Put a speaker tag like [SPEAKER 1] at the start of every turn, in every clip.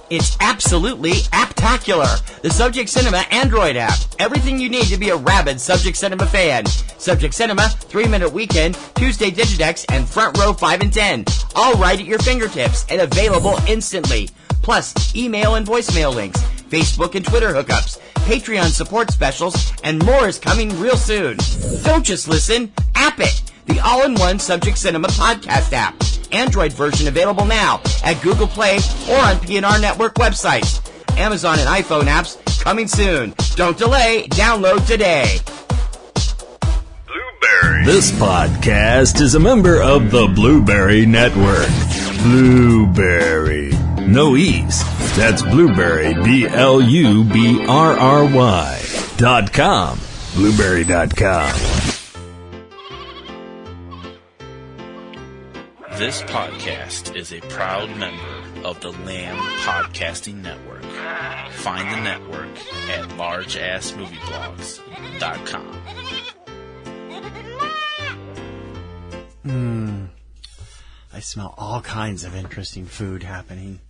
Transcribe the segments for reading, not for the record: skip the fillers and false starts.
[SPEAKER 1] It's absolutely apptacular. The Subject Cinema Android app. Everything you need to be a rabid Subject Cinema fan. Subject Cinema, 3-Minute Weekend, Tuesday Digidex, and Front Row 5 and 10. All right at your fingertips and available instantly. Plus, email and voicemail links, Facebook and Twitter hookups, Patreon support specials, and more is coming real soon. Don't just listen, app it. The all-in-one Subject Cinema podcast app. Android version available now at Google Play or on PNR Network websites. Amazon and iPhone apps coming soon. Don't delay. Download today.
[SPEAKER 2] Blueberry. This podcast is a member of the Blueberry Network. Blueberry. No E's. That's Blueberry, BLUBRRY.com. Blueberry.com.
[SPEAKER 3] This podcast is a proud member of the Lamb Podcasting Network. Find the network at largeassmovieblogs.com.
[SPEAKER 1] I smell all kinds of interesting food happening.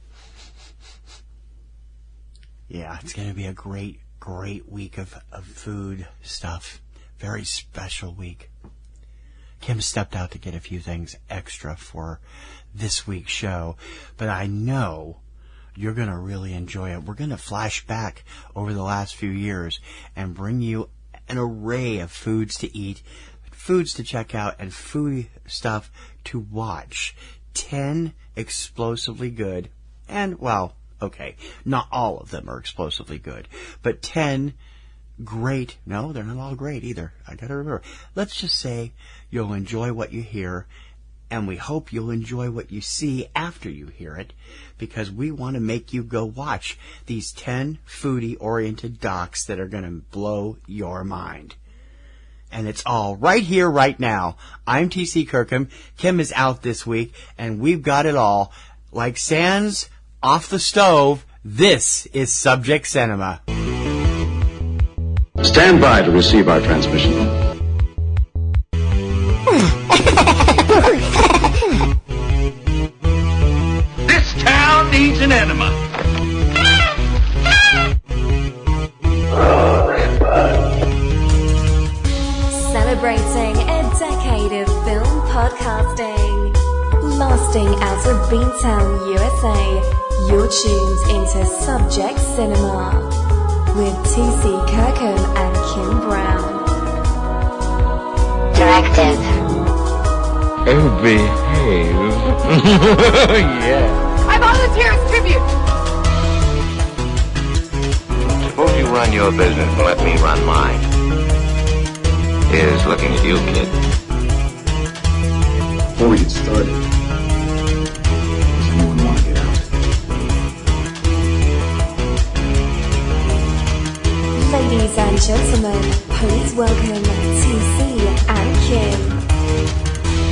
[SPEAKER 1] Yeah, it's going to be a great week of food stuff. Very special week. Kim stepped out to get a few things extra for this week's show, but I know you're going to really enjoy it. We're going to flash back over the last few years and bring you an array of foods to eat, foods to check out, and food stuff to watch. 10 explosively good, and, well, okay, not all of them are explosively good, but 10 great. No, they're not all great either. I gotta remember. Let's just say you'll enjoy what you hear, and we hope you'll enjoy what you see after you hear it, because we want to make you go watch these 10 foodie-oriented docs that are going to blow your mind. And it's all right here, right now. I'm T.C. Kirkham. Kim is out this week, and we've got it all. Like sands off the stove, this is Subject Cinema.
[SPEAKER 4] Stand by to receive our transmission.
[SPEAKER 5] This town needs an enema.
[SPEAKER 6] Celebrating a decade of film podcasting. Lasting out of Beantown, USA. You're tuned into Subject Cinema with T.C. Kirkham and Kim Brown.
[SPEAKER 7] Directive.
[SPEAKER 5] Oh, behave. Yeah.
[SPEAKER 7] I volunteer as tribute.
[SPEAKER 4] Suppose you run your business and let me run mine. Here's looking at you, kid.
[SPEAKER 8] Before we get started, does anyone want to get out?
[SPEAKER 6] Ladies and gentlemen, please welcome TC and Kim.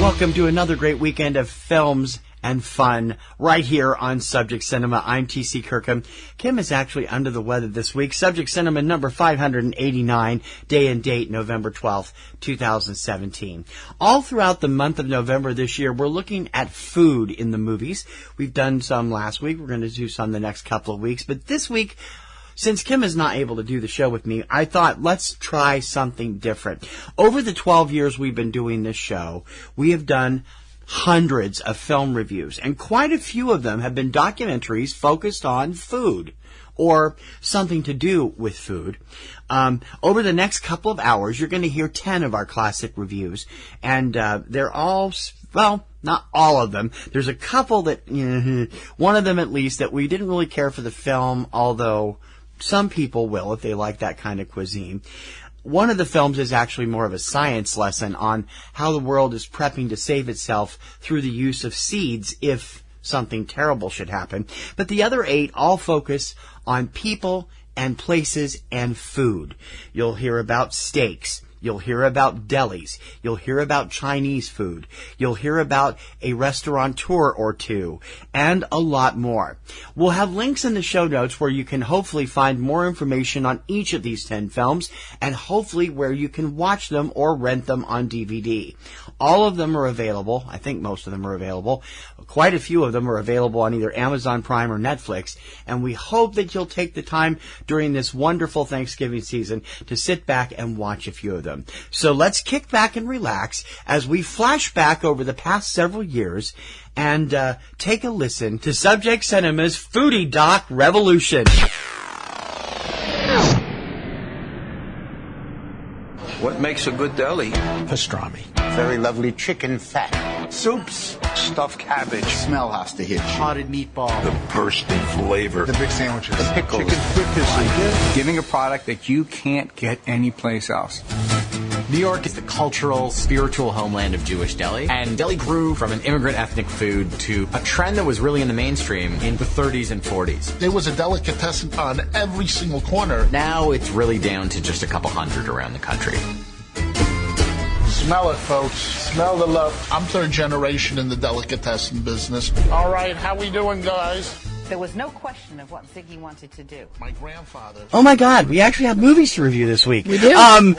[SPEAKER 1] Welcome to another great weekend of films and fun right here on Subject Cinema. I'm T.C. Kirkham. Kim is actually under the weather this week. Subject Cinema number 589, day and date November 12th, 2017. All throughout the month of November this year, we're looking at food in the movies. We've done some last week. We're going to do some the next couple of weeks. But this week, since Kim is not able to do the show with me, I thought let's try something different. Over the 12 years we've been doing this show, we have done hundreds of film reviews, and quite a few of them have been documentaries focused on food or something to do with food. Over the next couple of hours, you're going to hear 10 of our classic reviews, and they're all, well, not all of them. There's a couple that, one of them at least, that we didn't really care for the film, although some people will if they like that kind of cuisine. One of the films is actually more of a science lesson on how the world is prepping to save itself through the use of seeds if something terrible should happen. But the other 8 all focus on people and places and food. You'll hear about steaks. You'll hear about delis. You'll hear about Chinese food. You'll hear about a restaurateur or two, and a lot more. We'll have links in the show notes where you can hopefully find more information on each of these 10 films, and hopefully where you can watch them or rent them on DVD. All of them are available. I think most of them are available. Quite a few of them are available on either Amazon Prime or Netflix, and we hope that you'll take the time during this wonderful Thanksgiving season to sit back and watch a few of them. So let's kick back and relax as we flash back over the past several years and take a listen to Subject Cinema's Foodie Doc Revolution.
[SPEAKER 9] What makes a good deli?
[SPEAKER 10] Pastrami.
[SPEAKER 11] Very lovely chicken fat.
[SPEAKER 9] Soups. Stuffed cabbage.
[SPEAKER 11] Smell has to hit you.
[SPEAKER 10] Potted meatball.
[SPEAKER 9] The bursting flavor.
[SPEAKER 11] The big sandwiches.
[SPEAKER 9] The pickles.
[SPEAKER 11] Chicken fritters.
[SPEAKER 12] Giving a product that you can't get anyplace else.
[SPEAKER 10] New York is the cultural, spiritual homeland of Jewish deli, and deli grew from an immigrant ethnic food to a trend that was really in the mainstream in the 30s and 40s.
[SPEAKER 13] There was a delicatessen on every single corner.
[SPEAKER 10] Now it's really down to just a couple hundred around the country.
[SPEAKER 13] Smell it, folks. Smell the love. I'm third generation in the delicatessen business. All right, how we doing, guys?
[SPEAKER 14] There was no question of what Ziggy wanted to do.
[SPEAKER 13] My grandfather.
[SPEAKER 1] Oh my God, we actually have movies to review this week.
[SPEAKER 15] We do.
[SPEAKER 1] I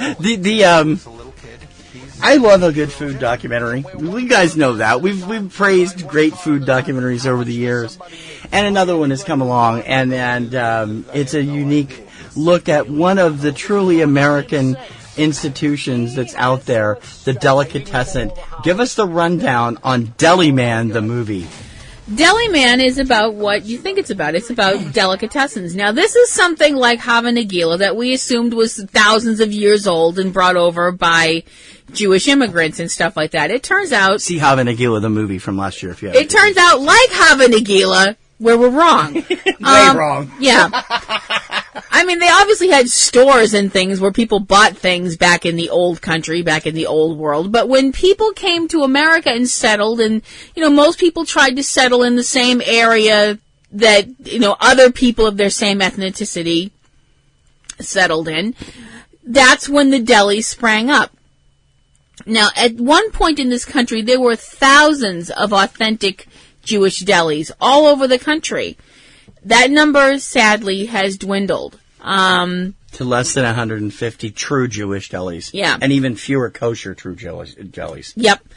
[SPEAKER 1] love a good food documentary. You guys know that. We've praised great food documentaries over the years. And another one has come along, and it's a unique look at one of the truly American institutions that's out there, the delicatessen. Give us the rundown on Deli Man, the movie.
[SPEAKER 15] Deli Man is about what you think it's about. It's about delicatessens. Now, this is something like Hava Nagila that we assumed was thousands of years old and brought over by Jewish immigrants and stuff like that. It turns out...
[SPEAKER 1] See Hava Nagila, the movie from last year, if you haven't.
[SPEAKER 15] It turns out, like Hava Nagila, where we're wrong.
[SPEAKER 1] Way wrong.
[SPEAKER 15] Yeah. I mean, they obviously had stores and things where people bought things back in the old country, back in the old world. But when people came to America and settled, and, most people tried to settle in the same area that, other people of their same ethnicity settled in, that's when the delis sprang up. Now, at one point in this country, there were thousands of authentic Jewish delis all over the country. That number, sadly, has dwindled.
[SPEAKER 1] To less than 150 true Jewish delis.
[SPEAKER 15] Yeah.
[SPEAKER 1] And even fewer kosher true delis.
[SPEAKER 15] Yep.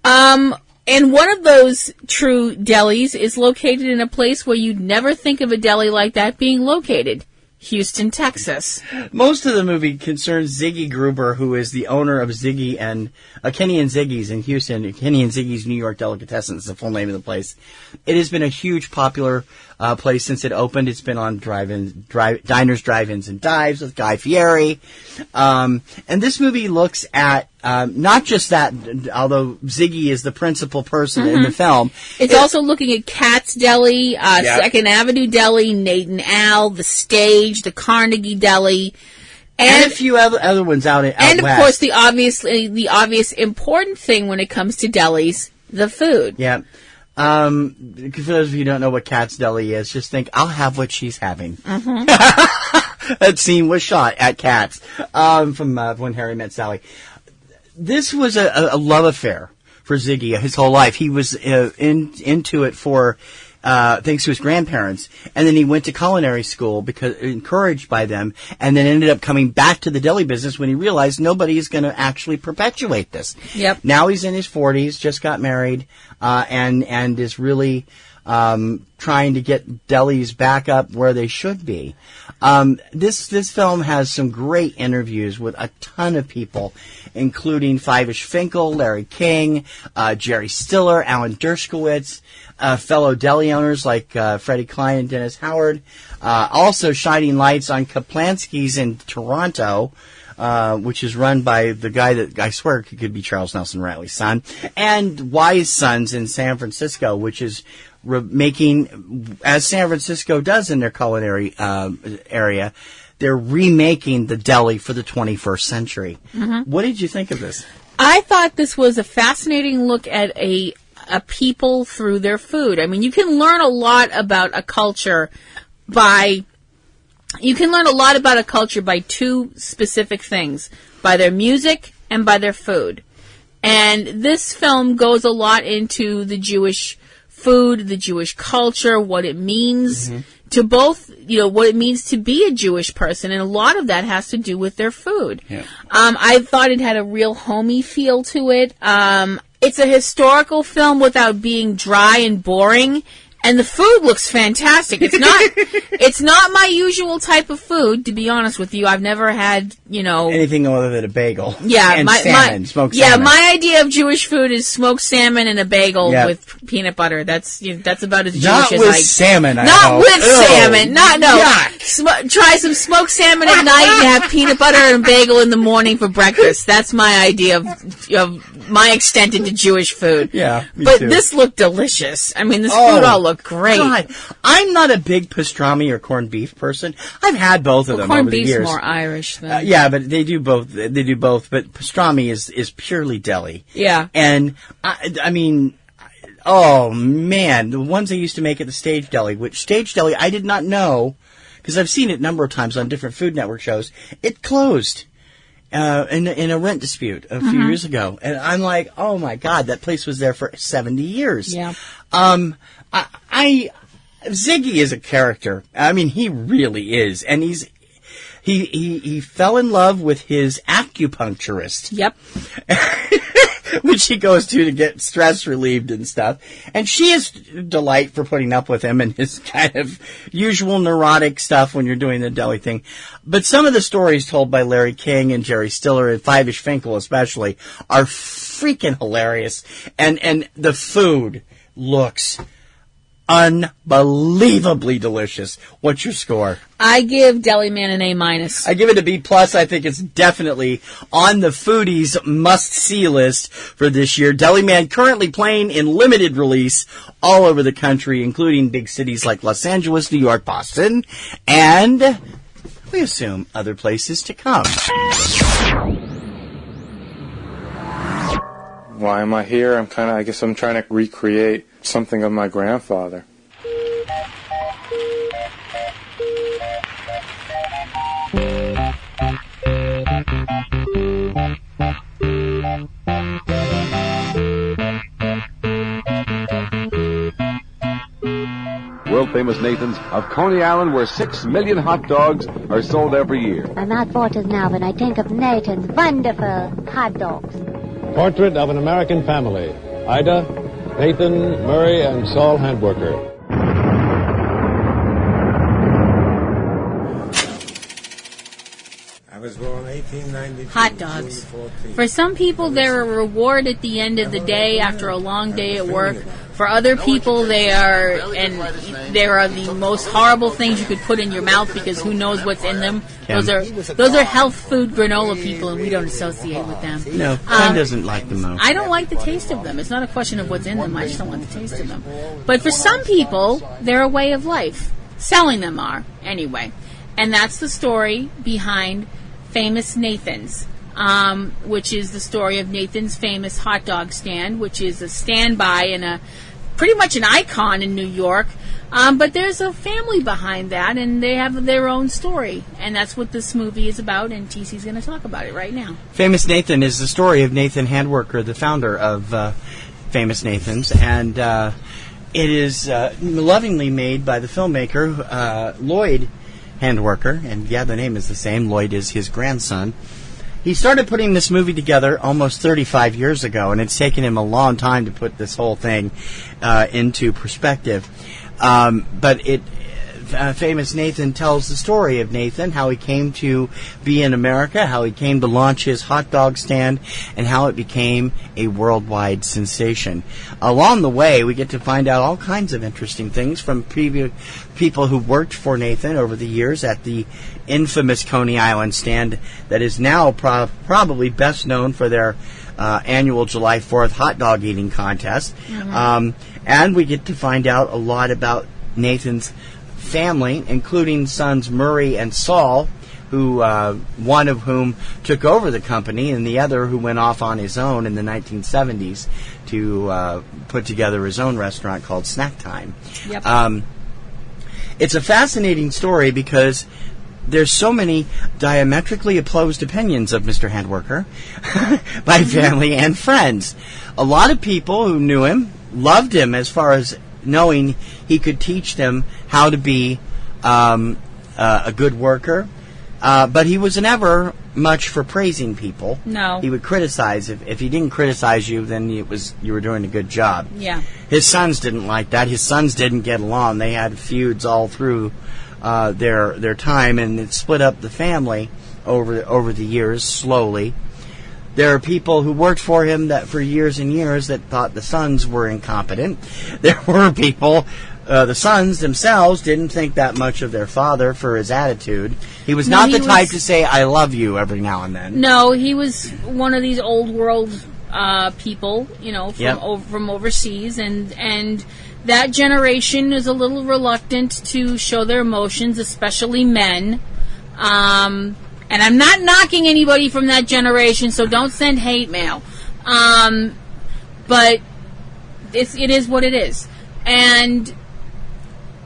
[SPEAKER 15] And one of those true delis is located in a place where you'd never think of a deli like that being located. Houston, Texas.
[SPEAKER 1] Most of the movie concerns Ziggy Gruber, who is the owner of Ziggy and Kenny and Ziggy's in Houston. Kenny and Ziggy's New York Delicatessen is the full name of the place. It has been a huge popular place since it opened. It's been on diners, drive-ins, and dives with Guy Fieri. And this movie looks at not just that, although Ziggy is the principal person in the film.
[SPEAKER 15] It's also looking at Katz Deli, Second Avenue Deli, Nate and Al, The Stage, the Carnegie Deli,
[SPEAKER 1] and a few other ones out west.
[SPEAKER 15] And, of course, the obvious important thing when it comes to delis, the food.
[SPEAKER 1] Yeah. For those of you who don't know what Katz Deli is, just think, I'll have what she's having.
[SPEAKER 15] Mm-hmm.
[SPEAKER 1] That scene was shot at Katz from When Harry Met Sally. This was a love affair for Ziggy his whole life. He was into it for thanks to his grandparents, and then he went to culinary school because encouraged by them, and then ended up coming back to the deli business when he realized nobody is going to actually perpetuate this.
[SPEAKER 15] Yep.
[SPEAKER 1] Now he's in his 40s, just got married, and is really trying to get delis back up where they should be. This film has some great interviews with a ton of people, including Five-ish Finkel, Larry King, Jerry Stiller, Alan Dershkowitz, fellow deli owners like Freddie Klein and Dennis Howard. Also shining lights on Kaplansky's in Toronto, which is run by the guy that I swear could be Charles Nelson Riley's son, and Wise Sons in San Francisco, which is making, as San Francisco does in their culinary area, they're remaking the deli for the 21st century. Mm-hmm. What did you think of this?
[SPEAKER 15] I thought this was a fascinating look at a people through their food. I mean, you can learn a lot about a culture by two specific things: by their music and by their food. And this film goes a lot into the Jewish food, the Jewish culture, what it means to both, what it means to be a Jewish person. And a lot of that has to do with their food. Yeah. I thought it had a real homey feel to it. It's a historical film without being dry and boring. And the food looks fantastic. It's not my usual type of food, to be honest with you. I've never had,
[SPEAKER 1] anything other than a bagel.
[SPEAKER 15] Yeah,
[SPEAKER 1] and smoked salmon.
[SPEAKER 15] Yeah, my idea of Jewish food is smoked salmon and a bagel with peanut butter. That's about as Jewish
[SPEAKER 1] not
[SPEAKER 15] as
[SPEAKER 1] with salmon.
[SPEAKER 15] Not with salmon. Try some smoked salmon at night and have peanut butter and bagel in the morning for breakfast. That's my idea of my extent into Jewish food.
[SPEAKER 1] Yeah,
[SPEAKER 15] but too. This looked delicious. I mean, this food all looked great.
[SPEAKER 1] God, I'm not a big pastrami or corned beef person. I've had both of them over the years.
[SPEAKER 15] Corned beef's more Irish than
[SPEAKER 1] yeah, but they do both. They do both. But pastrami is purely deli.
[SPEAKER 15] Yeah,
[SPEAKER 1] and I mean, oh man, the ones they used to make at the Stage Deli, which Stage Deli I did not know because I've seen it a number of times on different Food Network shows. It closed. In a rent dispute a few years ago, and I'm like, oh my God, that place was there for 70 years.
[SPEAKER 15] Yeah.
[SPEAKER 1] Ziggy is a character. I mean, he really is, and he fell in love with his acupuncturist.
[SPEAKER 15] Yep.
[SPEAKER 1] Which he goes to get stress relieved and stuff. And she is delight for putting up with him and his kind of usual neurotic stuff when you're doing the deli thing. But some of the stories told by Larry King and Jerry Stiller and Five-ish Finkel especially are freaking hilarious. And the food looks unbelievably delicious. What's your score?
[SPEAKER 15] I give Deli Man an A-.
[SPEAKER 1] I give it a B+. I think it's definitely on the foodies must-see list for this year. Deli Man currently playing in limited release all over the country, including big cities like Los Angeles, New York, Boston, and we assume other places to come.
[SPEAKER 16] Why am I here? I guess I'm trying to recreate something of my grandfather.
[SPEAKER 17] World-famous Nathan's of Coney Island, where 6 million hot dogs are sold every year.
[SPEAKER 18] I'm outdoors now when I think of Nathan's wonderful hot dogs.
[SPEAKER 19] Portrait of an American family. Ida, Nathan, Murray, and Saul Handworker.
[SPEAKER 20] I was born 1892.
[SPEAKER 15] Hot dogs. For some people, they're a reward at the end of the day after a long day at work. For other people, they are the most horrible things you could put in your mouth because who knows what's in them. Those are health food granola people, and we don't associate with them.
[SPEAKER 1] No, Ken doesn't like them though.
[SPEAKER 15] I don't like the taste of them. It's not a question of what's in them. I just don't like the taste of them. But for some people, they're a way of life. Selling them are, anyway. And that's the story behind Famous Nathan's, which is the story of Nathan's famous hot dog stand, which is a standby and pretty much an icon in New York. But there's a family behind that, and they have their own story. And that's what this movie is about, and TC's going to talk about it right now.
[SPEAKER 1] Famous Nathan is the story of Nathan Handworker, the founder of Famous Nathan's, and it is lovingly made by the filmmaker Lloyd Handworker, and yeah, the name is the same. Lloyd is his grandson. He started putting this movie together almost 35 years ago, and it's taken him a long time to put this whole thing into perspective. But Famous Nathan tells the story of Nathan, how he came to be in America, how he came to launch his hot dog stand, and how it became a worldwide sensation. Along the way, we get to find out all kinds of interesting things from previous people who worked for Nathan over the years at the infamous Coney Island stand that is now probably best known for their annual July 4th hot dog eating contest. Mm-hmm. And we get to find out a lot about Nathan's family, including sons Murray and Saul, who one of whom took over the company and the other who went off on his own in the 1970s to put together his own restaurant called Snack Time.
[SPEAKER 15] Yep.
[SPEAKER 1] It's a fascinating story because there's so many diametrically opposed opinions of Mr. Handworker by family and friends. A lot of people who knew him loved him as far as knowing he could teach them how to be a good worker, but he was never much for praising people.
[SPEAKER 15] No.
[SPEAKER 1] He would criticize. If he didn't criticize you, then you were doing a good job.
[SPEAKER 15] Yeah.
[SPEAKER 1] His sons didn't like that. His sons didn't get along. They had feuds all through their time, and it split up the family over the years slowly. There are people who worked for him that for years and years that thought the sons were incompetent. There were people, the sons themselves didn't think that much of their father for his attitude. He was not the type to say, I love you every now and then.
[SPEAKER 15] No, he was one of these old world people, from overseas, and that generation is a little reluctant to show their emotions, especially men. And I'm not knocking anybody from that generation, so don't send hate mail. But it is what it is. And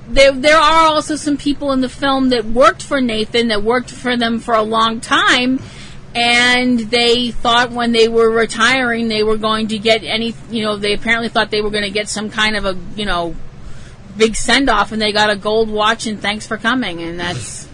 [SPEAKER 15] there are also some people in the film that worked for Nathan, that worked for them for a long time, and they thought when they were retiring they were going to get they apparently thought they were going to get some kind of a, big send-off, and they got a gold watch and thanks for coming, and that's,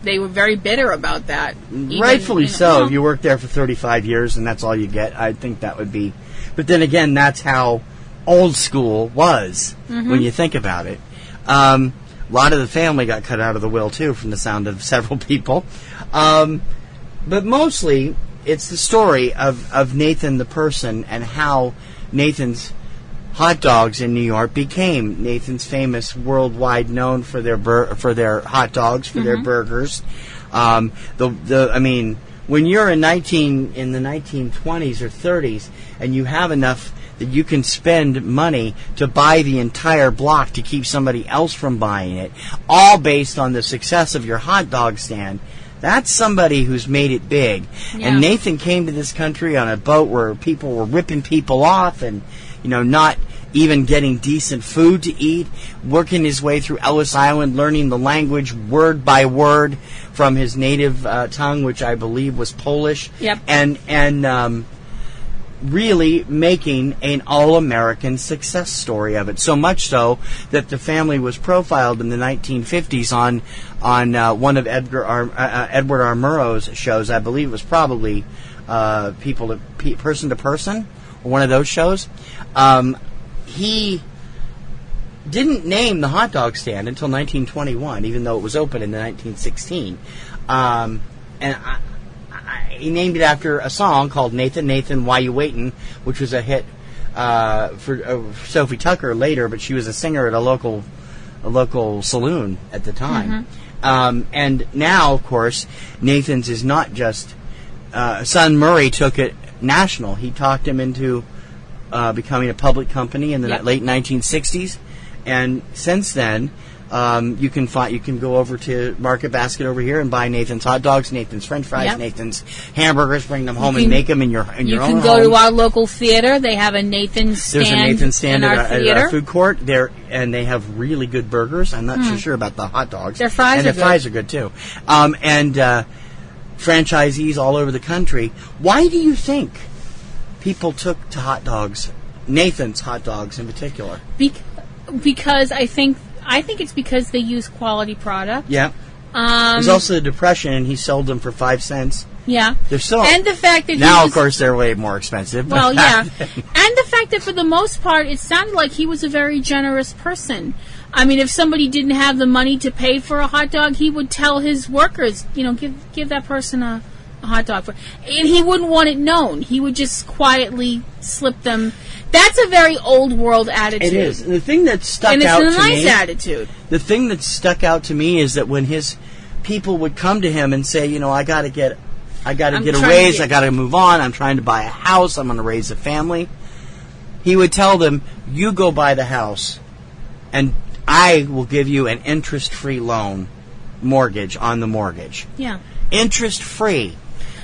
[SPEAKER 15] they were very bitter about that.
[SPEAKER 1] Rightfully so. If you work there for 35 years and that's all you get, I think that would be... But then again, that's how old school was, when you think about it. A lot of the family got cut out of the will, too, from the sound of several people. But mostly, it's the story of Nathan the person and how Nathan's hot dogs in New York became Nathan's famous, worldwide known for their hot dogs, for their burgers. When you're in the 1920s or 30s and you have enough that you can spend money to buy the entire block to keep somebody else from buying it, all based on the success of your hot dog stand, that's somebody who's made it big. Yeah. And Nathan came to this country on a boat where people were ripping people off and not even getting decent food to eat, working his way through Ellis Island, learning the language word by word from his native tongue, which I believe was Polish.
[SPEAKER 15] Yep.
[SPEAKER 1] And really making an all-American success story of it. So much so that the family was profiled in the 1950s on one of Edward R. Murrow's shows. I believe it was probably Person to Person, or one of those shows. He didn't name the hot dog stand until 1921, even though it was open in 1916. He named it after a song called Nathan, Nathan, Why You Waitin', which was a hit for Sophie Tucker later, but she was a singer at a local saloon at the time. And now, of course, Nathan's is not just... son Murray took it national. He talked him into becoming a public company in the late 1960s, and since then, you can go over to Market Basket over here and buy Nathan's hot dogs, Nathan's French fries, Nathan's hamburgers, bring them home and make them in your own home.
[SPEAKER 15] You can go to our local theater. They have a Nathan's stand.
[SPEAKER 1] There's a Nathan's stand
[SPEAKER 15] at
[SPEAKER 1] our food court there, and they have really good burgers. I'm not too sure about the hot dogs.
[SPEAKER 15] Their fries
[SPEAKER 1] are good. Fries are good too. And franchisees all over the country. Why do you think people took to hot dogs, Nathan's hot dogs in particular?
[SPEAKER 15] Because I think it's because they use quality product.
[SPEAKER 1] Yeah. There's also the Depression, and he sold them for 5 cents.
[SPEAKER 15] Yeah.
[SPEAKER 1] They're still...
[SPEAKER 15] And the fact that
[SPEAKER 1] now, of course, they're way more expensive.
[SPEAKER 15] Well, yeah. And the fact that for the most part, it sounded like he was a very generous person. I mean, if somebody didn't have the money to pay for a hot dog, he would tell his workers, give that person a hot dog. And he wouldn't want it known. He would just quietly slip them... That's a very old world attitude.
[SPEAKER 1] It is. And the thing that stuck out to me...
[SPEAKER 15] And it's a nice attitude.
[SPEAKER 1] The thing that stuck out to me is that when his people would come to him and say, I got to get a raise, I got to move on, I'm trying to buy a house, I'm going to raise a family, he would tell them, you go buy the house, and I will give you an interest-free loan mortgage on the mortgage.
[SPEAKER 15] Yeah.
[SPEAKER 1] Interest-free.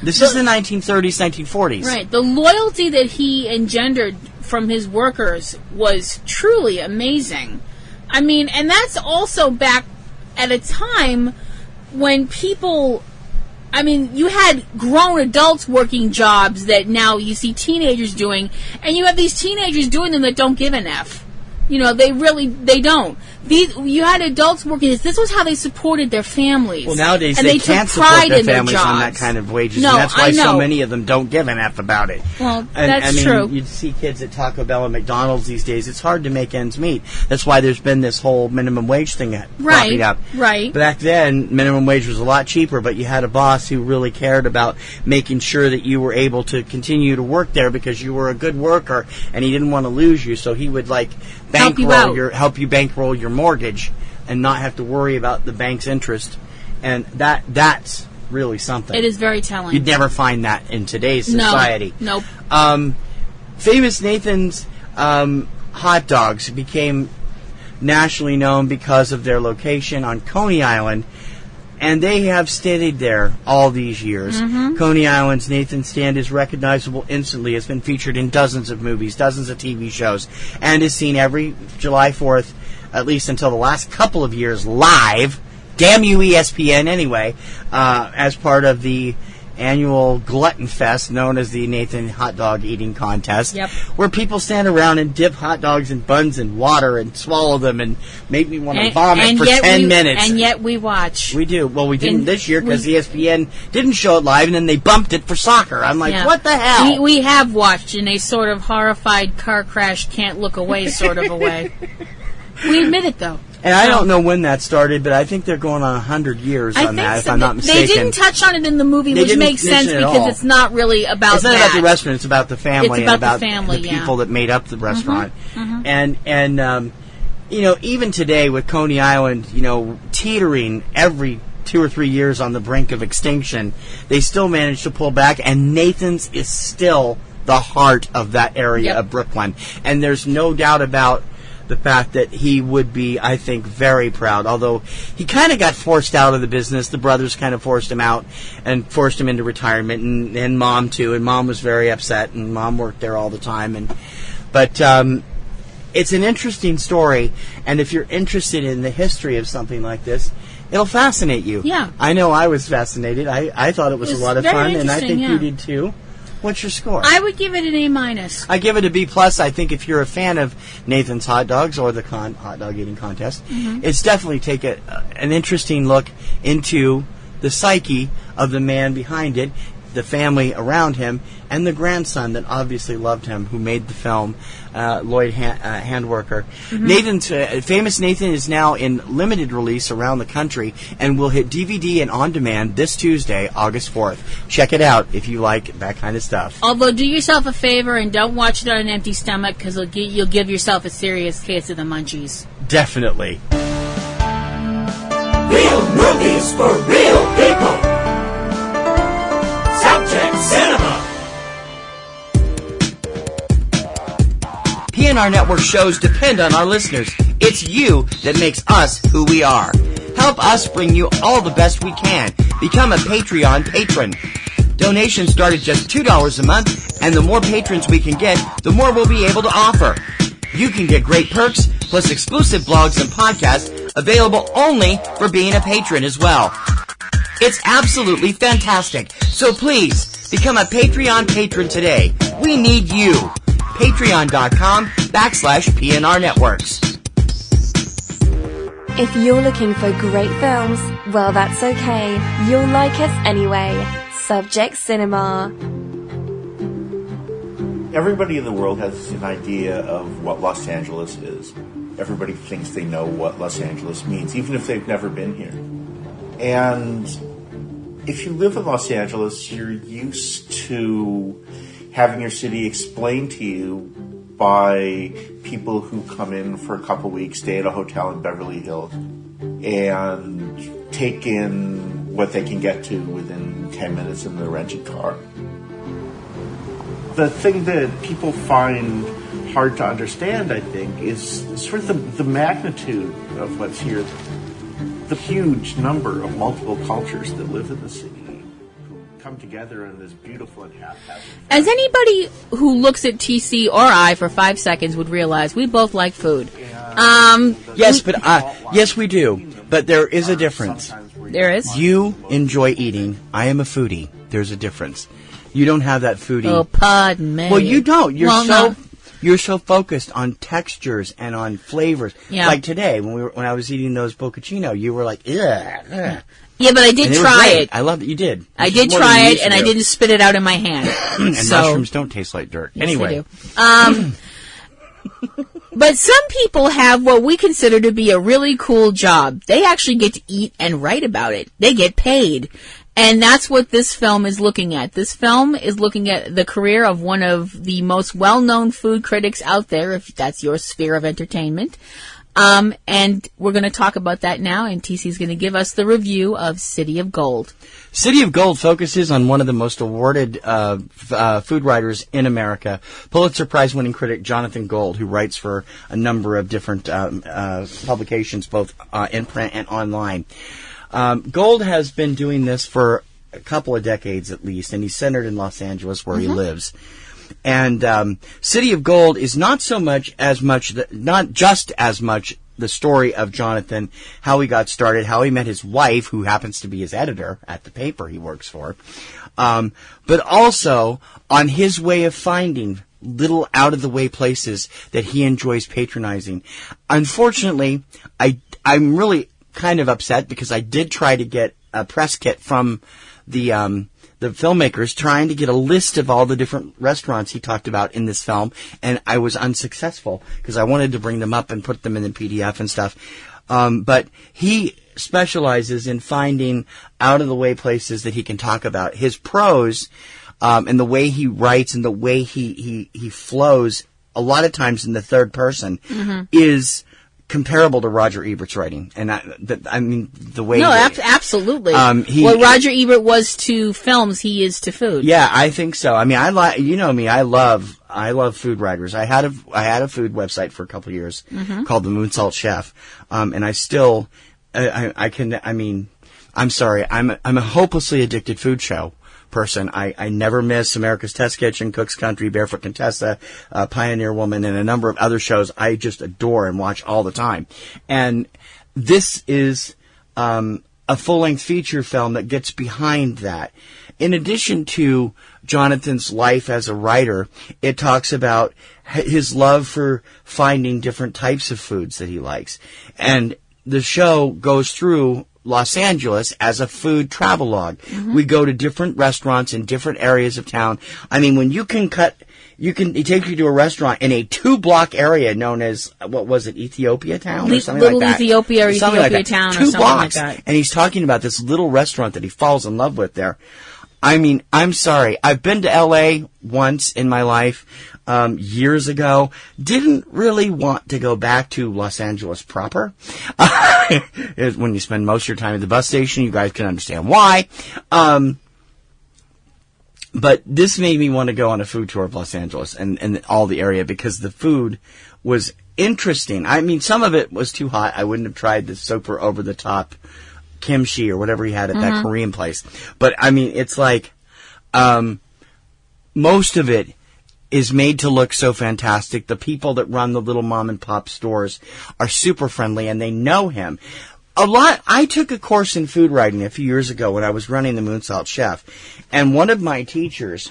[SPEAKER 1] This is the 1930s, 1940s.
[SPEAKER 15] Right. The loyalty that he engendered from his workers was truly amazing. I mean, and that's also back at a time when people, I mean, you had grown adults working jobs that now you see teenagers doing, and you have these teenagers doing them that don't give an F. You know, they don't. You had adults working this. This was how they supported their families.
[SPEAKER 1] Well, nowadays
[SPEAKER 15] and
[SPEAKER 1] they can't support their families on that
[SPEAKER 15] jobs.
[SPEAKER 1] kind of wages,
[SPEAKER 15] No,
[SPEAKER 1] and that's why
[SPEAKER 15] I know.
[SPEAKER 1] so many of them don't give an F about it.
[SPEAKER 15] Well,
[SPEAKER 1] and,
[SPEAKER 15] that's true.
[SPEAKER 1] You see kids at Taco Bell and McDonald's these days. It's hard to make ends meet. That's why there's been this whole minimum wage thing popping up.
[SPEAKER 15] Right.
[SPEAKER 1] Back then, minimum wage was a lot cheaper, but you had a boss who really cared about making sure that you were able to continue to work there because you were a good worker, and he didn't want to lose you, so he would help you bankroll your mortgage and not have to worry about the bank's interest. And that's really something.
[SPEAKER 15] It is very telling.
[SPEAKER 1] You'd never find that in today's society.
[SPEAKER 15] Nope.
[SPEAKER 1] Famous Nathan's hot dogs became nationally known because of their location on Coney Island, and they have stayed there all these years.
[SPEAKER 15] Mm-hmm.
[SPEAKER 1] Coney Island's Nathan's stand is recognizable instantly. It's been featured in dozens of movies, dozens of TV shows, and is seen every July 4th, at least until the last couple of years, live. Damn you, ESPN, anyway, as part of the annual Glutton Fest known as the Nathan Hot Dog Eating Contest, where people stand around and dip hot dogs and buns in water and swallow them and make me want to vomit for 10 minutes.
[SPEAKER 15] And yet we watch.
[SPEAKER 1] We do. Well, we didn't this year because ESPN didn't show it live, and then they bumped it for soccer. I'm like, what the hell?
[SPEAKER 15] We have watched in a sort of horrified car crash, can't look away sort of a way. We admit it, though.
[SPEAKER 1] And I don't know when that started, but I think they're going on 100 years on that, if I'm not mistaken.
[SPEAKER 15] They didn't touch on it in the movie, which makes sense because it's not really about
[SPEAKER 1] It's not about the restaurant, it's about the family and about
[SPEAKER 15] the
[SPEAKER 1] people that made up the restaurant.
[SPEAKER 15] Mm-hmm.
[SPEAKER 1] And you know, even today with Coney Island, you know, teetering every 2 or 3 years on the brink of extinction, they still manage to pull back, and Nathan's is still the heart of that area of Brooklyn. And there's no doubt about the fact that he would be, I think, very proud. Although he kind of got forced out of the business. The brothers kind of forced him out and forced him into retirement, and Mom, too. And Mom was very upset, and Mom worked there all the time. But it's an interesting story, and if you're interested in the history of something like this, it'll fascinate you.
[SPEAKER 15] Yeah.
[SPEAKER 1] I know I was fascinated. I thought it was a lot of fun, and I think you did, too. What's your score?
[SPEAKER 15] I would give it an A-.
[SPEAKER 1] I give it a B+. I think if you're a fan of Nathan's Hot Dogs or the hot dog eating contest, it's definitely take an interesting look into the psyche of the man behind it, the family around him, and the grandson that obviously loved him, who made the film, Lloyd Handwerker. Nathan's Famous Nathan is now in limited release around the country and will hit DVD and on demand this Tuesday, August 4th. Check it out if you like that kind of stuff.
[SPEAKER 15] Although, do yourself a favor and don't watch it on an empty stomach, because you'll give yourself a serious case of the munchies.
[SPEAKER 1] Definitely.
[SPEAKER 20] Real movies for real people. Subject Cinema.
[SPEAKER 1] PNR Network shows depend on our listeners. It's you that makes us who we are. Help us bring you all the best we can. Become a Patreon patron. Donations start at just $2 a month, and the more patrons we can get, the more we'll be able to offer. You can get great perks, plus exclusive blogs and podcasts available only for being a patron as well. It's absolutely fantastic. So please, become a Patreon patron today. We need you. Patreon.com/PNRNetworks.
[SPEAKER 6] If you're looking for great films, well, that's okay. You'll like us anyway. Subject Cinema.
[SPEAKER 21] Everybody in the world has an idea of what Los Angeles is. Everybody thinks they know what Los Angeles means, even if they've never been here. And if you live in Los Angeles, you're used to having your city explained to you by people who come in for a couple weeks, stay at a hotel in Beverly Hills, and take in what they can get to within 10 minutes in their rented car. The thing that people find hard to understand, I think, is sort of the magnitude of what's here. The huge number of multiple cultures that live in the city who come together in this beautiful and haphazard.
[SPEAKER 15] As anybody who looks at TC or I for 5 seconds would realize, we both like food.
[SPEAKER 1] Yes, we do. But there is a difference.
[SPEAKER 15] There is.
[SPEAKER 1] You enjoy eating. I am a foodie. There's a difference. You don't have that foodie.
[SPEAKER 15] Oh, pardon me.
[SPEAKER 1] Well, you don't.
[SPEAKER 15] No.
[SPEAKER 1] You're so focused on textures and on flavors.
[SPEAKER 15] Yeah.
[SPEAKER 1] Like today, when I was eating those bocconcino, you were like, ugh.
[SPEAKER 15] Yeah, but I did try it.
[SPEAKER 1] I love that you did.
[SPEAKER 15] I did try it, and I didn't spit it out in my hand.
[SPEAKER 1] And mushrooms don't taste like dirt.
[SPEAKER 15] Yes,
[SPEAKER 1] anyway.
[SPEAKER 15] They do. But some people have what we consider to be a really cool job. They actually get to eat and write about it. They get paid. And that's what this film is looking at. This film is looking at the career of one of the most well-known food critics out there, if that's your sphere of entertainment. And we're going to talk about that now, and TC's going to give us the review of City of Gold.
[SPEAKER 1] City of Gold focuses on one of the most awarded food writers in America, Pulitzer Prize-winning critic Jonathan Gold, who writes for a number of different publications, both in print and online. Gold has been doing this for a couple of decades at least, and he's centered in Los Angeles where he lives. And City of Gold is not just as much the story of Jonathan, how he got started, how he met his wife, who happens to be his editor at the paper he works for, but also on his way of finding little out-of-the-way places that he enjoys patronizing. Unfortunately, I'm really kind of upset because I did try to get a press kit from the filmmakers, trying to get a list of all the different restaurants he talked about in this film, and I was unsuccessful because I wanted to bring them up and put them in the PDF and stuff. But he specializes in finding out-of-the-way places that he can talk about. His prose and the way he writes and the way he flows, a lot of times in the third person, is comparable to Roger Ebert's writing, and I mean the way.
[SPEAKER 15] No, absolutely. What Roger Ebert was to films, he is to food.
[SPEAKER 1] Yeah, I think so. I mean, you know me. I love food writers. I had a food website for a couple of years called The Moonsalt Chef, and I still, I'm sorry, I'm a hopelessly addicted food show person. I never miss America's Test Kitchen, Cook's Country, Barefoot Contessa, Pioneer Woman, and a number of other shows I just adore and watch all the time. And this is a full-length feature film that gets behind that. In addition to Jonathan's life as a writer, it talks about his love for finding different types of foods that he likes. And the show goes through Los Angeles as a food travelogue. We go to different restaurants in different areas of town. I mean, when it take you to a restaurant in a 2-block area known as, what was it, Ethiopia Town or something like that?
[SPEAKER 15] Ethiopia or something Ethiopia like Town 2 or something
[SPEAKER 1] blocks.
[SPEAKER 15] Like that.
[SPEAKER 1] And he's talking about this little restaurant that he falls in love with there. I mean, I'm sorry. I've been to L.A. once in my life, years ago. Didn't really want to go back to Los Angeles proper. When you spend most of your time at the bus station, you guys can understand why. But this made me want to go on a food tour of Los Angeles and all the area because the food was interesting. I mean, some of it was too hot. I wouldn't have tried the super over-the-top kimchi or whatever he had at that Korean place. But, I mean, it's like most of it is made to look so fantastic. The people that run the little mom-and-pop stores are super friendly, and they know him. I took a course in food writing a few years ago when I was running the Moonsalt Chef, and one of my teachers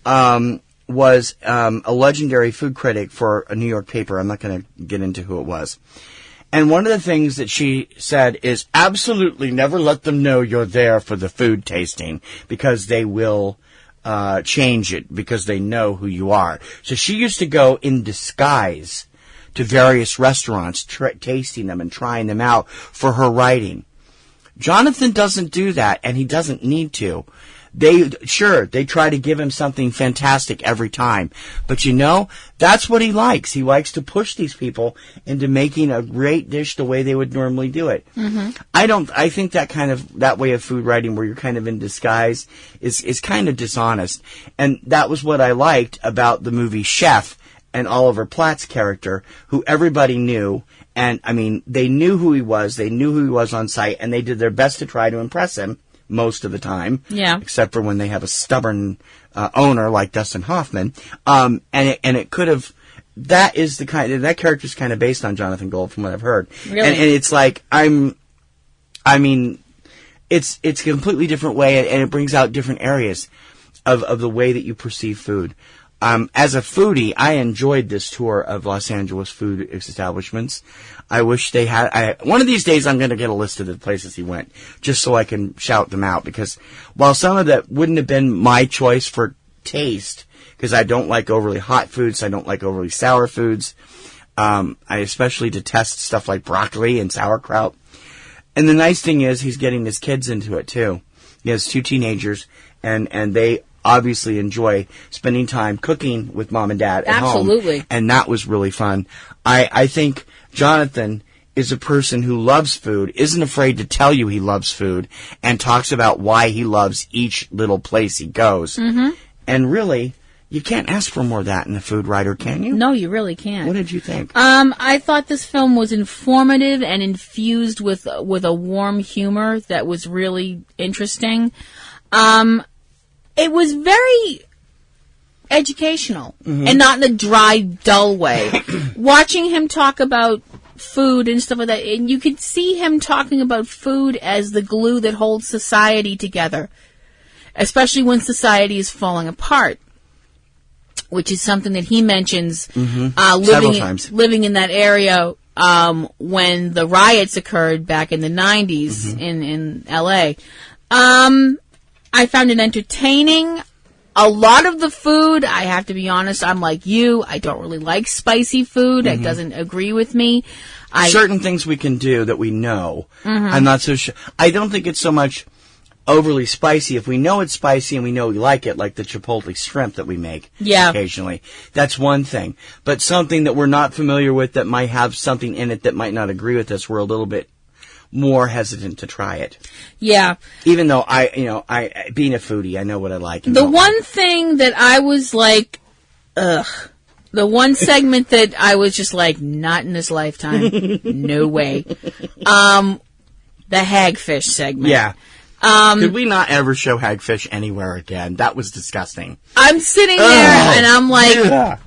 [SPEAKER 1] was a legendary food critic for a New York paper. I'm not going to get into who it was. And one of the things that she said is absolutely never let them know you're there for the food tasting because they will change it because they know who you are. So she used to go in disguise to various restaurants, tasting them and trying them out for her writing. Jonathan doesn't do that, and he doesn't need to. They try to give him something fantastic every time. But you know, that's what he likes. He likes to push these people into making a great dish the way they would normally do it. I think that way of food writing where you're kind of in disguise is kind of dishonest. And that was what I liked about the movie Chef and Oliver Platt's character, who everybody knew. And I mean, they knew who he was. They knew who he was on site, and they did their best to try to impress him. Most of the time, except for when they have a stubborn owner like Dustin Hoffman, and it could have. That character's kind of based on Jonathan Gold, from what I've heard.
[SPEAKER 15] Really?
[SPEAKER 1] And it's like it's a completely different way, and it brings out different areas of the way that you perceive food. As a foodie, I enjoyed this tour of Los Angeles food establishments. I wish they had. One of these days, I'm going to get a list of the places he went, just so I can shout them out. Because while some of that wouldn't have been my choice for taste, because I don't like overly hot foods, I don't like overly sour foods. I especially detest stuff like broccoli and sauerkraut. And the nice thing is, he's getting his kids into it too. He has 2 teenagers, and they obviously enjoy spending time cooking with mom and dad at home.
[SPEAKER 15] Absolutely.
[SPEAKER 1] And that was really fun. I think Jonathan is a person who loves food, isn't afraid to tell you he loves food, and talks about why he loves each little place he goes.
[SPEAKER 15] Mm-hmm.
[SPEAKER 1] And really, you can't ask for more of that in a food writer, can you?
[SPEAKER 15] No, you really can't.
[SPEAKER 1] What did you think?
[SPEAKER 15] I thought this film was informative and infused with a warm humor that was really interesting. It was very educational, and not in a dry, dull way. Watching him talk about food and stuff like that, and you could see him talking about food as the glue that holds society together, especially when society is falling apart, which is something that he mentions
[SPEAKER 1] several times.
[SPEAKER 15] Living in that area when the riots occurred back in the 90s in L.A. I found it entertaining. A lot of the food, I have to be honest, I'm like you. I don't really like spicy food. It doesn't agree with me.
[SPEAKER 1] Certain things we can do that we know. I'm not so sure. I don't think it's so much overly spicy. If we know it's spicy and we know we like it, like the chipotle shrimp that we make occasionally, that's one thing. But something that we're not familiar with that might have something in it that might not agree with us, we're a little bit more hesitant to try it.
[SPEAKER 15] Yeah.
[SPEAKER 1] Even though I being a foodie, I know what I like.
[SPEAKER 15] The one thing that I was like, ugh. The one segment that I was just like, not in this lifetime. No way. The hagfish segment.
[SPEAKER 1] Yeah. Could we not ever show hagfish anywhere again? That was disgusting.
[SPEAKER 15] I'm sitting there and I'm like,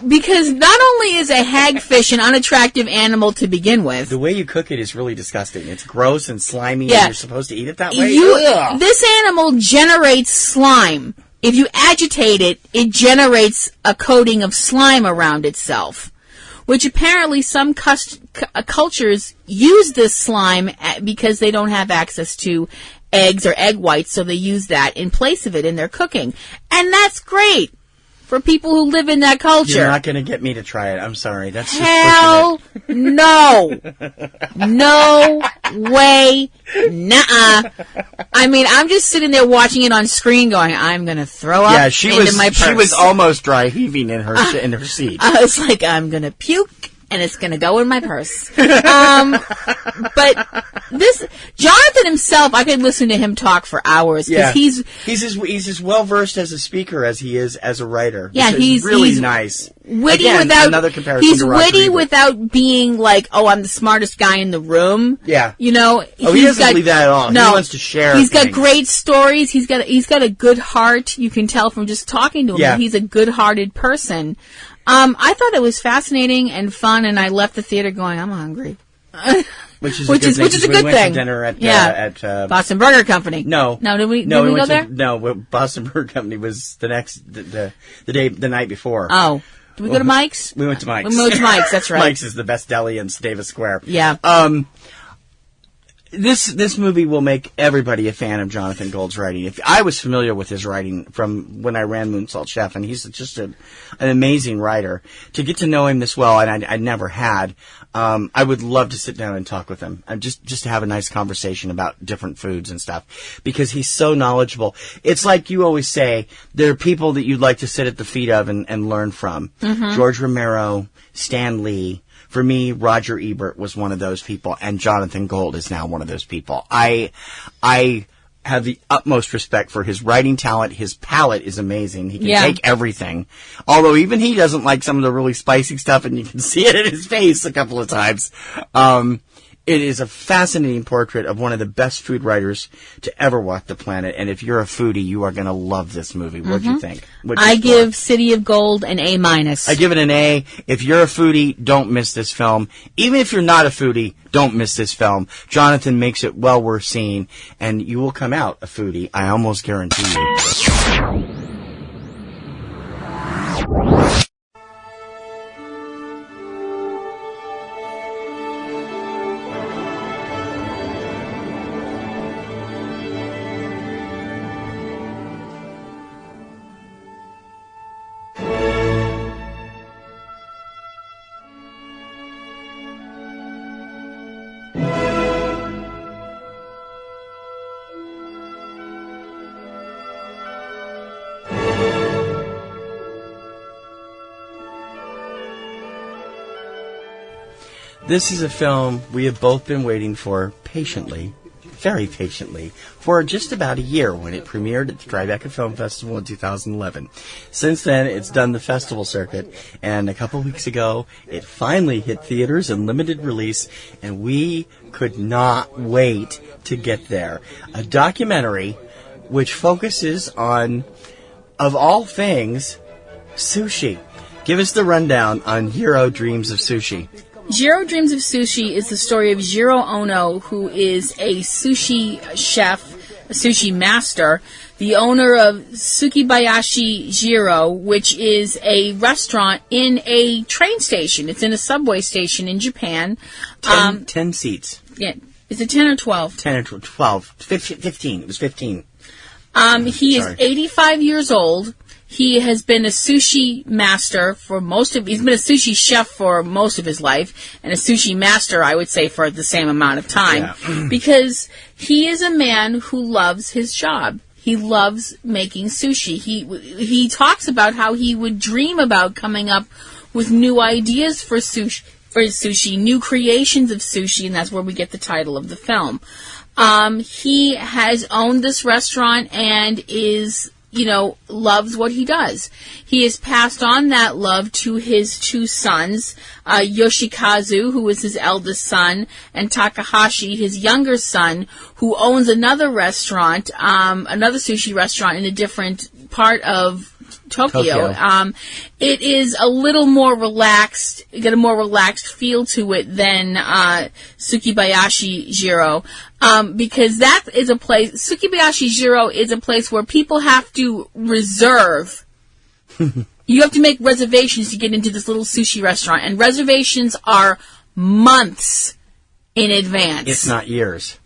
[SPEAKER 15] because not only is a hagfish an unattractive animal to begin with,
[SPEAKER 1] the way you cook it is really disgusting. It's gross and slimy, and you're supposed to eat it that way.
[SPEAKER 15] This animal generates slime. If you agitate it, it generates a coating of slime around itself, which apparently some cultures use this slime because they don't have access to eggs or egg whites, so they use that in place of it in their cooking. And that's great for people who live in that culture.
[SPEAKER 1] You're not going to get me to try it. I'm sorry. That's just
[SPEAKER 15] hell no. No way. Nuh-uh. I mean, I'm just sitting there watching it on screen going, I'm going to throw up into my purse.
[SPEAKER 1] She was almost dry heaving in her seat.
[SPEAKER 15] I was like, I'm going to puke. And it's going to go in my purse. But this Jonathan himself, I could listen to him talk for hours because he's
[SPEAKER 1] as well versed as a speaker as he is as a writer.
[SPEAKER 15] Yeah, he's
[SPEAKER 1] really nice.
[SPEAKER 15] Witty
[SPEAKER 1] Again,
[SPEAKER 15] without
[SPEAKER 1] another comparison
[SPEAKER 15] he's
[SPEAKER 1] to Roger
[SPEAKER 15] witty
[SPEAKER 1] Ebert.
[SPEAKER 15] without being like, oh, I'm the smartest guy in the room.
[SPEAKER 1] Yeah,
[SPEAKER 15] you know.
[SPEAKER 1] He doesn't believe that at all.
[SPEAKER 15] No,
[SPEAKER 1] he wants to share.
[SPEAKER 15] He's got great stories. He's got a good heart. You can tell from just talking to him that he's a good-hearted person. I thought it was fascinating and fun, and I left the theater going, I'm hungry.
[SPEAKER 1] Which is a good
[SPEAKER 15] thing.
[SPEAKER 1] To dinner at
[SPEAKER 15] Boston Burger Company.
[SPEAKER 1] No,
[SPEAKER 15] did we go there?
[SPEAKER 1] No, Boston Burger Company was the night before.
[SPEAKER 15] Oh, did we go to Mike's?
[SPEAKER 1] We went to Mike's.
[SPEAKER 15] We went to Mike's. That's right.
[SPEAKER 1] Mike's is the best deli in Davis Square.
[SPEAKER 15] Yeah.
[SPEAKER 1] This movie will make everybody a fan of Jonathan Gould's writing. If I was familiar with his writing from when I ran Moonsault Chef, and he's just an amazing writer. To get to know him this well, and I never had, I would love to sit down and talk with him, and just to have a nice conversation about different foods and stuff, because he's so knowledgeable. It's like you always say, there are people that you'd like to sit at the feet of and learn from. George Romero, Stan Lee. For me, Roger Ebert was one of those people, and Jonathan Gould is now one of those people. I have the utmost respect for his writing talent. His palate is amazing. He can take everything. Although even he doesn't like some of the really spicy stuff, and you can see it in his face a couple of times. It is a fascinating portrait of one of the best food writers to ever walk the planet. And if you're a foodie, you are going to love this movie. What'd you think?
[SPEAKER 15] I give City of Gold an A-.
[SPEAKER 1] I give it an A. If you're a foodie, don't miss this film. Even if you're not a foodie, don't miss this film. Jonathan makes it well worth seeing, and you will come out a foodie. I almost guarantee you. This is a film we have both been waiting for patiently, very patiently, for just about a year when it premiered at the Tribeca Film Festival in 2011. Since then, it's done the festival circuit, and a couple weeks ago, it finally hit theaters in limited release, and we could not wait to get there. A documentary which focuses on, of all things, sushi. Give us the rundown on Jiro Dreams of Sushi.
[SPEAKER 15] Jiro Dreams of Sushi is the story of Jiro Ono, who is a sushi chef, a sushi master, the owner of Tsukibayashi Jiro, which is a restaurant in a train station. It's in a subway station in Japan.
[SPEAKER 1] 10 seats.
[SPEAKER 15] Yeah. Is it 10 or 12?
[SPEAKER 1] 10 or 12. 15. It was 15.
[SPEAKER 15] He is 85 years old. He has been a sushi master for he's been a sushi chef for most of his life, and a sushi master, I would say, for the same amount of time, because he is a man who loves his job. He loves making sushi. He talks about how he would dream about coming up with new ideas for sushi, new creations of sushi, and that's where we get the title of the film. He has owned this restaurant and is, loves what he does. He has passed on that love to his two sons, Yoshikazu, who is his eldest son, and Takahashi, his younger son, who owns another restaurant, another sushi restaurant in a different part of Tokyo. It is a little more relaxed, got a more relaxed feel to it than Tsukibayashi Jiro, because that is a place, Tsukibayashi Jiro is a place where people have to reserve. You have to make reservations to get into this little sushi restaurant, and reservations are months in advance.
[SPEAKER 1] If not years.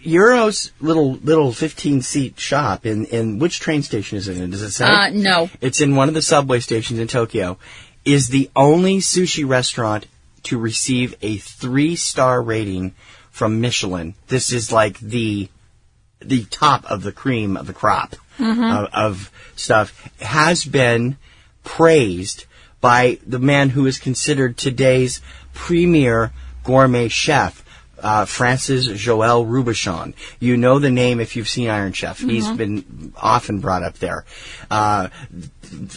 [SPEAKER 1] Jiro's little 15-seat shop in which train station is it in? Does it say?
[SPEAKER 15] No.
[SPEAKER 1] It's in one of the subway stations in Tokyo. Is the only sushi restaurant to receive a 3-star rating from Michelin. This is like the top of the cream of the crop of stuff. Has been praised by the man who is considered today's premier gourmet chef, Francis Joël Robuchon. You know the name if you've seen Iron Chef. He's been often brought up there.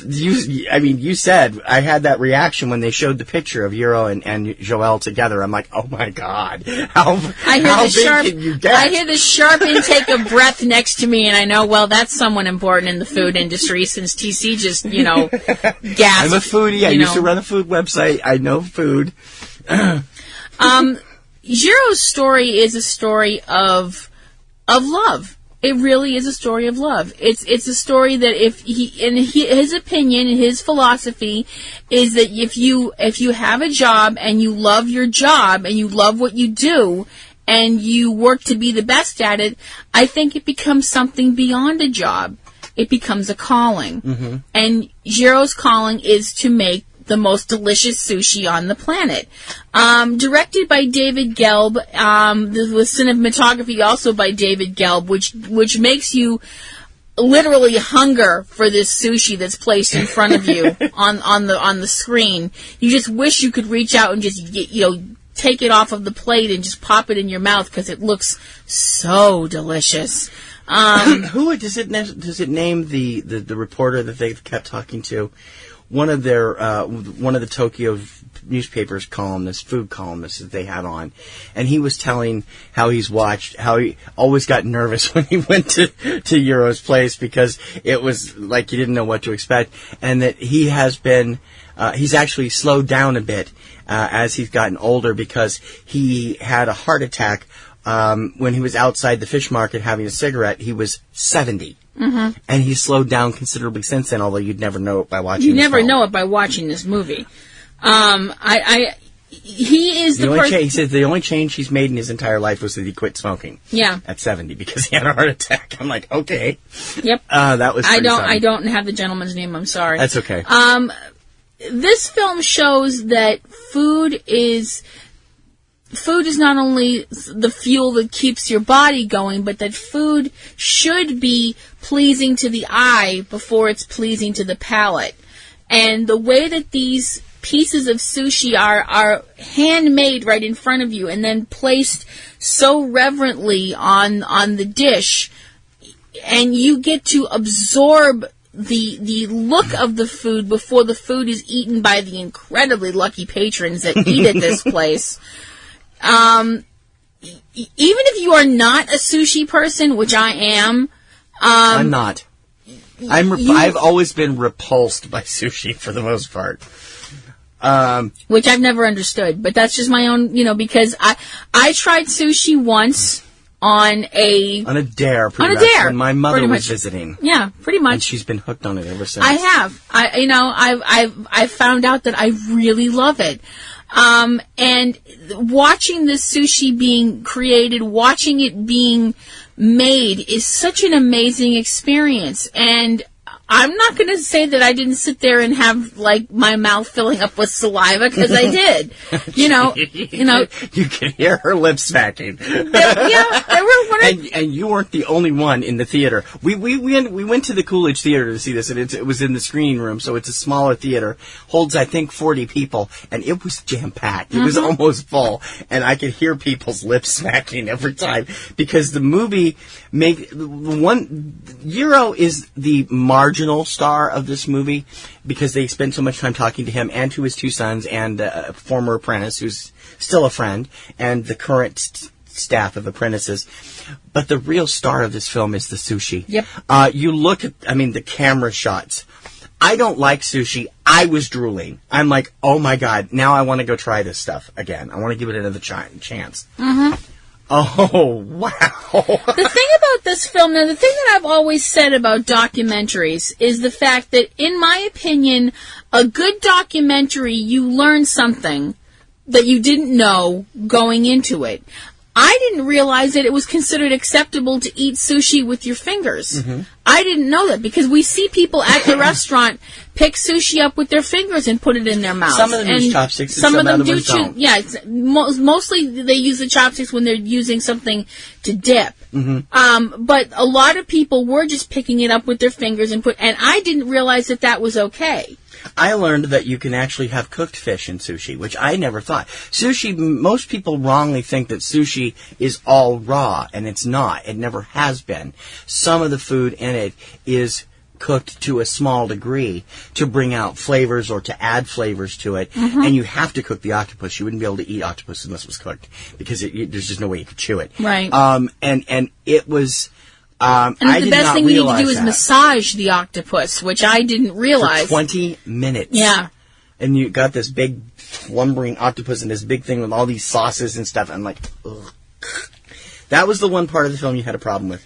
[SPEAKER 1] You said, I had that reaction when they showed the picture of Jiro and Joël together. I'm like, oh my God, how big can you get?
[SPEAKER 15] I hear the sharp intake of breath next to me, and I know, well, that's someone important in the food industry, since TC just, gasped.
[SPEAKER 1] I'm a foodie. I used to run a food website. I know food.
[SPEAKER 15] Jiro's story is a story of love. It really is a story of love. It's a story that his opinion, his philosophy is that if you have a job and you love your job and you love what you do and you work to be the best at it, I think it becomes something beyond a job. It becomes a calling. And Jiro's calling is to make the most delicious sushi on the planet. Directed by David Gelb, with cinematography also by David Gelb, which makes you literally hunger for this sushi that's placed in front of you on the screen. You just wish you could reach out and just take it off of the plate and just pop it in your mouth because it looks so delicious.
[SPEAKER 1] Who does it name the reporter that they've kept talking to? one of the Tokyo newspapers food columnists that they had on, and he was telling how he always got nervous when he went to Euro's place because it was like you didn't know what to expect, and that he has been he's actually slowed down a bit as he's gotten older because he had a heart attack when he was outside the fish market having a cigarette. He was 70. Mm-hmm. And he's slowed down considerably since then, although you'd never know it by watching
[SPEAKER 15] You never know it by watching this movie. He is the person...
[SPEAKER 1] He said the only change he's made in his entire life was that he quit smoking.
[SPEAKER 15] Yeah.
[SPEAKER 1] At 70 because he had a heart attack. I'm like, okay.
[SPEAKER 15] Yep.
[SPEAKER 1] That was pretty
[SPEAKER 15] I don't have the gentleman's name, I'm sorry.
[SPEAKER 1] That's okay.
[SPEAKER 15] This film shows that food is not only the fuel that keeps your body going, but that food should be pleasing to the eye before it's pleasing to the palate. And the way that these pieces of sushi are handmade right in front of you and then placed so reverently on the dish, and you get to absorb the look of the food before the food is eaten by the incredibly lucky patrons that eat at this place. Even if you are not a sushi person, which I am,
[SPEAKER 1] I'm not. I've always been repulsed by sushi for the most part.
[SPEAKER 15] Which I've never understood, but that's just my own, because I tried sushi once on a
[SPEAKER 1] dare, pretty much,
[SPEAKER 15] dare,
[SPEAKER 1] when my mother was visiting.
[SPEAKER 15] Yeah, pretty much.
[SPEAKER 1] And she's been hooked on it ever since.
[SPEAKER 15] I have. I've found out that I really love it. And watching this sushi being created, watching it being made is such an amazing experience. And I'm not going to say that I didn't sit there and have my mouth filling up with saliva, because I did. You
[SPEAKER 1] can hear her lips smacking.
[SPEAKER 15] There were
[SPEAKER 1] and you weren't the only one in the theater. We went to the Coolidge Theater to see this, and it was in the screening room, so it's a smaller theater, holds I think 40 people, and it was jam packed. It was almost full, and I could hear people's lips smacking every time because the movie Jiro is the marginal star of this movie because they spend so much time talking to him and to his two sons and a former apprentice who's still a friend and the current staff of apprentices. But the real star of this film is the sushi.
[SPEAKER 15] Yep.
[SPEAKER 1] You look at, the camera shots. I don't like sushi. I was drooling. I'm like, oh my God, now I want to go try this stuff again. I want to give it another chance.
[SPEAKER 15] Mm-hmm.
[SPEAKER 1] Oh, wow.
[SPEAKER 15] The thing about this film, now the thing that I've always said about documentaries is the fact that, in my opinion, a good documentary, you learn something that you didn't know going into it. I didn't realize that it was considered acceptable to eat sushi with your fingers. Mm-hmm. I didn't know that because we see people at the restaurant pick sushi up with their fingers and put it in their mouths.
[SPEAKER 1] Some of them use chopsticks, and some of them do don't.
[SPEAKER 15] Yeah, mostly they use the chopsticks when they're using something to dip. Mm-hmm. But a lot of people were just picking it up with their fingers and I didn't realize that was okay.
[SPEAKER 1] I learned that you can actually have cooked fish in sushi, which I never thought. Sushi, most people wrongly think that sushi is all raw, and it's not. It never has been. Some of the food in it is cooked to a small degree to bring out flavors or to add flavors to it. Mm-hmm. And you have to cook the octopus. You wouldn't be able to eat octopus unless it was cooked because there's just no way you could chew it.
[SPEAKER 15] Right.
[SPEAKER 1] And it was...
[SPEAKER 15] and the best thing you need to do is massage the octopus, which I didn't realize.
[SPEAKER 1] For 20 minutes.
[SPEAKER 15] Yeah.
[SPEAKER 1] And you got this big lumbering octopus and this big thing with all these sauces and stuff. I'm like, ugh. That was the one part of the film you had a problem with.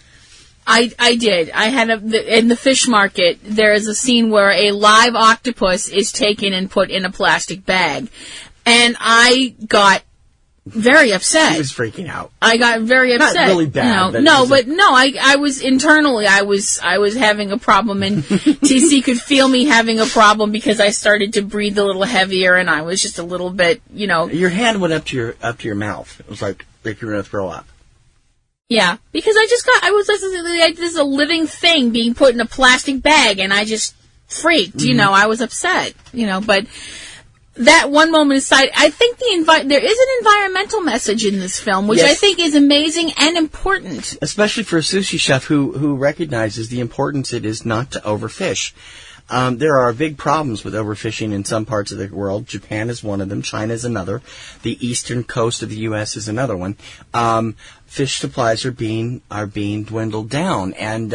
[SPEAKER 15] I did. I had in the fish market, there is a scene where a live octopus is taken and put in a plastic bag. And I got very upset.
[SPEAKER 1] He was freaking out.
[SPEAKER 15] I got very upset.
[SPEAKER 1] Not really bad.
[SPEAKER 15] I was internally, I was having a problem, and TC could feel me having a problem because I started to breathe a little heavier, and I was just a little bit,
[SPEAKER 1] Your hand went up to your mouth. It was like you were going to throw up.
[SPEAKER 15] Yeah, because this is a living thing being put in a plastic bag, and I just freaked. Mm-hmm. I was upset. But. That one moment aside, I think there is an environmental message in this film, which I think is amazing and important.
[SPEAKER 1] Especially for a sushi chef who recognizes the importance it is not to overfish. There are big problems with overfishing in some parts of the world. Japan is one of them. China is another. The eastern coast of the U.S. is another one. Fish supplies are being dwindled down, and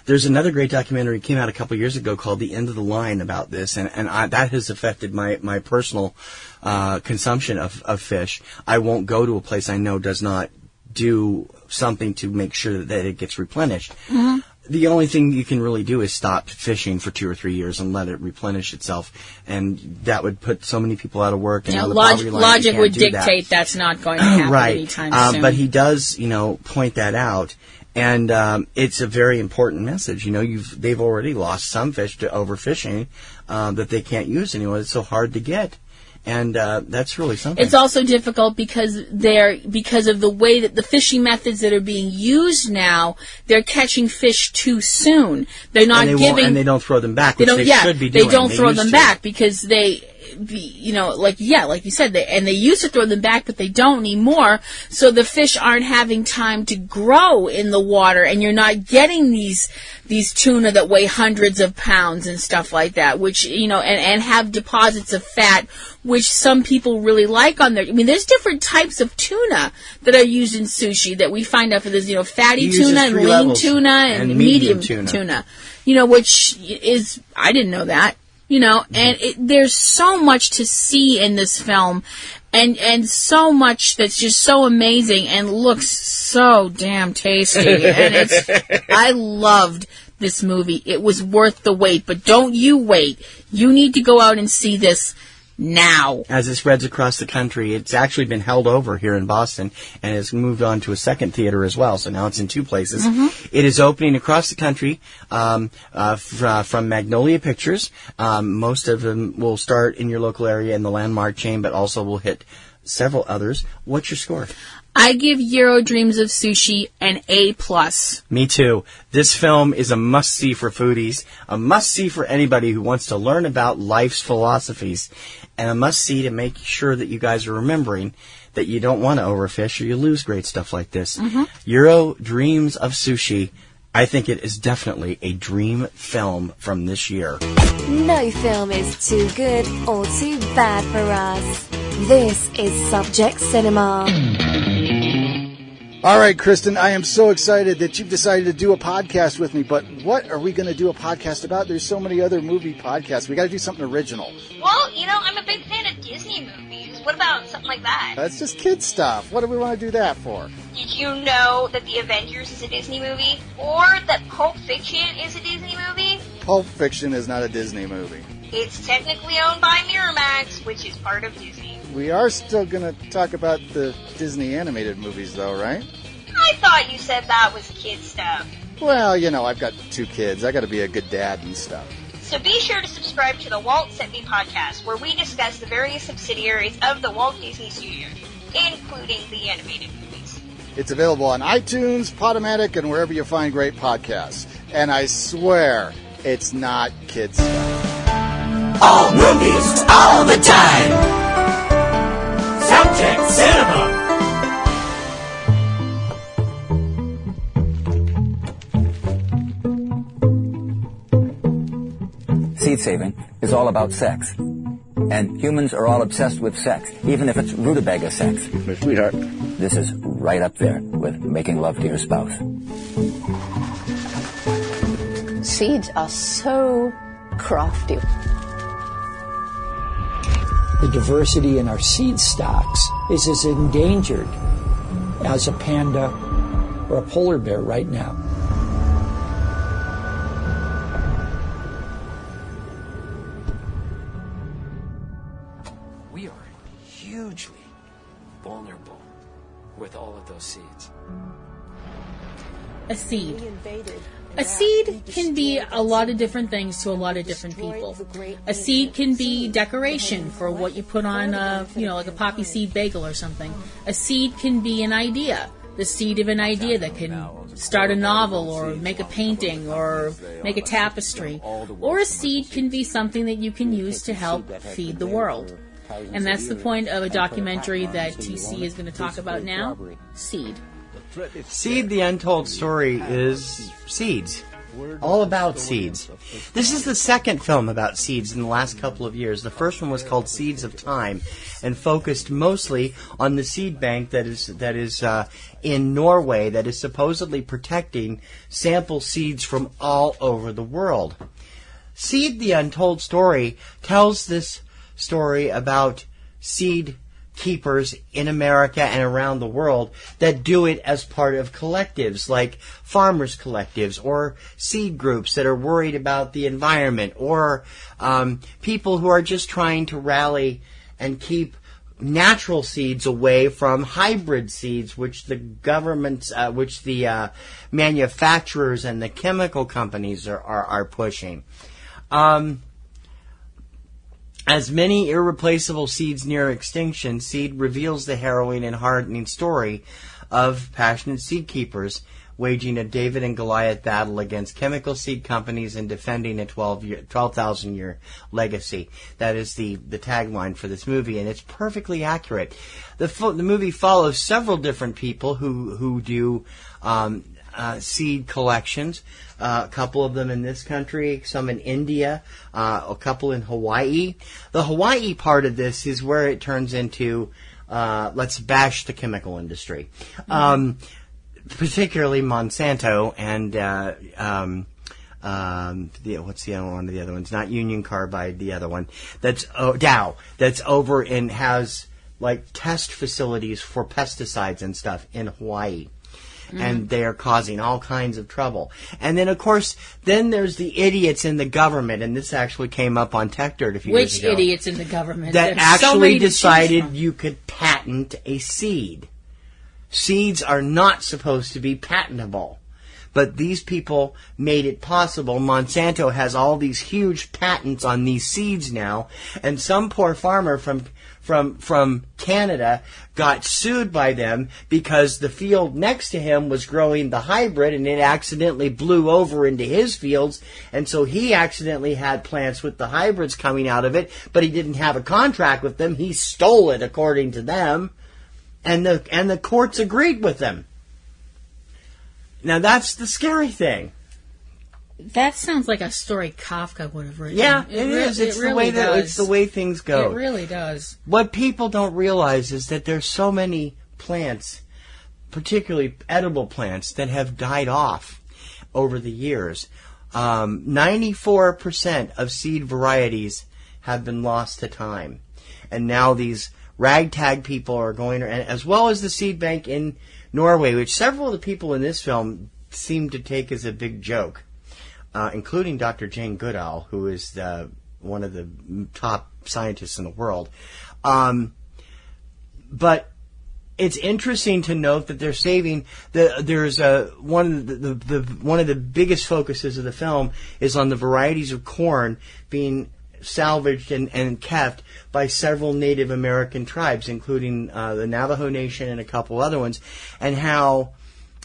[SPEAKER 1] there's another great documentary that came out a couple years ago called "The End of the Line" about this, and that has affected my personal consumption of fish. I won't go to a place I know does not do something to make sure that it gets replenished. Mm-hmm. The only thing you can really do is stop fishing for 2 or 3 years and let it replenish itself, and that would put so many people out of work. And
[SPEAKER 15] logic would dictate that's not going to happen
[SPEAKER 1] right.
[SPEAKER 15] anytime soon.
[SPEAKER 1] But he does, point that out, and it's a very important message. They've already lost some fish to overfishing that they can't use anymore. It's so hard to get. And that's really something.
[SPEAKER 15] It's also difficult because of the way that the fishing methods that are being used now, they're catching fish too soon. They're not
[SPEAKER 1] and they don't throw them back, which they should be doing.
[SPEAKER 15] They don't throw them back because they, like you said, they used to throw them back, but they don't anymore. So the fish aren't having time to grow in the water, and you're not getting these tuna that weigh hundreds of pounds and stuff like that, which and have deposits of fat, which some people really like on their. I mean, there's different types of tuna that are used in sushi that we find out for this, fatty tuna and lean tuna and medium tuna. Which is, I didn't know that. And there's so much to see in this film, and so much that's just so amazing and looks so damn tasty. And I loved this movie. It was worth the wait, but don't you wait. You need to go out and see this now.
[SPEAKER 1] As it spreads across the country, it's actually been held over here in Boston and has moved on to a second theater as well. So now it's in 2 places. Mm-hmm. It is opening across the country from Magnolia Pictures. Most of them will start in your local area in the Landmark chain, but also will hit several others. What's your score?
[SPEAKER 15] I give Euro Dreams of Sushi an A+.
[SPEAKER 1] Me too. This film is a must-see for foodies, a must-see for anybody who wants to learn about life's philosophies, and a must-see to make sure that you guys are remembering that you don't want to overfish or you lose great stuff like this. Mm-hmm. Euro Dreams of Sushi. I think it is definitely a dream film from this year.
[SPEAKER 6] No film is too good or too bad for us. This is Subject Cinema.
[SPEAKER 2] All right, Kristen, I am so excited that you've decided to do a podcast with me, but what are we going to do a podcast about? There's so many other movie podcasts. We got to do something original.
[SPEAKER 22] Well, I'm a big fan of Disney movies. What about something like that?
[SPEAKER 2] That's just kid stuff. What do we want to do that for?
[SPEAKER 22] Did you know that The Avengers is a Disney movie? Or that Pulp Fiction is a Disney movie?
[SPEAKER 2] Pulp Fiction is not a Disney movie.
[SPEAKER 22] It's technically owned by Miramax, which is part of Disney.
[SPEAKER 2] We are still going to talk about the Disney animated movies, though, right?
[SPEAKER 22] I thought you said that was kid stuff.
[SPEAKER 2] Well, I've got 2 kids. I got to be a good dad and stuff.
[SPEAKER 22] So be sure to subscribe to the Walt Sent Me podcast, where we discuss the various subsidiaries of the Walt Disney Studios, including the animated movies.
[SPEAKER 2] It's available on iTunes, Podomatic, and wherever you find great podcasts. And I swear, it's not kid stuff.
[SPEAKER 20] All movies, all the time. Subject Cinema.
[SPEAKER 23] Seed saving is all about sex. And humans are all obsessed with sex, even if it's rutabaga sex.
[SPEAKER 2] My sweetheart.
[SPEAKER 23] This is right up there with making love to your spouse.
[SPEAKER 24] Seeds are so crafty.
[SPEAKER 25] The diversity in our seed stocks is as endangered as a panda or a polar bear right now.
[SPEAKER 26] We are hugely vulnerable with all of those seeds.
[SPEAKER 15] A seed. A seed can be a lot of different things to a lot of different people. A seed can be decoration for what you put on, like a poppy seed bagel or something. A seed can be an idea. The seed of an idea that can start a novel or make a painting or make a tapestry. Or a seed can be something that you can use to help feed the world. And that's the point of a documentary that TC is going to talk about now, Seed.
[SPEAKER 1] Seed, the Untold Story, is seeds. all about seeds. This is the second film about seeds in the last couple of years. The first one was called Seeds of Time and focused mostly on the seed bank that is in Norway that is supposedly protecting sample seeds from all over the world. Seed, the Untold Story, tells this story about seed keepers in America and around the world that do it as part of collectives like farmers collectives or seed groups that are worried about the environment or people who are just trying to rally and keep natural seeds away from hybrid seeds, which the governments, which the manufacturers and the chemical companies are pushing. As many irreplaceable seeds near extinction, Seed reveals the harrowing and hardening story of passionate seed keepers waging a David and Goliath battle against chemical seed companies and defending a 12,000-year legacy. That is the tagline for this movie, and it's perfectly accurate. The movie follows several different people who do seed collections. A couple of them in this country, some in India, a couple in Hawaii. The Hawaii part of this is where it turns into let's bash the chemical industry, particularly Monsanto and what's the other one of the other ones? Not Union Carbide, the other one. That's Dow. That's over and has like test facilities for pesticides and stuff in Hawaii. And they are causing all kinds of trouble. And then, of course, then there's the idiots in the government, and this actually came up on Tech Dirt a few years ago.
[SPEAKER 15] Which idiots in the government?
[SPEAKER 1] That actually decided you could patent a seed. Seeds are not supposed to be patentable. But these people made it possible. Monsanto has all these huge patents on these seeds now, and some poor farmer from Canada got sued by them because the field next to him was growing the hybrid and it accidentally blew over into his fields, and so he accidentally had plants with the hybrids coming out of it, but he didn't have a contract with them. He stole it according to them, and the courts agreed with them. Now that's the scary thing.
[SPEAKER 15] That sounds like a story Kafka would have written.
[SPEAKER 1] Yeah, it is. It's the way it's the way things go.
[SPEAKER 15] It really does.
[SPEAKER 1] What people don't realize is that there's so many plants, particularly edible plants, that have died off over the years. 94% of seed varieties have been lost to time, and now these ragtag people are going, as well as the seed bank in Norway, which several of the people in this film seem to take as a big joke. Including Dr. Jane Goodall, who is one of the top scientists in the world. But it's interesting to note that they're saving. There's one of the biggest focuses of the film is on the varieties of corn being salvaged and kept by several Native American tribes, including the Navajo Nation and a couple other ones, and how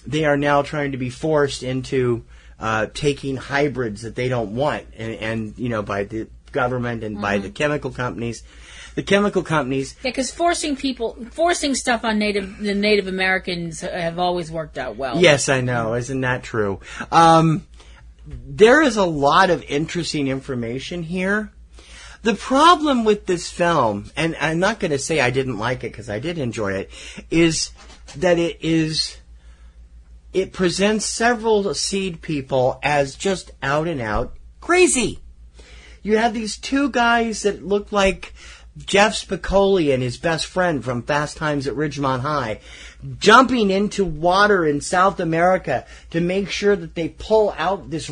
[SPEAKER 1] they are now trying to be forced into taking hybrids that they don't want, and by the government and by the chemical companies. The chemical companies.
[SPEAKER 15] Yeah, because forcing stuff on the Native Americans have always worked out well.
[SPEAKER 1] Yes, I know. Isn't that true? There is a lot of interesting information here. The problem with this film, and I'm not going to say I didn't like it because I did enjoy it, is that it presents several seed people as just out and out crazy. You have these two guys that look like Jeff Spicoli and his best friend from Fast Times at Ridgemont High, jumping into water in South America to make sure that they pull out this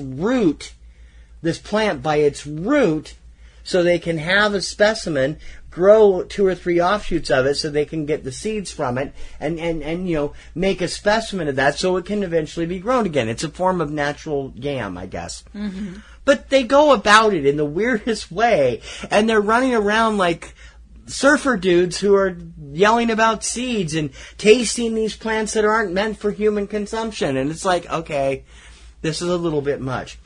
[SPEAKER 1] plant by its root, so they can have a specimen, grow 2 or 3 offshoots of it so they can get the seeds from it and make a specimen of that so it can eventually be grown again. It's a form of natural yam, I guess. Mm-hmm. But they go about it in the weirdest way, and they're running around like surfer dudes who are yelling about seeds and tasting these plants that aren't meant for human consumption. And it's like, okay, this is a little bit much.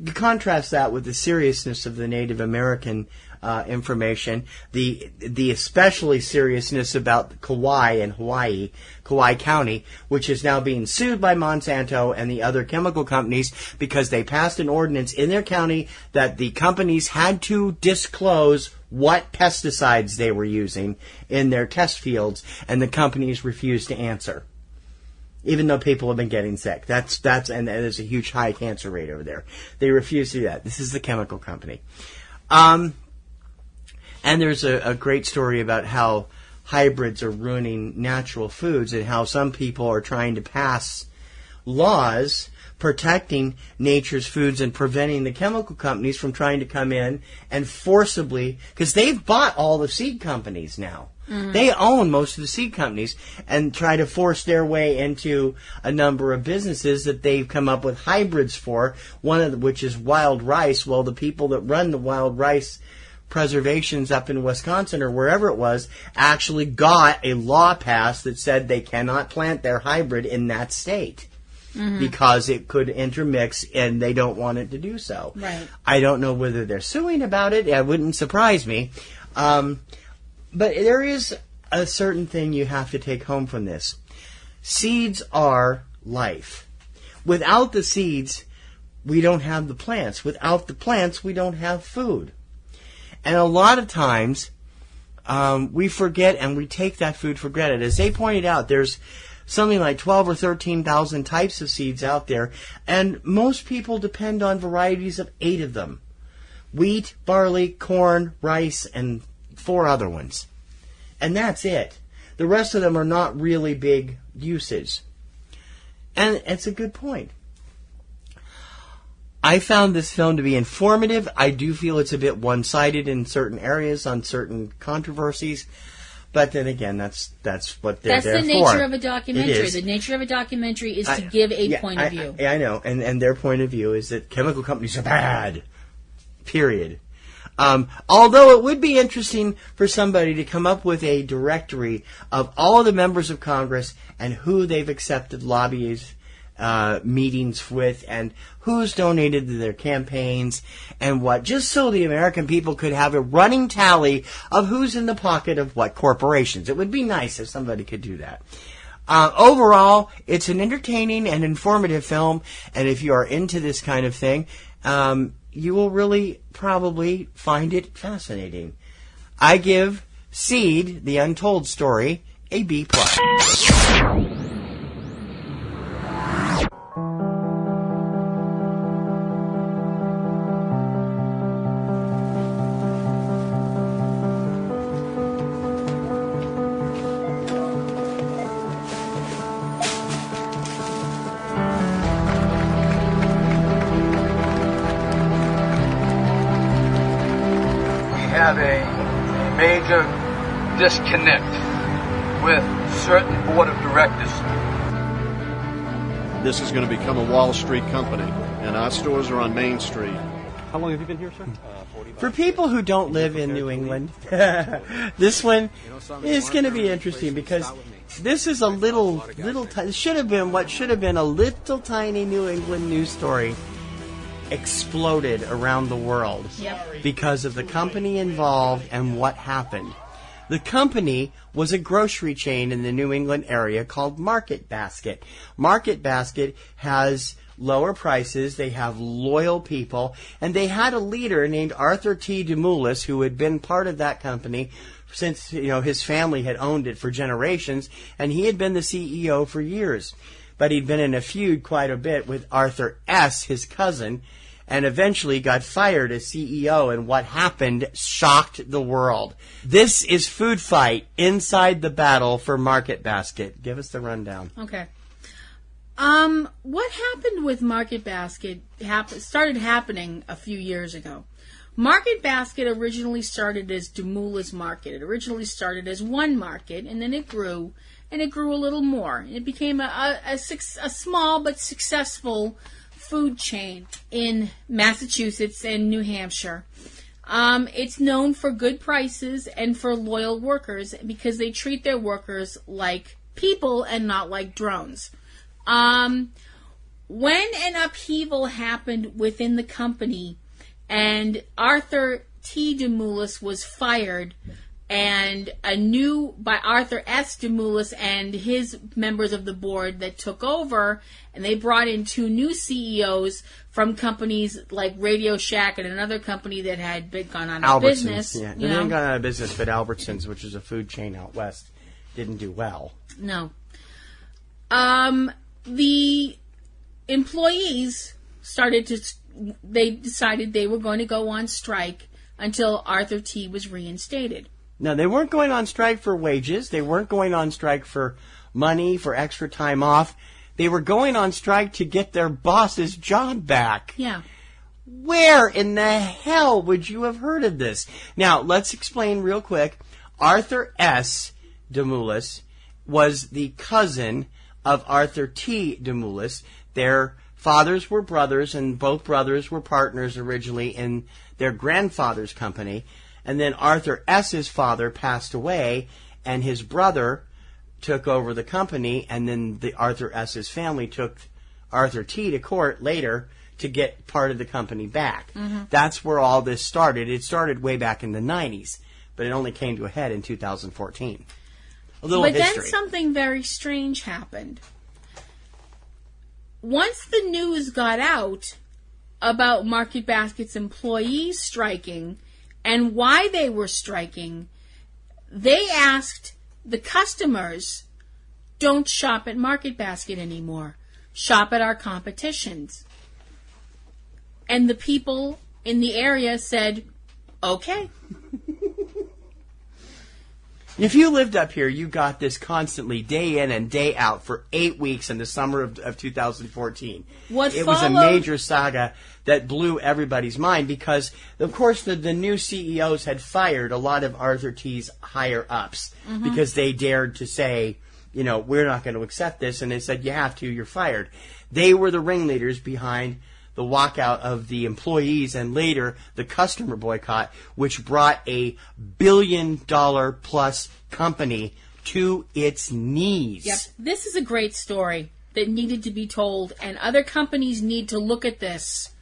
[SPEAKER 1] contrast that with the seriousness of the Native American information, the especially seriousness about Kauai in Hawaii, Kauai County, which is now being sued by Monsanto and the other chemical companies because they passed an ordinance in their county that the companies had to disclose what pesticides they were using in their test fields, and the companies refused to answer, even though people have been getting sick. And there's a huge high cancer rate over there. They refuse to do that. This is the chemical company. And there's a great story about how hybrids are ruining natural foods and how some people are trying to pass laws protecting nature's foods and preventing the chemical companies from trying to come in and forcibly, because they've bought all the seed companies now. Mm-hmm. They own most of the seed companies and try to force their way into a number of businesses that they've come up with hybrids for, one of which is wild rice. Well, the people that run the wild rice preservations up in Wisconsin or wherever it was actually got a law passed that said they cannot plant their hybrid in that state. Mm-hmm. Because it could intermix and they don't want it to do so.
[SPEAKER 15] Right.
[SPEAKER 1] I don't know whether they're suing about it. It wouldn't surprise me. But there is a certain thing you have to take home from this. Seeds are life. Without the seeds, we don't have the plants. Without the plants, we don't have food. And a lot of times, we forget and we take that food for granted. As they pointed out, there's something like 12 or 13,000 types of seeds out there, and most people depend on varieties of 8 of them. Wheat, barley, corn, rice, and 4 other ones. And that's it. The rest of them are not really big uses. And it's a good point. I found this film to be informative. I do feel it's a bit one-sided in certain areas on certain controversies. But then again, that's what they're there for.
[SPEAKER 15] That's the nature of a documentary. The nature of a documentary is to give a point of view.
[SPEAKER 1] I know. And their point of view is that chemical companies are bad. Period. Although it would be interesting for somebody to come up with a directory of all the members of Congress and who they've accepted lobbyist meetings with and who's donated to their campaigns and what, just so the American people could have a running tally of who's in the pocket of what corporations. It would be nice if somebody could do that. Overall, it's an entertaining and informative film, and if you are into this kind of thing, you will really probably find it fascinating. I give Seed, The Untold Story, a B+.
[SPEAKER 3] Have a major disconnect with certain board of directors.
[SPEAKER 4] This is going to become a Wall Street company, and our stores are on Main Street. How long have you been here, sir?
[SPEAKER 1] For people who don't live in New England, this one is going to be interesting because this is a little should have been a little tiny New England news story. Exploded around the world because of the company involved and what happened. The company was a grocery chain in the New England area called Market Basket. Market Basket has lower prices, they have loyal people, and they had a leader named Arthur T. DeMoulis who had been part of that company since his family had owned it for generations, and he had been the CEO for years. But he'd been in a feud quite a bit with Arthur S., his cousin, and eventually got fired as CEO, and what happened shocked the world. This is Food Fight inside the battle for Market Basket. Give us the rundown.
[SPEAKER 15] Okay. What happened with Market Basket started happening a few years ago. Market Basket originally started as DeMoulis Market. It originally started as one market, and then it grew, and it grew a little more. It became a small but successful food chain in Massachusetts and New Hampshire. It's known for good prices and for loyal workers because they treat their workers like people and not like drones. when an upheaval happened within the company and Arthur T. DeMoulis was fired and by Arthur S. DeMoulis and his members of the board that took over, and they brought in 2 new CEOs from companies like Radio Shack and another company that had gone out of business.
[SPEAKER 1] Yeah, they didn't go out of business, but Albertsons, which is a food chain out west, didn't do well.
[SPEAKER 15] No. The employees they decided they were going to go on strike until Arthur T. was reinstated.
[SPEAKER 1] No, they weren't going on strike for wages. They weren't going on strike for money, for extra time off. They were going on strike to get their boss's job back.
[SPEAKER 15] Yeah.
[SPEAKER 1] Where in the hell would you have heard of this? Now, let's explain real quick. Arthur S. DeMoulis was the cousin of Arthur T. DeMoulis. Their fathers were brothers, and both brothers were partners originally in their grandfather's company. And then Arthur S.'s father passed away, and his brother took over the company, and then the Arthur S.'s family took Arthur T. to court later to get part of the company back. Mm-hmm. That's where all this started. It started way back in the 90s, but it only came to a head in 2014. A little history.
[SPEAKER 15] But then something very strange happened. Once the news got out about Market Basket's employees striking and why they were striking, they asked the customers, don't shop at Market Basket anymore. Shop at our competitions. And the people in the area said, okay.
[SPEAKER 1] If you lived up here, you got this constantly, day in and day out, for 8 weeks in the summer of 2014. It was a major saga that blew everybody's mind because, of course, the new CEOs had fired a lot of Arthur T.'s higher-ups because they dared to say, you know, we're not going to accept this. And they said, you have to, you're fired. They were the ringleaders behind the walkout of the employees and later the customer boycott, which brought a $1 billion-plus company to its knees.
[SPEAKER 15] Yep. This is a great story that needed to be told, and other companies need to look at this,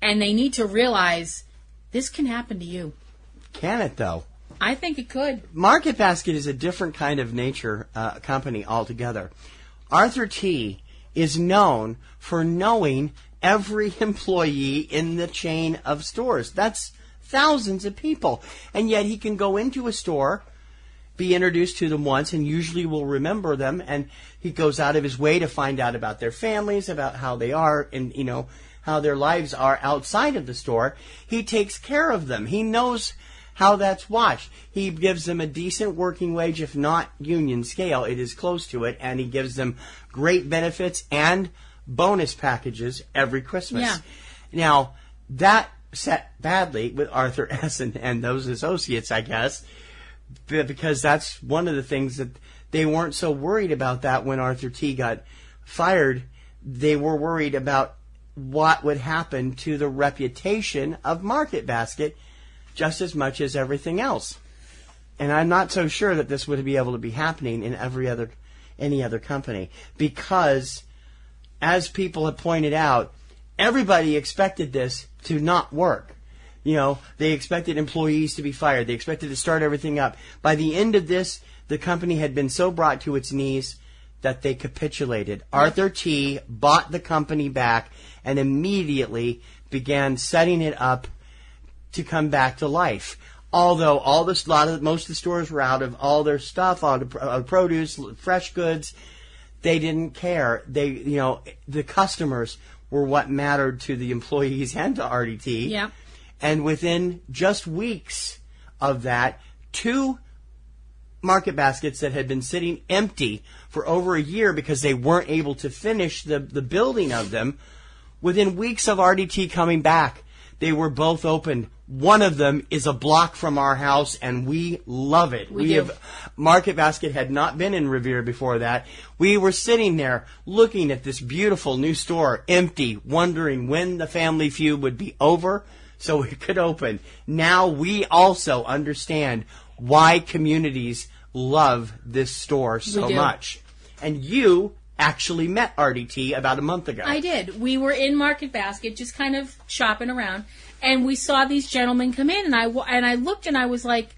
[SPEAKER 15] and they need to realize this can happen to you.
[SPEAKER 1] Can it, though?
[SPEAKER 15] I think it could.
[SPEAKER 1] Market Basket is a different kind of nature company altogether. Arthur T. is known for knowing every employee in the chain of stores. That's thousands of people. And yet he can go into a store, be introduced to them once, and usually will remember them, and he goes out of his way to find out about their families, about how they are, and, you know, how their lives are outside of the store. He takes care of them. He knows how that's watched. He gives them a decent working wage, if not union scale. It is close to it, and he gives them great benefits and bonus packages every Christmas.
[SPEAKER 15] Yeah.
[SPEAKER 1] Now, that set badly with Arthur S. and those associates, I guess, because that's one of the things that they weren't so worried about that when Arthur T. got fired. They were worried about what would happen to the reputation of Market Basket just as much as everything else. And I'm not so sure that this would be able to be happening in any other company because, as people have pointed out, everybody expected this to not work. You know, they expected employees to be fired. They expected to start everything up. By the end of this, the company had been so brought to its knees that they capitulated. Arthur T. bought the company back and immediately began setting it up to come back to life. Although most of the stores were out of all their stuff, all the produce, fresh goods, they didn't care. The customers were what mattered to the employees and to RDT.
[SPEAKER 15] Yeah.
[SPEAKER 1] And within just weeks of that, 2 Market Baskets that had been sitting empty for over a year because they weren't able to finish the building of them, within weeks of RDT coming back, they were both opened. One of them is a block from our house, and we love it. Market Basket had not been in Revere before that. We were sitting there looking at this beautiful new store, empty, wondering when the family feud would be over so it could open. Now we also understand why communities love this store so much. And you, actually met RDT about a month ago.
[SPEAKER 15] I did. We were in Market Basket, just kind of shopping around, and we saw these gentlemen come in, and I looked and I was like,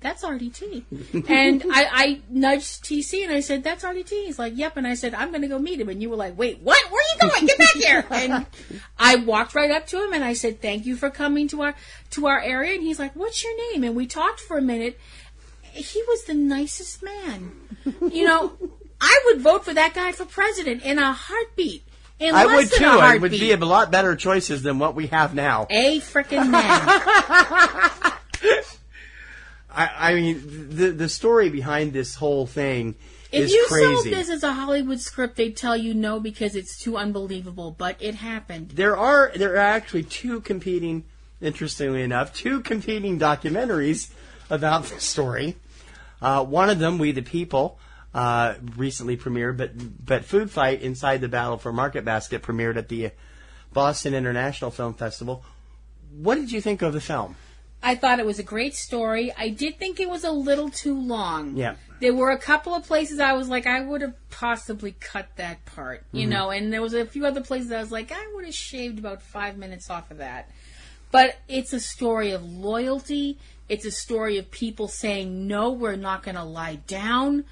[SPEAKER 15] that's RDT. And I nudged TC and I said, that's RDT. He's like, yep. And I said, I'm going to go meet him. And you were like, wait, what? Where are you going? Get back here. And I walked right up to him and I said, thank you for coming to our area. And he's like, what's your name? And we talked for a minute. He was the nicest man. You know, I would vote for that guy for president in a heartbeat.
[SPEAKER 1] I would too. It would be a lot better choices than what we have now.
[SPEAKER 15] A frickin' man.
[SPEAKER 1] I mean, the story behind this whole thing is crazy.
[SPEAKER 15] If you sold this as a Hollywood script, they'd tell you no because it's too unbelievable, but it happened.
[SPEAKER 1] There are actually interestingly enough, two competing documentaries about the story. One of them, We the People, recently premiered, but Food Fight Inside the Battle for Market Basket premiered at the Boston International Film Festival. What did you think of the film?
[SPEAKER 15] I thought it was a great story. I did think it was a little too long.
[SPEAKER 1] Yeah.
[SPEAKER 15] There were a couple of places I was like, I would have possibly cut that part, you know, and there was a few other places I was like, I would have shaved about 5 minutes off of that. But it's a story of loyalty. It's a story of people saying, no, we're not going to lie down.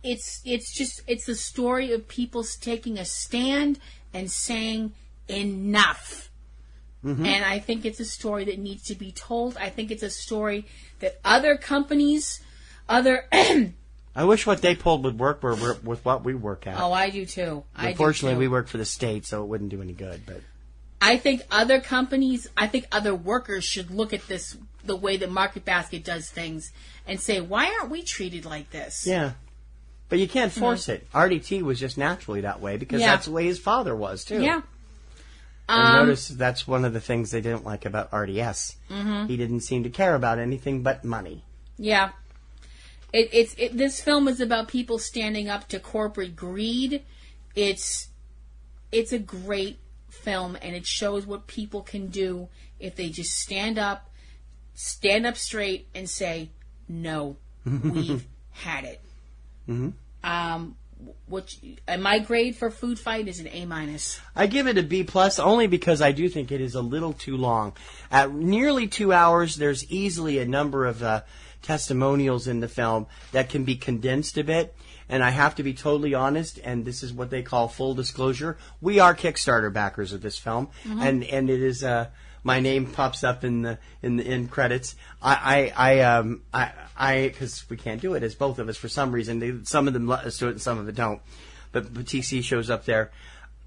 [SPEAKER 15] It's the story of people taking a stand and saying enough. And I think it's a story that needs to be told. I think it's a story that other companies, I
[SPEAKER 1] wish what they pulled would work with what we work at.
[SPEAKER 15] Oh, I do too.
[SPEAKER 1] Unfortunately, we work for the state, so it wouldn't do any good. But
[SPEAKER 15] I think other companies, other workers should look at this, the way that Market Basket does things, and say, why aren't we treated like this?
[SPEAKER 1] Yeah. But you can't force it. RDT was just naturally that way because that's the way his father was, too.
[SPEAKER 15] Yeah.
[SPEAKER 1] And notice that's one of the things they didn't like about RDS. He didn't seem to care about anything but money.
[SPEAKER 15] Yeah. This film is about people standing up to corporate greed. It's a great film, and it shows what people can do if they just stand up straight, and say, no, we've had it. My grade for Food Fight is an A-.
[SPEAKER 1] I give it a B+, only because I do think it is a little too long. At nearly 2 hours, there's easily a number of testimonials in the film that can be condensed a bit. And I have to be totally honest, and this is what they call full disclosure. We are Kickstarter backers of this film, and it is my name pops up in the end credits. Because we can't do it as both of us for some reason. Some of them let us do it and some of it don't. But TC shows up there.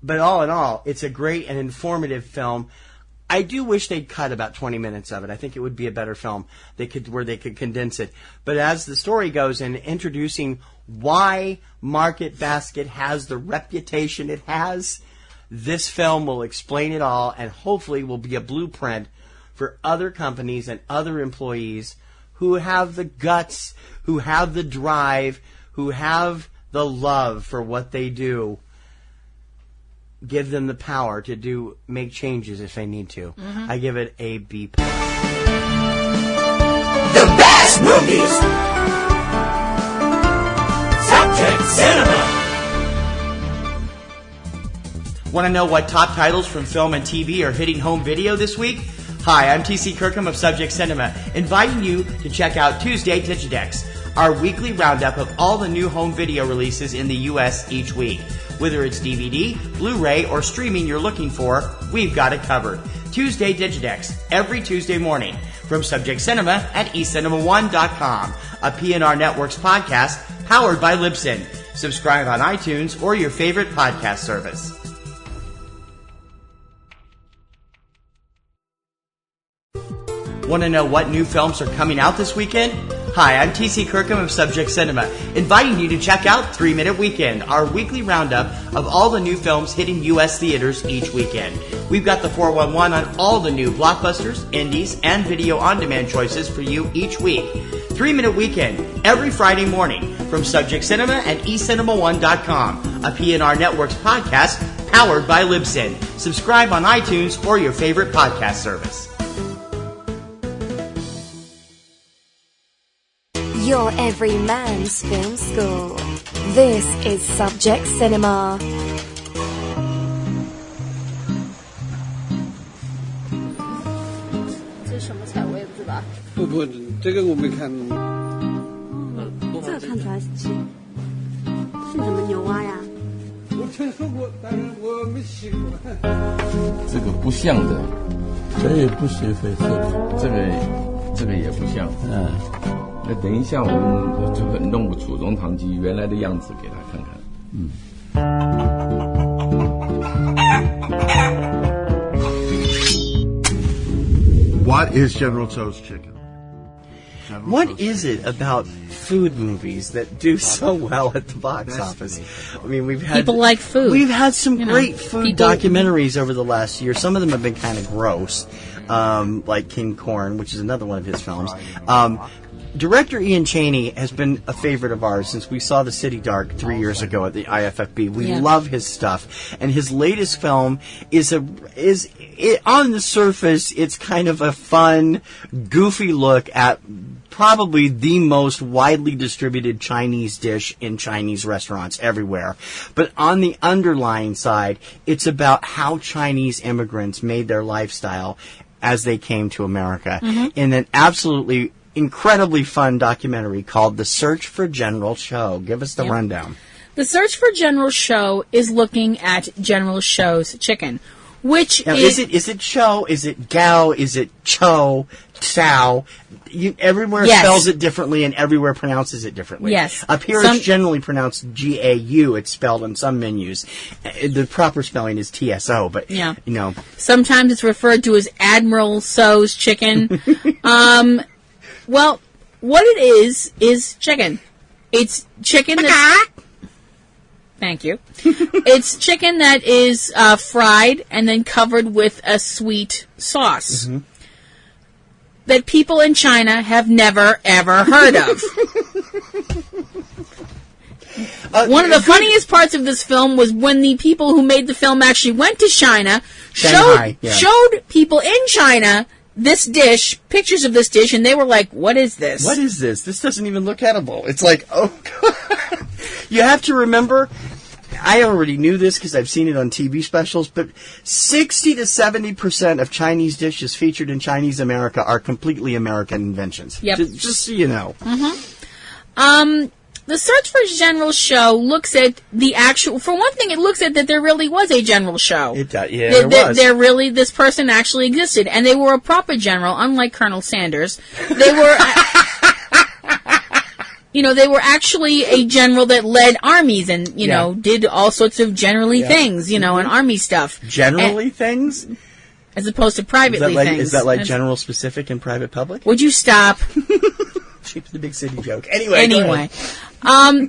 [SPEAKER 1] But all in all, it's a great and informative film. I do wish they'd cut about 20 minutes of it. I think it would be a better film where they could condense it. But as the story goes and introducing why Market Basket has the reputation it has, this film will explain it all and hopefully will be a blueprint for other companies and other employees who have the guts, who have the drive, who have the love for what they do. Give them the power to make changes if they need to. I give it a B+.
[SPEAKER 20] The best movies! Subject Cinema!
[SPEAKER 1] Want to know what top titles from film and TV are hitting home video this week? Hi, I'm TC Kirkham of Subject Cinema, inviting you to check out Tuesday Digidex, our weekly roundup of all the new home video releases in the U.S. each week. Whether it's DVD, Blu-ray, or streaming you're looking for, we've got it covered. Tuesday Digidex, every Tuesday morning, from Subject Cinema at eCinemaOne.com, a PNRNetworks podcast powered by Libsyn. Subscribe on iTunes or your favorite podcast service. Want to know what new films are coming out this weekend? Hi, I'm TC Kirkham of Subject Cinema, inviting you to check out 3 Minute Weekend, our weekly roundup of all the new films hitting U.S. theaters each weekend. We've got the 411 on all the new blockbusters, indies, and video on-demand choices for you each week. 3 Minute Weekend, every Friday morning, from Subject Cinema and eCinemaOne.com, a PNRNetworks podcast powered by Libsyn. Subscribe on iTunes or your favorite podcast service.
[SPEAKER 6] Your every man's film school. This is Subject Cinema.
[SPEAKER 5] 这是什么菜我也不知道。
[SPEAKER 7] 不，这个我没看。
[SPEAKER 5] 这个看出来是什么牛蛙呀？
[SPEAKER 7] 我听说过，但是我没吃过。
[SPEAKER 8] 这个不像的，
[SPEAKER 9] 这也不是绯色的，
[SPEAKER 8] 这个也不像。那等一下我们就弄个储中堂机原来的样子给他看看。
[SPEAKER 4] What is General Tso's chicken?
[SPEAKER 1] What is it about food movies that do so well at the box office? I mean, we've had
[SPEAKER 15] people like food.
[SPEAKER 1] We've had some great food documentaries over the last year. Some of them have been kind of gross, like King Corn, which is another one of his films. Director Ian Chaney has been a favorite of ours since we saw The City Dark 3 years ago at the IFFB. We love his stuff, and his latest film is on the surface, it's kind of a fun, goofy look at probably the most widely distributed Chinese dish in Chinese restaurants everywhere. But on the underlying side, it's about how Chinese immigrants made their lifestyle as they came to America in an absolutely incredibly fun documentary called The Search for General Tso. Give us the rundown.
[SPEAKER 15] The Search for General Tso is looking at General Tso's chicken, which
[SPEAKER 1] now, is it Tso? Is it Gao? Is it Cho? Tsao? Everywhere spells it differently and everywhere pronounces it differently.
[SPEAKER 15] Yes.
[SPEAKER 1] Up here it's generally pronounced G-A-U. It's spelled on some menus. The proper spelling is T-S-O, but, you know.
[SPEAKER 15] Sometimes it's referred to as Admiral Tso's chicken. Well, what it is chicken. It's chicken that... Thank you. It's chicken that is fried and then covered with a sweet sauce that people in China have never, ever heard of. One of the funniest parts of this film was when the people who made the film actually went to China, showed people in China this dish, pictures of this dish, and they were like, what is this?
[SPEAKER 1] What is this? This doesn't even look edible. It's like, oh, God. You have to remember, I already knew this because I've seen it on TV specials, but 60 to 70% of Chinese dishes featured in Chinese America are completely American inventions.
[SPEAKER 15] Yep.
[SPEAKER 1] Just so you know.
[SPEAKER 15] The Search for General Tso looks at the actual... For one thing, it looks at that there really was a General Tso.
[SPEAKER 1] It does, there was.
[SPEAKER 15] This person actually existed, and they were a proper general, unlike Colonel Sanders. They were... they were actually a general that led armies and, did all sorts of generally things, and army stuff.
[SPEAKER 1] Generally things?
[SPEAKER 15] As opposed to privately things.
[SPEAKER 1] Is that like general specific and private public?
[SPEAKER 15] Would you stop?
[SPEAKER 1] Cheap the big city joke. Anyway.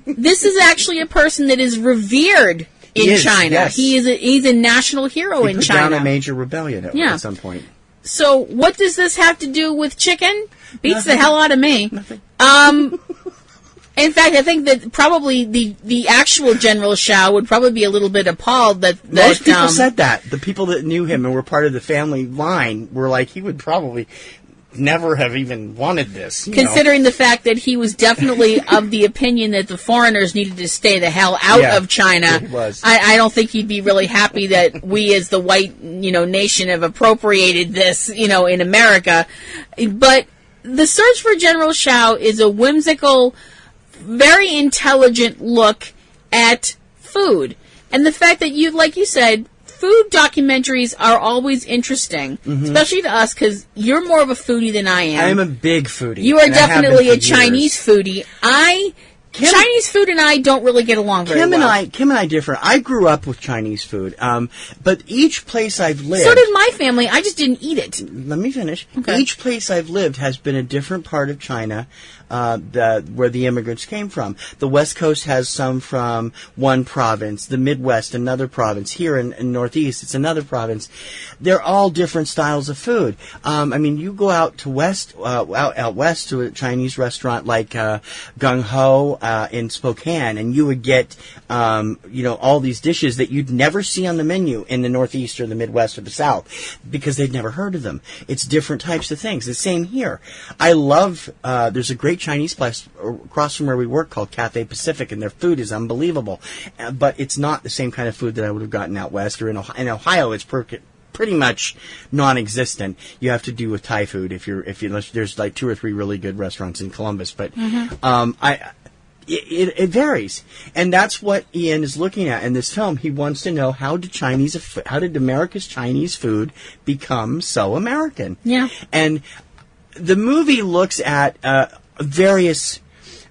[SPEAKER 15] This is actually a person that is revered in China.
[SPEAKER 1] Yes.
[SPEAKER 15] He's a national hero in China.
[SPEAKER 1] He put down a major rebellion at some point.
[SPEAKER 15] So what does this have to do with chicken? Beats the hell out of me.
[SPEAKER 1] Nothing.
[SPEAKER 15] In fact, I think that probably the actual General Tso would probably be a little bit appalled that
[SPEAKER 1] most people said that. The people that knew him and were part of the family line were like, he would probably never have even wanted this.
[SPEAKER 15] Considering the fact that he was definitely of the opinion that the foreigners needed to stay the hell out of China.
[SPEAKER 1] He was.
[SPEAKER 15] I don't think he'd be really happy that we as the white, nation have appropriated this, in America. But The Search for General Tso is a whimsical, very intelligent look at food. And the fact that like you said, food documentaries are always interesting, especially to us, because you're more of a foodie than I am.
[SPEAKER 1] I'm a big foodie.
[SPEAKER 15] You are definitely a Chinese foodie. Chinese food and I don't really get along very well.
[SPEAKER 1] Kim and I differ. I grew up with Chinese food, but each place I've lived...
[SPEAKER 15] So did my family. I just didn't eat it.
[SPEAKER 1] Let me finish.
[SPEAKER 15] Okay.
[SPEAKER 1] Each place I've lived has been a different part of China where the immigrants came from. The West Coast has some from one province. The Midwest, another province. Here in Northeast, it's another province. They're all different styles of food. You go out to out west to a Chinese restaurant like Gung Ho. in Spokane, and you would get, all these dishes that you'd never see on the menu in the Northeast or the Midwest or the South because they'd never heard of them. It's different types of things. The same here. I love, there's a great Chinese place across from where we work called Cathay Pacific, and their food is unbelievable. But it's not the same kind of food that I would have gotten out west or in Ohio. It's pretty much non-existent. You have to do with Thai food unless there's like 2 or 3 really good restaurants in Columbus. But it varies, and that's what Ian is looking at in this film. He wants to know how did America's Chinese food become so American?
[SPEAKER 15] Yeah,
[SPEAKER 1] and the movie looks at various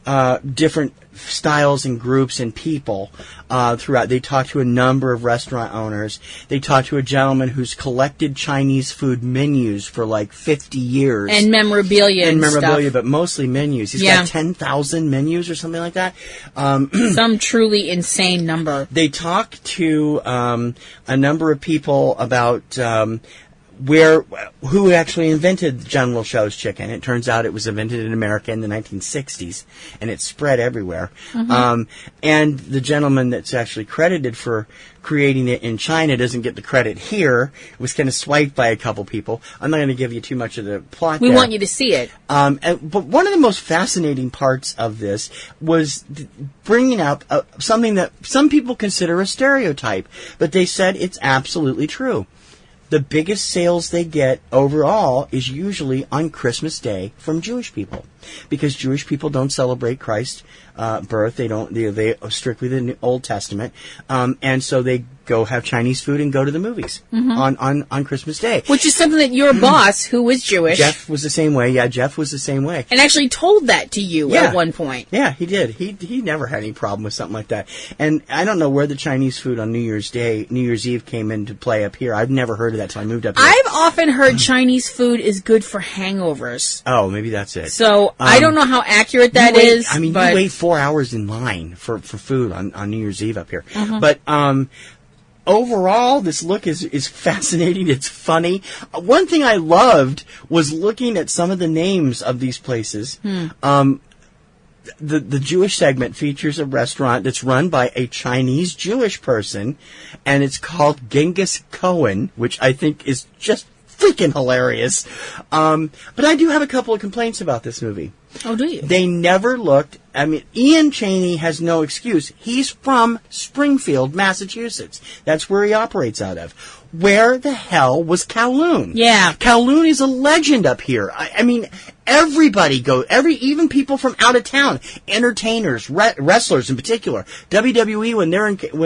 [SPEAKER 1] different styles and groups and people throughout. They talk to a number of restaurant owners. They talk to a gentleman who's collected Chinese food menus for like 50 years.
[SPEAKER 15] And memorabilia stuff.
[SPEAKER 1] But mostly menus. He's got 10,000 menus or something like that.
[SPEAKER 15] Some truly insane number.
[SPEAKER 1] They talk to a number of people about who actually invented General Tso's chicken. It turns out it was invented in America in the 1960s, and it spread everywhere. And the gentleman that's actually credited for creating it in China doesn't get the credit here. It was kind of swiped by a couple people. I'm not going to give you too much of the plot.
[SPEAKER 15] We want you to see it.
[SPEAKER 1] But one of the most fascinating parts of this was bringing up something that some people consider a stereotype, but they said it's absolutely true. The biggest sales they get overall is usually on Christmas Day from Jewish people, because Jewish people don't celebrate Christ's birth. They strictly the Old Testament, and so they go have Chinese food and go to the movies on Christmas Day.
[SPEAKER 15] Which is something that your boss, who was Jewish,
[SPEAKER 1] Jeff was the same way. Yeah, Jeff was the same way,
[SPEAKER 15] and actually told that to you at one point.
[SPEAKER 1] Yeah, he did. He never had any problem with something like that. And I don't know where the Chinese food on New Year's Eve came into play up here. I've never heard of that until I moved up here.
[SPEAKER 15] I've often heard Chinese food is good for hangovers.
[SPEAKER 1] Oh, maybe that's it.
[SPEAKER 15] So I don't know how accurate that is.
[SPEAKER 1] I mean, you wait 4 hours in line for food on New Year's Eve up here. But overall, this look is fascinating. It's funny. One thing I loved was looking at some of the names of these places. The Jewish segment features a restaurant that's run by a Chinese Jewish person, and it's called Genghis Cohen, which I think is just freaking hilarious. But I do have a couple of complaints about this movie.
[SPEAKER 15] Oh, do you?
[SPEAKER 1] They never looked. I mean, Ian Chaney has no excuse. He's from Springfield, Massachusetts. That's where he operates out of. Where the hell was Kowloon?
[SPEAKER 15] Yeah.
[SPEAKER 1] Kowloon is a legend up here. I mean, everybody goes, even people from out of town, entertainers, wrestlers in particular, WWE when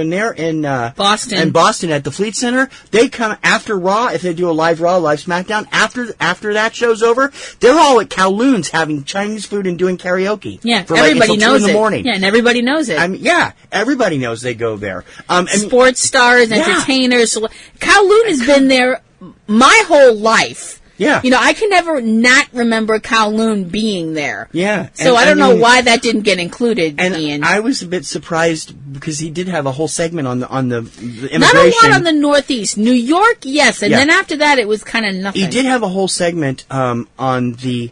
[SPEAKER 1] they're in
[SPEAKER 15] Boston
[SPEAKER 1] at the Fleet Center, they come after Raw. If they do a live Raw, live SmackDown, after that show's over, they're all at Kowloon's having Chinese food and doing karaoke.
[SPEAKER 15] Yeah,
[SPEAKER 1] for
[SPEAKER 15] everybody knows
[SPEAKER 1] 2 in the morning.
[SPEAKER 15] Yeah, and everybody knows it.
[SPEAKER 1] I mean, yeah, everybody knows they go there.
[SPEAKER 15] Sports stars, entertainers. Kowloon has been there my whole life.
[SPEAKER 1] Yeah.
[SPEAKER 15] You know, I can never not remember Kowloon being there.
[SPEAKER 1] Yeah.
[SPEAKER 15] So I don't know why that didn't get included,
[SPEAKER 1] and
[SPEAKER 15] Ian.
[SPEAKER 1] I was a bit surprised because he did have a whole segment on the immigration.
[SPEAKER 15] Not a lot on the Northeast. New York, yes. And then after that, it was kind of nothing.
[SPEAKER 1] He did have a whole segment on the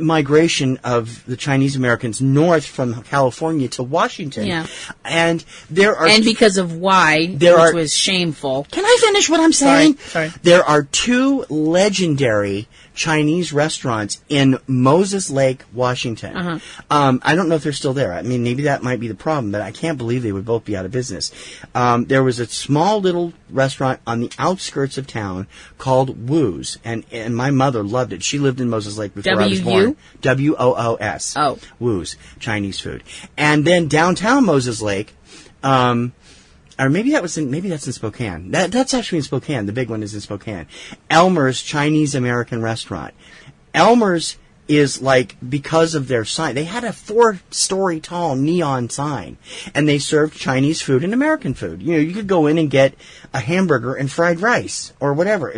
[SPEAKER 1] migration of the Chinese Americans north from California to Washington.
[SPEAKER 15] Yeah.
[SPEAKER 1] And there are...
[SPEAKER 15] And because of why, which was shameful.
[SPEAKER 1] Can I finish what I'm saying?
[SPEAKER 15] Sorry.
[SPEAKER 1] There are 2 legendary Chinese restaurants in Moses Lake, Washington. I don't know if they're still there. I mean, maybe that might be the problem, but I can't believe they would both be out of business. There was a small little restaurant on the outskirts of town called Woo's, and my mother loved it. She lived in Moses Lake before I was born. W-O-O-S.
[SPEAKER 15] Oh.
[SPEAKER 1] Woo's, Chinese food. And then downtown Moses Lake, or maybe that's in Spokane. That's actually in Spokane. The big one is in Spokane. Elmer's Chinese American Restaurant. Elmer's is like, because of their sign, they had a 4-story tall neon sign, and they served Chinese food and American food. You know, you could go in and get a hamburger and fried rice or whatever.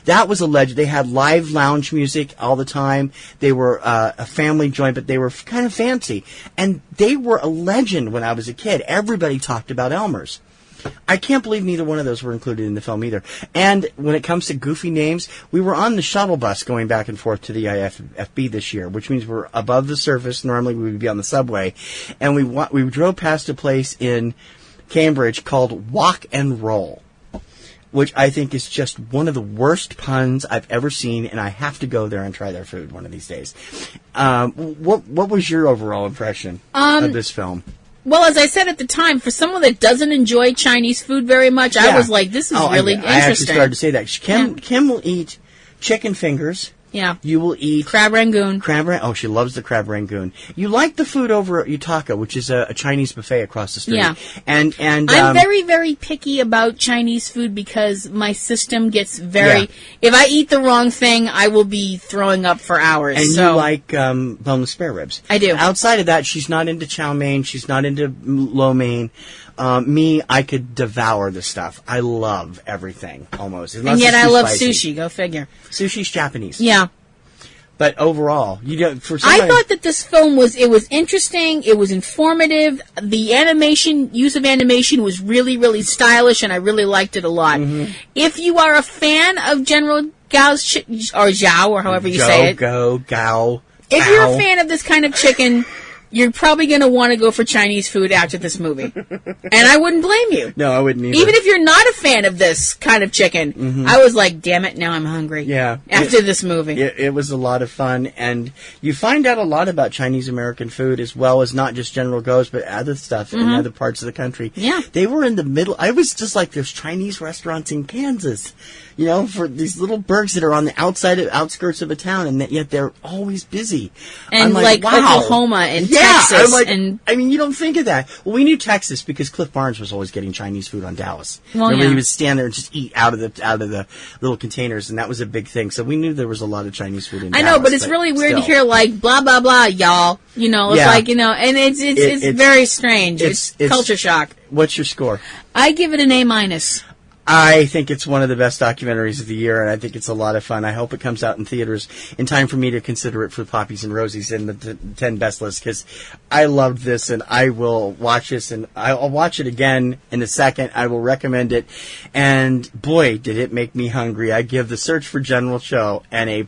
[SPEAKER 1] That was a legend. They had live lounge music all the time. They were a family joint, but they were kind of fancy, and they were a legend when I was a kid. Everybody talked about Elmer's. I can't believe neither one of those were included in the film either. And when it comes to goofy names, we were on the shuttle bus going back and forth to the IFFB this year, which means we're above the surface. Normally we would be on the subway. And we drove past a place in Cambridge called Walk and Roll, which I think is just one of the worst puns I've ever seen, and I have to go there and try their food one of these days. What was your overall impression of this film?
[SPEAKER 15] Well, as I said at the time, for someone that doesn't enjoy Chinese food very much, I was like, this is really interesting.
[SPEAKER 1] I actually started to say that. Kim will eat chicken fingers.
[SPEAKER 15] Yeah.
[SPEAKER 1] You will eat
[SPEAKER 15] crab rangoon.
[SPEAKER 1] Oh, she loves the crab rangoon. You like the food over at Utaka, which is a Chinese buffet across the street.
[SPEAKER 15] Yeah.
[SPEAKER 1] And
[SPEAKER 15] I'm very, very picky about Chinese food because my system gets very... If I eat the wrong thing, I will be throwing up for hours.
[SPEAKER 1] And you like boneless spare ribs.
[SPEAKER 15] I do.
[SPEAKER 1] Outside of that, she's not into chow mein. She's not into lo mein. Me, I could devour the stuff. I love everything, almost.
[SPEAKER 15] And yet I love sushi. Go figure.
[SPEAKER 1] Sushi's Japanese.
[SPEAKER 15] Yeah.
[SPEAKER 1] But overall, I
[SPEAKER 15] thought that this film was interesting. It was informative. The use of animation was really, really stylish, and I really liked it a lot. Mm-hmm. If you are a fan of General Gao's or Zhao, or however you say it,
[SPEAKER 1] Gao.
[SPEAKER 15] If you're a fan of this kind of chicken, you're probably going to want to go for Chinese food after this movie. And I wouldn't blame you.
[SPEAKER 1] No, I wouldn't either.
[SPEAKER 15] Even if you're not a fan of this kind of chicken, I was like, damn it, now I'm hungry.
[SPEAKER 1] Yeah.
[SPEAKER 15] After this movie.
[SPEAKER 1] It was a lot of fun. And you find out a lot about Chinese American food as well as not just General Go's, but other stuff in other parts of the country.
[SPEAKER 15] Yeah.
[SPEAKER 1] They were in the middle. I was just like, there's Chinese restaurants in Kansas. For these little burgs that are on the outskirts of a town, and yet they're always busy.
[SPEAKER 15] And
[SPEAKER 1] like wow.
[SPEAKER 15] Oklahoma and Texas.
[SPEAKER 1] You don't think of that. Well, we knew Texas because Cliff Barnes was always getting Chinese food on Dallas.
[SPEAKER 15] Well,
[SPEAKER 1] Remember, he would stand there and just eat out of the little containers, and that was a big thing. So we knew there was a lot of Chinese food in Dallas.
[SPEAKER 15] I know, but it's really weird to hear blah blah blah, y'all. It's and it's very strange. It's culture shock.
[SPEAKER 1] What's your score?
[SPEAKER 15] I give it an A-.
[SPEAKER 1] I think it's one of the best documentaries of the year, and I think it's a lot of fun. I hope it comes out in theaters in time for me to consider it for Poppies and Rosies in the 10 best list, because I loved this, and I will watch this, and I'll watch it again in a second. I will recommend it, and boy, did it make me hungry. I give The Search for General Cho an A+.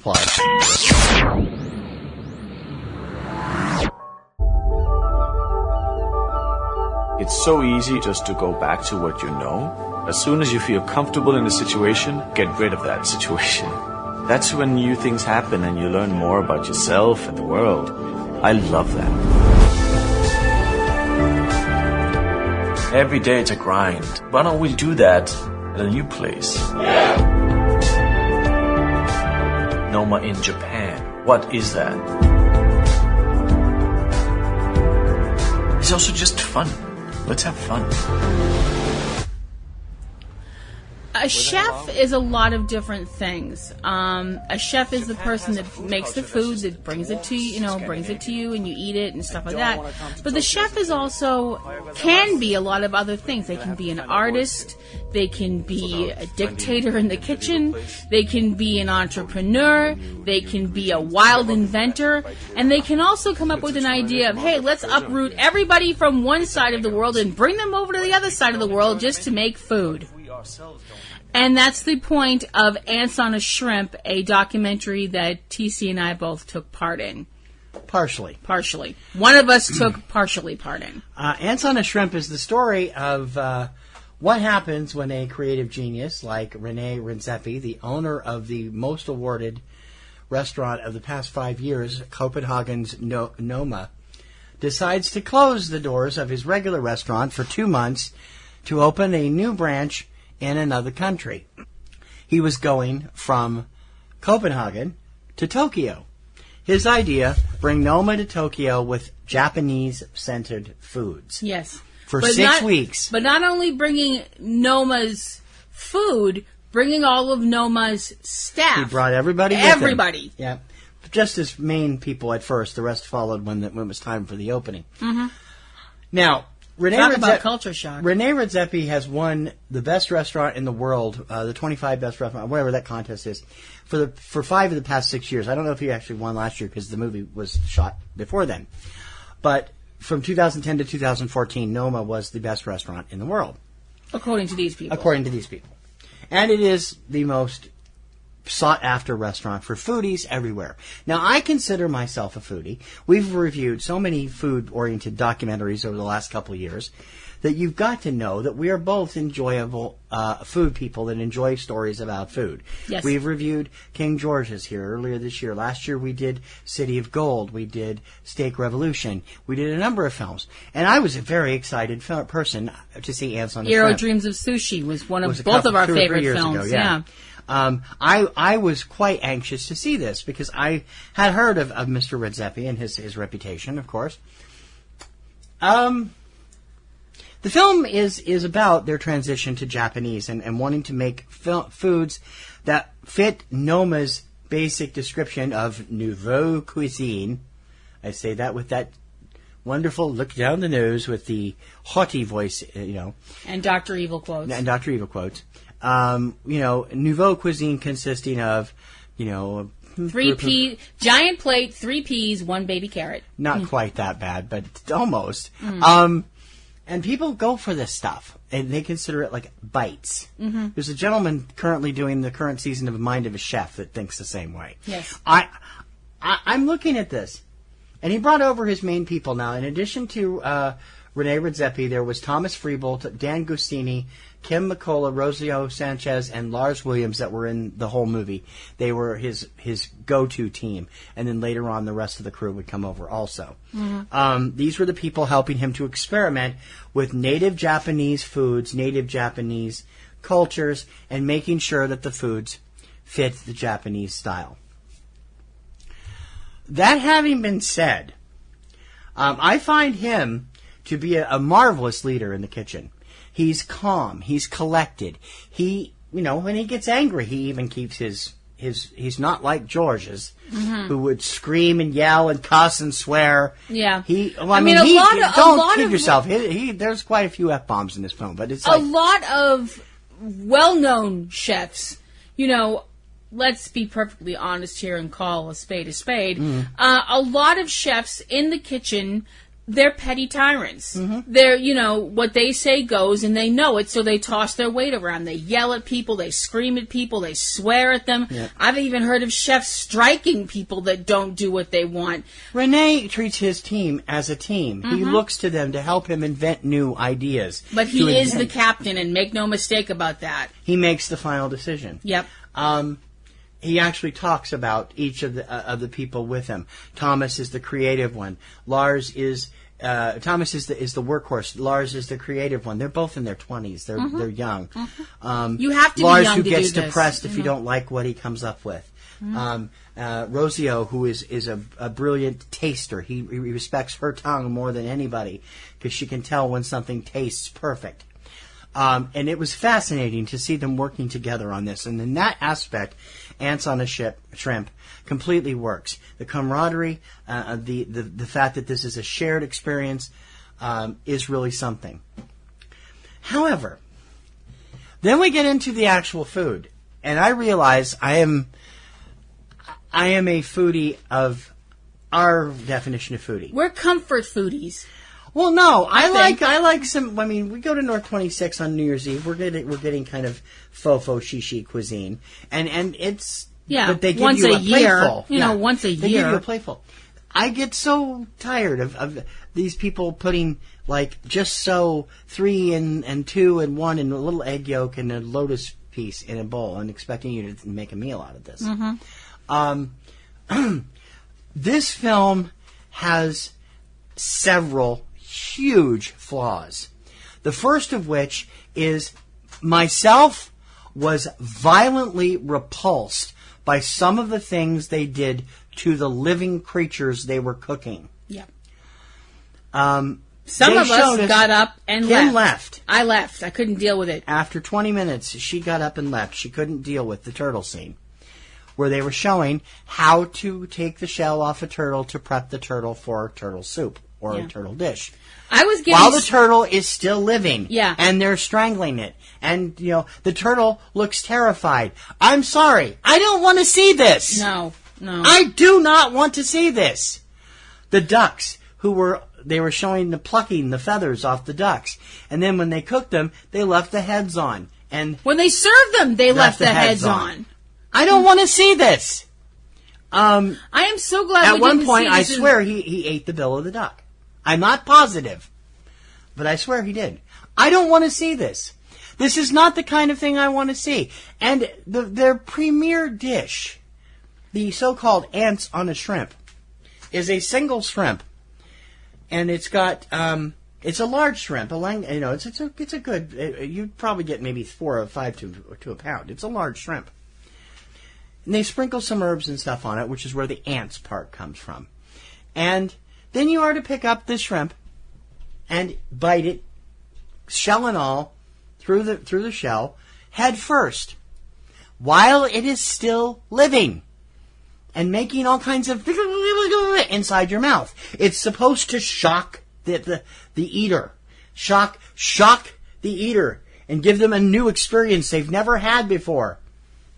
[SPEAKER 10] It's so easy just to go back to what you know. As soon as you feel comfortable in the situation, get rid of that situation. That's when new things happen and you learn more about yourself and the world. I love that. Every day it's a grind. Why don't we do that at a new place? Yeah. Noma in Japan. What is that? It's also just fun. Let's have fun.
[SPEAKER 15] A chef is a lot of different things. A chef is the person that makes the food, that brings it to you, and you eat it and stuff like that. But the chef is can be a lot of other things. They can be an artist. They can be a dictator in the kitchen. They can be an entrepreneur. They can be a wild inventor. And they can also come up with an idea of, hey, let's uproot everybody from one side of the world and bring them over to the other side of the world just to make food. And that's the point of Ants on a Shrimp, a documentary that TC and I both took part in.
[SPEAKER 1] Partially.
[SPEAKER 15] One of us took partially part in.
[SPEAKER 1] Ants on a Shrimp is the story of what happens when a creative genius like Rene Redzepi, the owner of the most awarded restaurant of the past 5 years, Copenhagen's Noma, decides to close the doors of his regular restaurant for 2 months to open a new branch in another country. He was going from Copenhagen to Tokyo. His idea, bring Noma to Tokyo with Japanese-centered foods.
[SPEAKER 15] Yes.
[SPEAKER 1] For 6 weeks.
[SPEAKER 15] But not only bringing Noma's food, bringing all of Noma's staff.
[SPEAKER 1] He brought everybody with
[SPEAKER 15] him.
[SPEAKER 1] Yeah. Just as main people at first. The rest followed when it was time for the opening.
[SPEAKER 15] Mm-hmm.
[SPEAKER 1] Now,
[SPEAKER 15] Talk about culture shock.
[SPEAKER 1] Rene Redzepi has won the best restaurant in the world, the 25 best restaurant, whatever that contest is, for 5 of the past 6 years. I don't know if he actually won last year because the movie was shot before then. But from 2010 to 2014, Noma was the best restaurant in the world.
[SPEAKER 15] According to these people.
[SPEAKER 1] And it is the most sought-after restaurant for foodies everywhere. Now, I consider myself a foodie. We've reviewed so many food-oriented documentaries over the last couple of years that you've got to know that we are both enjoyable food people that enjoy stories about food.
[SPEAKER 15] Yes.
[SPEAKER 1] We've reviewed King George's here earlier this year. Last year we did City of Gold. We did Steak Revolution. We did a number of films. And I was a very excited person to see Ants on the
[SPEAKER 15] Hero
[SPEAKER 1] Shrimp.
[SPEAKER 15] Dreams of Sushi was both of our favorite films.
[SPEAKER 1] Ago, yeah. I was quite anxious to see this because I had heard of Mr. Redzepi and his reputation, of course. The film is about their transition to Japanese and wanting to make foods that fit Noma's basic description of nouveau cuisine. I say that with that wonderful look down the nose with the haughty voice,
[SPEAKER 15] And Dr. Evil quotes.
[SPEAKER 1] Nouveau cuisine consisting of,
[SPEAKER 15] 3 peas, giant plate, 3 peas, 1 baby carrot.
[SPEAKER 1] Not quite that bad, but almost. And people go for this stuff, and they consider it like bites.
[SPEAKER 15] Mm-hmm.
[SPEAKER 1] There's a gentleman currently doing the current season of Mind of a Chef that thinks the same way.
[SPEAKER 15] Yes.
[SPEAKER 1] I'm looking at this, and he brought over his main people now. In addition to Rene Redzepi, there was Thomas Freebolt, Dan Gustini, Kim McCullough, Rosio Sanchez, and Lars Williams that were in the whole movie. They were his go-to team. And then later on, the rest of the crew would come over also. Mm-hmm. These were the people helping him to experiment with native Japanese foods, native Japanese cultures, and making sure that the foods fit the Japanese style. That having been said, I find him to be a marvelous leader in the kitchen. He's calm. He's collected. He, when he gets angry, he even keeps he's not like George's, who would scream and yell and cuss and swear.
[SPEAKER 15] Yeah.
[SPEAKER 1] Don't kid yourself. There's quite a few F-bombs in this film, but it's
[SPEAKER 15] a lot of well-known chefs, let's be perfectly honest here and call a spade a spade.
[SPEAKER 1] Mm-hmm.
[SPEAKER 15] A lot of chefs in the kitchen, they're petty tyrants.
[SPEAKER 1] Mm-hmm.
[SPEAKER 15] They're, what they say goes, and they know it, so they toss their weight around. They yell at people, they scream at people, they swear at them.
[SPEAKER 1] Yeah.
[SPEAKER 15] I've even heard of chefs striking people that don't do what they want.
[SPEAKER 1] Rene treats his team as a team.
[SPEAKER 15] Mm-hmm.
[SPEAKER 1] He looks to them to help him invent new ideas.
[SPEAKER 15] But he is the captain, and make no mistake about that.
[SPEAKER 1] He makes the final decision.
[SPEAKER 15] Yep.
[SPEAKER 1] He actually talks about each of the people with him. Thomas is the creative one. Thomas is the workhorse. Lars is the creative one. They're both in their 20s. They're young.
[SPEAKER 15] Mm-hmm. You have to
[SPEAKER 1] Lars,
[SPEAKER 15] be young
[SPEAKER 1] who
[SPEAKER 15] to
[SPEAKER 1] gets
[SPEAKER 15] do this.
[SPEAKER 1] depressed if you don't like what he comes up with. Rosio, who is a brilliant taster. He respects her tongue more than anybody because she can tell when something tastes perfect. And it was fascinating to see them working together on this. And in that aspect, Ants on a Shrimp completely works. The camaraderie, the fact that this is a shared experience, is really something. However, then we get into the actual food, and I realize I am a foodie of our definition of foodie.
[SPEAKER 15] We're comfort foodies.
[SPEAKER 1] Well, no, I like some. I mean, we go to North 26 on New Year's Eve. We're getting kind of faux shishi cuisine, and it's but they give
[SPEAKER 15] once
[SPEAKER 1] you
[SPEAKER 15] a year.
[SPEAKER 1] playful.
[SPEAKER 15] Once a
[SPEAKER 1] They
[SPEAKER 15] year.
[SPEAKER 1] give you a playful. I get so tired of these people putting just 3 and 2 and 1 and a little egg yolk and a lotus piece in a bowl and expecting you to make a meal out of this.
[SPEAKER 15] Mm-hmm.
[SPEAKER 1] This film has several huge flaws. The first of which is myself was violently repulsed by some of the things they did to the living creatures they were cooking.
[SPEAKER 15] Yeah. Some of us got up and
[SPEAKER 1] Kim
[SPEAKER 15] left. I left. I couldn't deal with it.
[SPEAKER 1] After 20 minutes, she got up and left. She couldn't deal with the turtle scene, where they were showing how to take the shell off a turtle to prep the turtle for turtle soup or a turtle dish. While the turtle is still living.
[SPEAKER 15] Yeah.
[SPEAKER 1] And they're strangling it. And, the turtle looks terrified. I'm sorry. I don't want to see this.
[SPEAKER 15] No.
[SPEAKER 1] I do not want to see this. The ducks, who were they were showing the plucking the feathers off the ducks. And then when they cooked them, they left the heads on. And
[SPEAKER 15] when they served them, they left the heads on.
[SPEAKER 1] I don't want to see this.
[SPEAKER 15] I am so glad
[SPEAKER 1] at
[SPEAKER 15] we
[SPEAKER 1] one
[SPEAKER 15] didn't
[SPEAKER 1] point,
[SPEAKER 15] see
[SPEAKER 1] I
[SPEAKER 15] this
[SPEAKER 1] swear he ate the bill of the duck. I'm not positive, but I swear he did. I don't want to see this. This is not the kind of thing I want to see. And their premier dish, the so-called ants on a shrimp, is a single shrimp, and it's got it's a large shrimp. It's a good. You'd probably get maybe 4 or 5 to a pound. It's a large shrimp. And they sprinkle some herbs and stuff on it, which is where the ants part comes from. And then you are to pick up the shrimp and bite it, shell and all, through the shell, head first, while it is still living and making all kinds of inside your mouth. It's supposed to shock the eater, shock the eater, and give them a new experience they've never had before.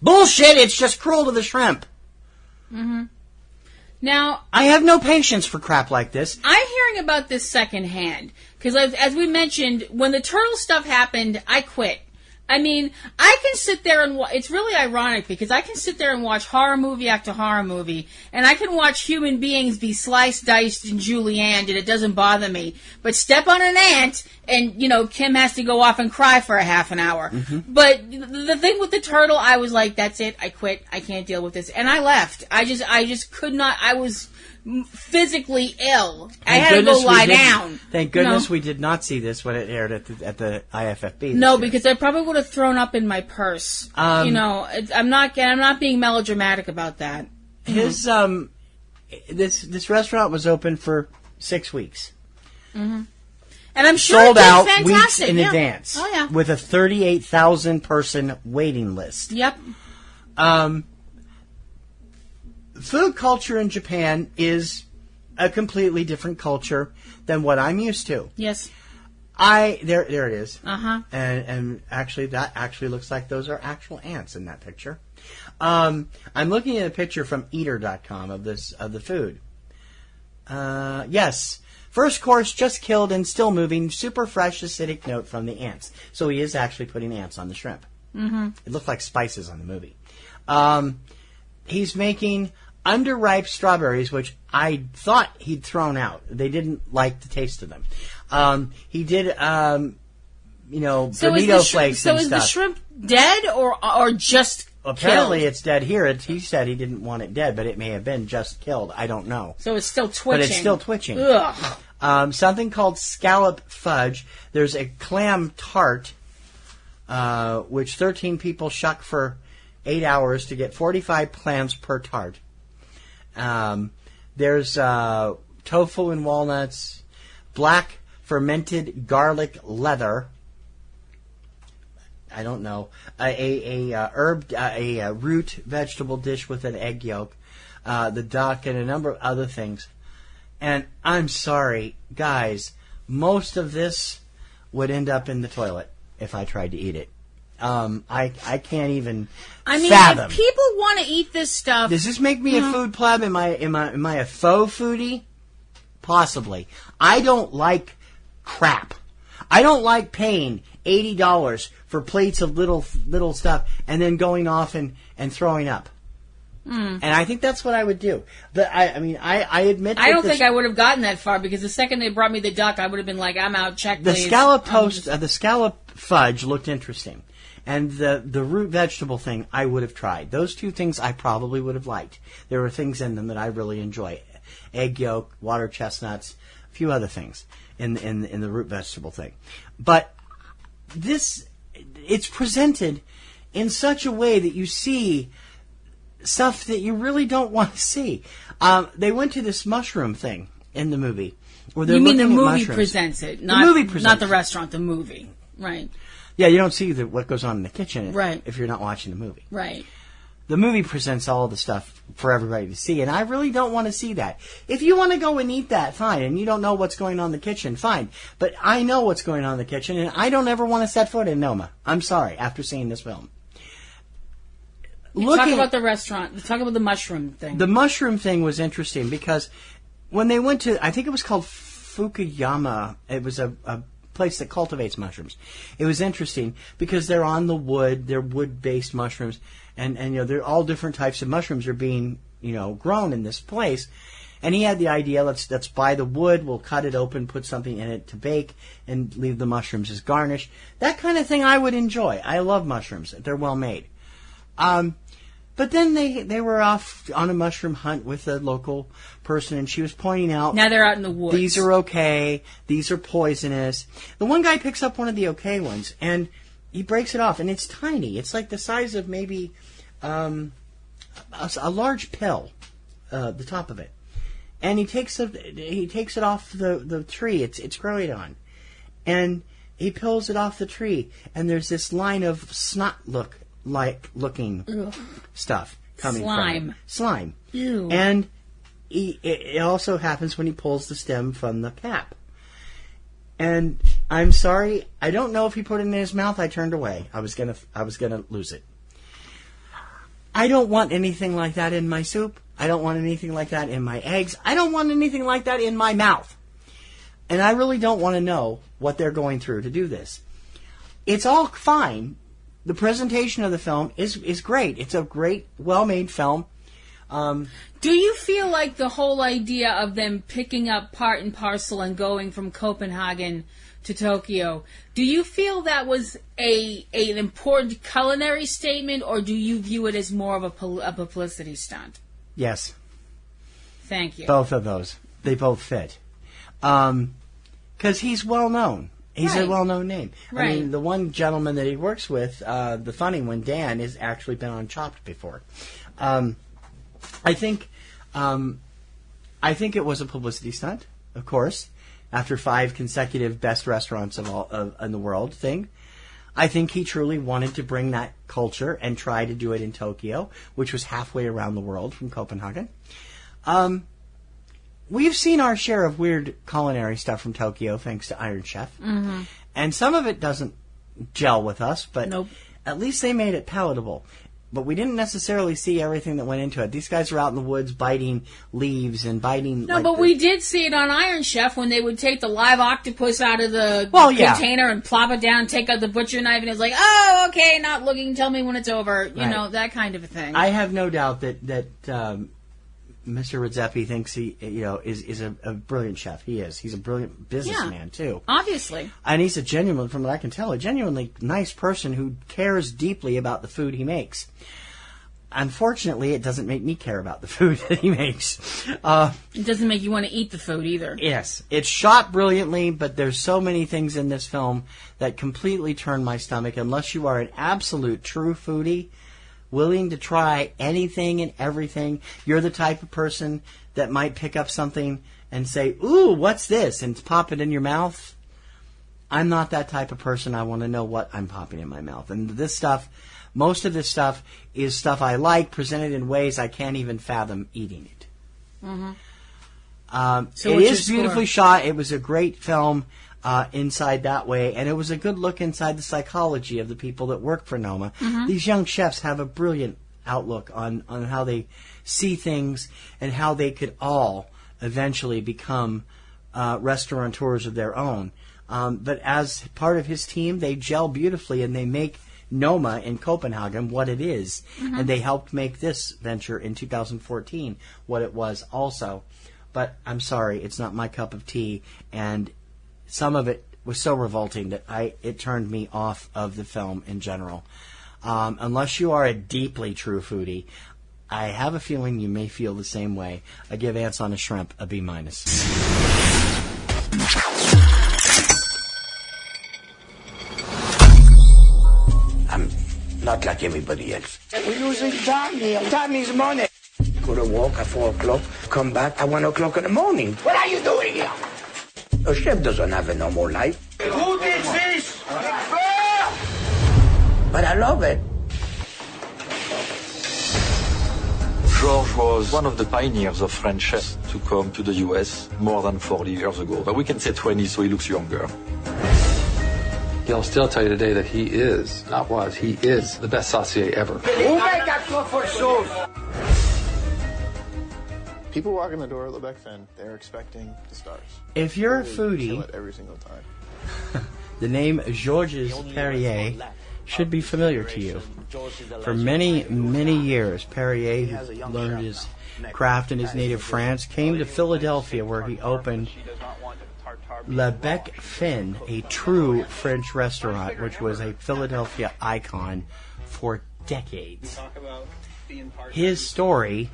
[SPEAKER 1] Bullshit! It's just cruel to the shrimp.
[SPEAKER 15] Mm-hmm. Now,
[SPEAKER 1] I have no patience for crap like this.
[SPEAKER 15] I'm hearing about this secondhand because, as we mentioned, when the turtle stuff happened, I quit. I mean, I can sit there and it's really ironic because I can sit there and watch horror movie after horror movie, and I can watch human beings be sliced, diced, and julienned, and it doesn't bother me. But step on an ant, and Kim has to go off and cry for a half an hour. Mm-hmm. But the thing with the turtle, I was like, that's it. I quit. I can't deal with this, and I left. I just could not. I was physically ill. I had to go lie down.
[SPEAKER 1] Thank goodness we did not see this when it aired at the IFFB.
[SPEAKER 15] No, because I probably would have thrown up in my purse. I'm not being melodramatic about that.
[SPEAKER 1] His this restaurant was open for 6 weeks.
[SPEAKER 15] Mm-hmm. And I'm sure
[SPEAKER 1] sold
[SPEAKER 15] it did
[SPEAKER 1] out
[SPEAKER 15] fantastic.
[SPEAKER 1] Weeks in advance.
[SPEAKER 15] Oh yeah,
[SPEAKER 1] with a 38,000 person waiting list.
[SPEAKER 15] Yep.
[SPEAKER 1] Food culture in Japan is a completely different culture than what I'm used to.
[SPEAKER 15] Yes.
[SPEAKER 1] There it is.
[SPEAKER 15] Uh-huh.
[SPEAKER 1] And actually, that actually looks like those are actual ants in that picture. I'm looking at a picture from Eater.com of the food. Yes. First course, just killed and still moving. Super fresh, acidic note from the ants. So he is actually putting ants on the shrimp.
[SPEAKER 15] Mm-hmm.
[SPEAKER 1] It looked like spices on the movie. He's making underripe strawberries, which I thought he'd thrown out. They didn't like the taste of them. He did, bonito flakes
[SPEAKER 15] so
[SPEAKER 1] and stuff. So
[SPEAKER 15] is the shrimp dead or just
[SPEAKER 1] Apparently
[SPEAKER 15] killed?
[SPEAKER 1] It's dead here. He said he didn't want it dead, but it may have been just killed. I don't know.
[SPEAKER 15] So it's still twitching.
[SPEAKER 1] But it's still twitching.
[SPEAKER 15] Ugh.
[SPEAKER 1] Something called scallop fudge. There's a clam tart, which 13 people shuck for 8 hours to get 45 clams per tart. There's tofu and walnuts, black fermented garlic leather. I don't know, a root vegetable dish with an egg yolk, the duck, and a number of other things. And I'm sorry, guys, most of this would end up in the toilet if I tried to eat it. I can't even fathom.
[SPEAKER 15] If people want to eat this stuff,
[SPEAKER 1] does this make me a food pleb? Am I a faux foodie? Possibly. I don't like crap. I don't like paying $80 for plates of little stuff and then going off and throwing up. And I think that's what I would do. I admit.
[SPEAKER 15] I don't think I would have gotten that far because the second they brought me the duck, I would have been like, "I'm out. Check,
[SPEAKER 1] the
[SPEAKER 15] please."
[SPEAKER 1] The scallop fudge looked interesting, and the root vegetable thing I would have tried. Those two things I probably would have liked. There were things in them that I really enjoy: egg yolk, water chestnuts, a few other things in the root vegetable thing. But it's presented in such a way that you see stuff that you really don't want to see. They went to this mushroom thing in the movie. Where
[SPEAKER 15] you mean the movie presents it, not the restaurant, the movie, right?
[SPEAKER 1] Yeah, you don't see what goes on in the kitchen,
[SPEAKER 15] right?
[SPEAKER 1] If you're not watching the movie,
[SPEAKER 15] right?
[SPEAKER 1] The movie presents all the stuff for everybody to see, and I really don't want to see that. If you want to go and eat that, fine, and you don't know what's going on in the kitchen, fine. But I know what's going on in the kitchen, and I don't ever want to set foot in Noma. I'm sorry, after seeing this film.
[SPEAKER 15] Talk about the restaurant. Talk about the mushroom thing.
[SPEAKER 1] The mushroom thing was interesting because when they went to, I think it was called Fukuyama. It was a place that cultivates mushrooms. It was interesting because they're on the wood. They're wood-based mushrooms, and they're all different types of mushrooms are being grown in this place. And he had the idea, let's buy the wood, we'll cut it open, put something in it to bake, and leave the mushrooms as garnish. That kind of thing I would enjoy. I love mushrooms. They're well made. But then they were off on a mushroom hunt with a local person, and she was pointing out...
[SPEAKER 15] Now they're out in the woods.
[SPEAKER 1] These are okay. These are poisonous. The one guy picks up one of the okay ones, and he breaks it off, and it's tiny. It's like the size of maybe a large pill, the top of it. And he takes it off the tree it's growing on, and he pulls it off the tree, and there's this line of snot looking stuff coming from it. Slime.
[SPEAKER 15] Ew.
[SPEAKER 1] And it also happens when he pulls the stem from the cap. And I'm sorry, I don't know if he put it in his mouth. I turned away. I was gonna lose it. I don't want anything like that in my soup. I don't want anything like that in my eggs. I don't want anything like that in my mouth. And I really don't want to know what they're going through to do this. It's all fine. The presentation of the film is great. It's a great, well-made film.
[SPEAKER 15] Do you feel like the whole idea of them picking up part and parcel and going from Copenhagen to Tokyo, do you feel that was an important culinary statement, or do you view it as more of a publicity stunt?
[SPEAKER 1] Yes.
[SPEAKER 15] Thank you.
[SPEAKER 1] Both of those. They both fit. Because he's well-known. He's a well-known name.
[SPEAKER 15] Right.
[SPEAKER 1] I mean, the one gentleman that he works with, the funny one, Dan, has actually been on Chopped before. I think it was a publicity stunt, of course, after 5 consecutive best restaurants in the world thing. I think he truly wanted to bring that culture and try to do it in Tokyo, which was halfway around the world from Copenhagen. We've seen our share of weird culinary stuff from Tokyo, thanks to Iron Chef.
[SPEAKER 15] Mm-hmm.
[SPEAKER 1] And some of it doesn't gel with us, but
[SPEAKER 15] nope.
[SPEAKER 1] At least they made it palatable. But we didn't necessarily see everything that went into it. These guys were out in the woods biting leaves and biting...
[SPEAKER 15] No, but we did see it on Iron Chef when they would take the live octopus out of the container and plop it down, take out the butcher knife, and it's like, oh, okay, not looking, tell me when it's over. You know, that kind of a thing.
[SPEAKER 1] I have no doubt that Mr. Redzepi thinks he is a brilliant chef. He is. He's a brilliant businessman, too.
[SPEAKER 15] Obviously.
[SPEAKER 1] And he's from what I can tell, a genuinely nice person who cares deeply about the food he makes. Unfortunately, it doesn't make me care about the food that he makes.
[SPEAKER 15] It doesn't make you want to eat the food either.
[SPEAKER 1] Yes. It's shot brilliantly, but there's so many things in this film that completely turn my stomach. Unless you are an absolute true foodie, willing to try anything and everything, you're the type of person that might pick up something and say, ooh, what's this? And pop it in your mouth. I'm not that type of person. I want to know what I'm popping in my mouth. And this stuff... Most of this stuff is stuff I like, presented in ways I can't even fathom eating it.
[SPEAKER 15] Mm-hmm.
[SPEAKER 1] It is beautifully shot. It was a great film inside that way, and it was a good look inside the psychology of the people that work for Noma.
[SPEAKER 15] Mm-hmm.
[SPEAKER 1] These young chefs have a brilliant outlook on how they see things and how they could all eventually become restaurateurs of their own. But as part of his team, they gel beautifully, and they make Noma in Copenhagen what it is.
[SPEAKER 15] Mm-hmm.
[SPEAKER 1] And they helped make this venture in 2014 what it was also. But I'm sorry, it's not my cup of tea, and some of it was so revolting that it turned me off of the film in general. Unless you are a deeply true foodie, I have a feeling you may feel the same way. I give Ants on a Shrimp a B-.
[SPEAKER 20] Not like everybody else. We're losing time here. Time is money. Go to work at 4 o'clock, come back at 1 o'clock in the morning. What are you doing here? A chef doesn't have a normal life. Who did this? But I love it.
[SPEAKER 11] Georges was one of the pioneers of French chefs to come to the US more than 40 years ago. But we can say 20, so he looks younger.
[SPEAKER 26] He'll still tell you today that he is the best saucier ever.
[SPEAKER 20] Who made that truffle sauce?
[SPEAKER 12] People walk in the door at Lebec Finn, they're expecting the stars.
[SPEAKER 1] If you're a
[SPEAKER 12] They
[SPEAKER 1] foodie,
[SPEAKER 12] kill it every single time.
[SPEAKER 1] the name Georges Perrier should be familiar to you. For many, many years, Perrier, who learned his craft in his native France, came to Philadelphia where he opened Le Bec Fin, a true French restaurant, which was a Philadelphia icon for decades. His story,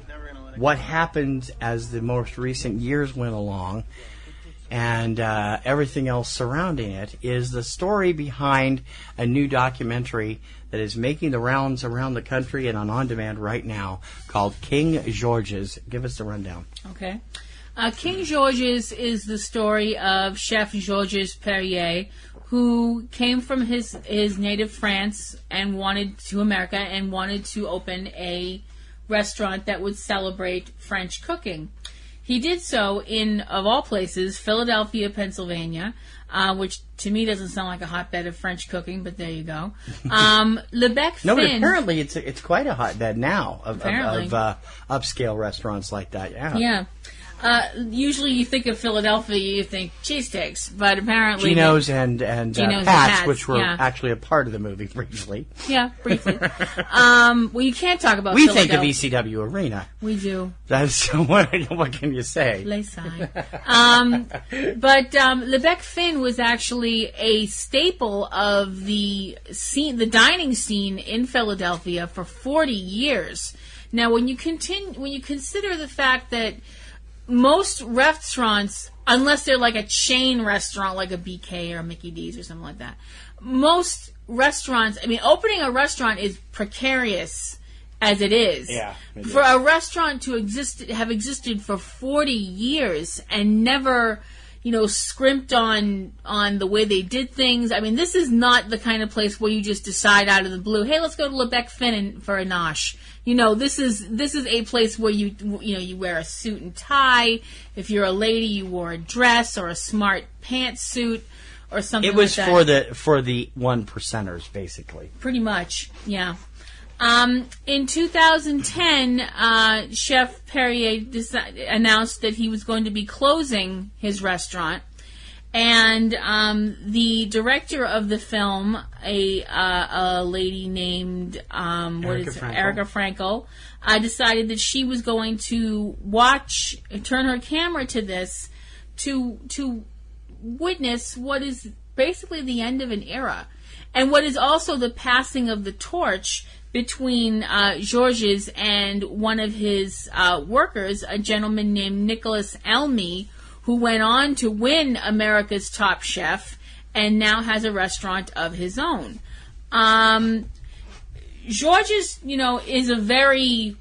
[SPEAKER 1] what happened as the most recent years went along, and everything else surrounding it, is the story behind a new documentary that is making the rounds around the country and on demand right now called King George's. Give us the rundown.
[SPEAKER 15] Okay. King George's is the story of Chef Georges Perrier, who came from his native France and wanted to America and wanted to open a restaurant that would celebrate French cooking. He did so in, of all places, Philadelphia, Pennsylvania, which to me doesn't sound like a hotbed of French cooking, but there you go. Le Bec Fin.
[SPEAKER 1] No, but apparently it's quite a hotbed now of upscale restaurants like that. Yeah.
[SPEAKER 15] Yeah. Usually you think of Philadelphia, you think cheesesteaks, but apparently...
[SPEAKER 1] Geno's and Pat's, which were
[SPEAKER 15] yeah.
[SPEAKER 1] actually a part of the movie briefly.
[SPEAKER 15] Yeah, briefly. Well, you can't talk about Philadelphia.
[SPEAKER 1] We think of ECW Arena.
[SPEAKER 15] We do.
[SPEAKER 1] That's what can you say?
[SPEAKER 15] Layside. But Le Bec Fin was actually a staple of the dining scene in Philadelphia for 40 years. Now, when you consider the fact that most restaurants, unless they're like a chain restaurant like a BK or a Mickey D's or something like that, most restaurants, opening a restaurant is precarious as it is.
[SPEAKER 1] Yeah.
[SPEAKER 15] For a restaurant to have existed for 40 years and never, scrimped on the way they did things. This is not the kind of place where you just decide out of the blue, hey, let's go to Le Bec Fin for a nosh. This is a place where you wear a suit and tie. If you're a lady, you wore a dress or a smart pantsuit or something.
[SPEAKER 1] It was
[SPEAKER 15] like that.
[SPEAKER 1] for the 1%ers, basically.
[SPEAKER 15] Pretty much, yeah. In 2010, Chef Perrier announced that he was going to be closing his restaurant. And the director of the film, a lady named Erica Frankel, decided that she was going to turn her camera to this, to witness what is basically the end of an era, and what is also the passing of the torch between Georges and one of his workers, a gentleman named Nicholas Elmy, who went on to win America's Top Chef and now has a restaurant of his own. Georges, is a very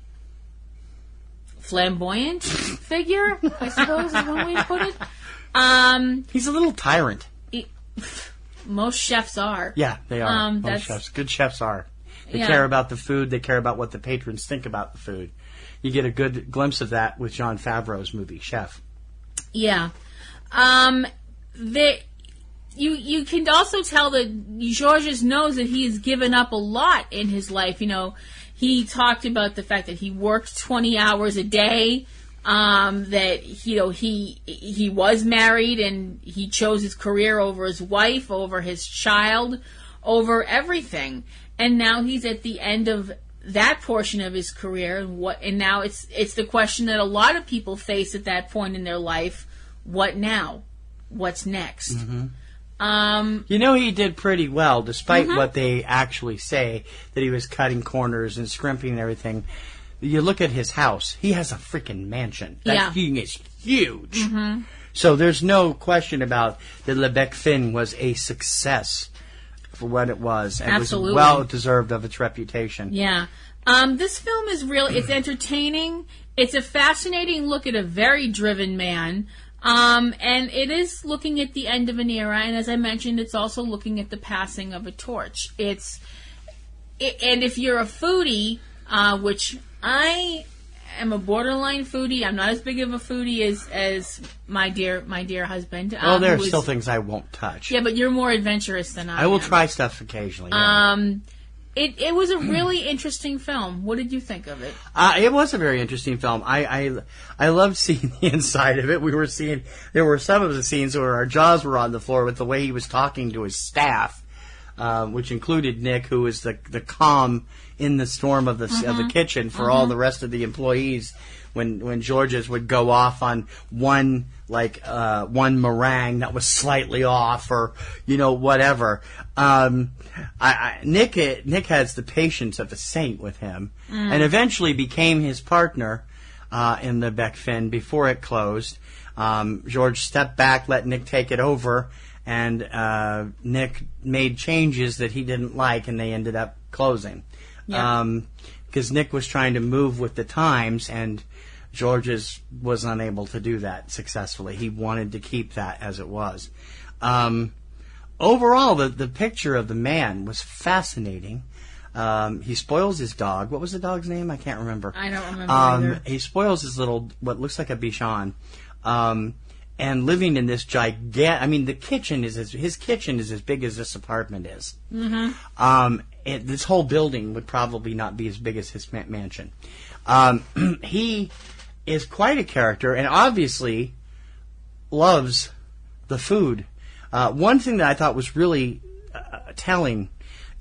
[SPEAKER 15] flamboyant figure, I suppose is one way to put it.
[SPEAKER 1] He's a little tyrant.
[SPEAKER 15] Most chefs are.
[SPEAKER 1] Yeah, they are. Most chefs. Good chefs are. They care about the food. They care about what the patrons think about the food. You get a good glimpse of that with Jon Favreau's movie, Chef.
[SPEAKER 15] Yeah. You can also tell that Georges knows that he has given up a lot in his life. He talked about the fact that he worked 20 hours a day, that, he was married and he chose his career over his wife, over his child, over everything. And now he's at the end of that portion of his career, and now it's the question that a lot of people face at that point in their life: what now? What's next?
[SPEAKER 1] Mm-hmm. He did pretty well, despite what they actually say, that he was cutting corners and scrimping and everything. You look at his house; he has a freaking mansion. That thing is huge.
[SPEAKER 15] Mm-hmm.
[SPEAKER 1] So there's no question about that. Le Bec Fin was a success for what it was, and
[SPEAKER 15] Absolutely.
[SPEAKER 1] was well deserved of its reputation.
[SPEAKER 15] Yeah. This film is it's entertaining. It's a fascinating look at a very driven man. And it is looking at the end of an era, and as I mentioned, it's also looking at the passing of a torch. And if you're a foodie, which I am a borderline foodie, I'm not as big of a foodie as my dear husband.
[SPEAKER 1] Well, there are still things I won't touch.
[SPEAKER 15] Yeah, but you're more adventurous than I am.
[SPEAKER 1] I will try stuff occasionally. Yeah.
[SPEAKER 15] It was a really interesting film. What did you think of it?
[SPEAKER 1] It was a very interesting film. I loved seeing the inside of it. There were some of the scenes where our jaws were on the floor with the way he was talking to his staff, which included Nick, who was the calm in the storm of the kitchen for all the rest of the employees. When Georges would go off on one meringue that was slightly off, or whatever. Nick has the patience of a saint with him, and eventually became his partner in the Bec Fin before it closed. George stepped back, let Nick take it over, and Nick made changes that he didn't like, and they ended up closing. Because Nick was trying to move with the times, and Georges was unable to do that successfully. He wanted to keep that as it was. Overall, the picture of the man was fascinating. He spoils his dog. What was the dog's name? I can't remember.
[SPEAKER 15] I don't remember either.
[SPEAKER 1] He spoils his little, what looks like a Bichon. And living in this gigantic, his kitchen is as big as this apartment is. This whole building would probably not be as big as his mansion. He is quite a character, and obviously loves the food. One thing that I thought was really telling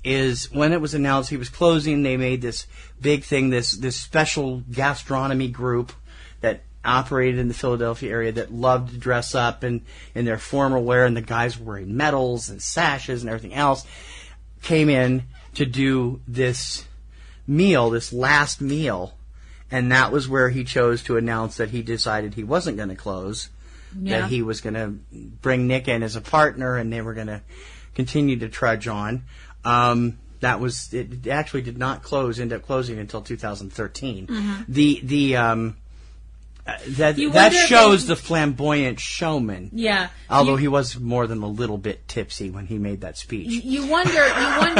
[SPEAKER 1] is when it was announced he was closing, they made this big thing, this special gastronomy group that operated in the Philadelphia area that loved to dress up in their formal wear, and the guys were wearing medals and sashes and everything else, came in to do this last meal, and that was where he chose to announce that he decided he wasn't going to close, that he was going to bring Nick in as a partner, and they were going to continue to trudge on. It actually did not end up closing until 2013. That shows the flamboyant showman.
[SPEAKER 15] Yeah.
[SPEAKER 1] Although he was more than a little bit tipsy when he made that speech.
[SPEAKER 15] You wonder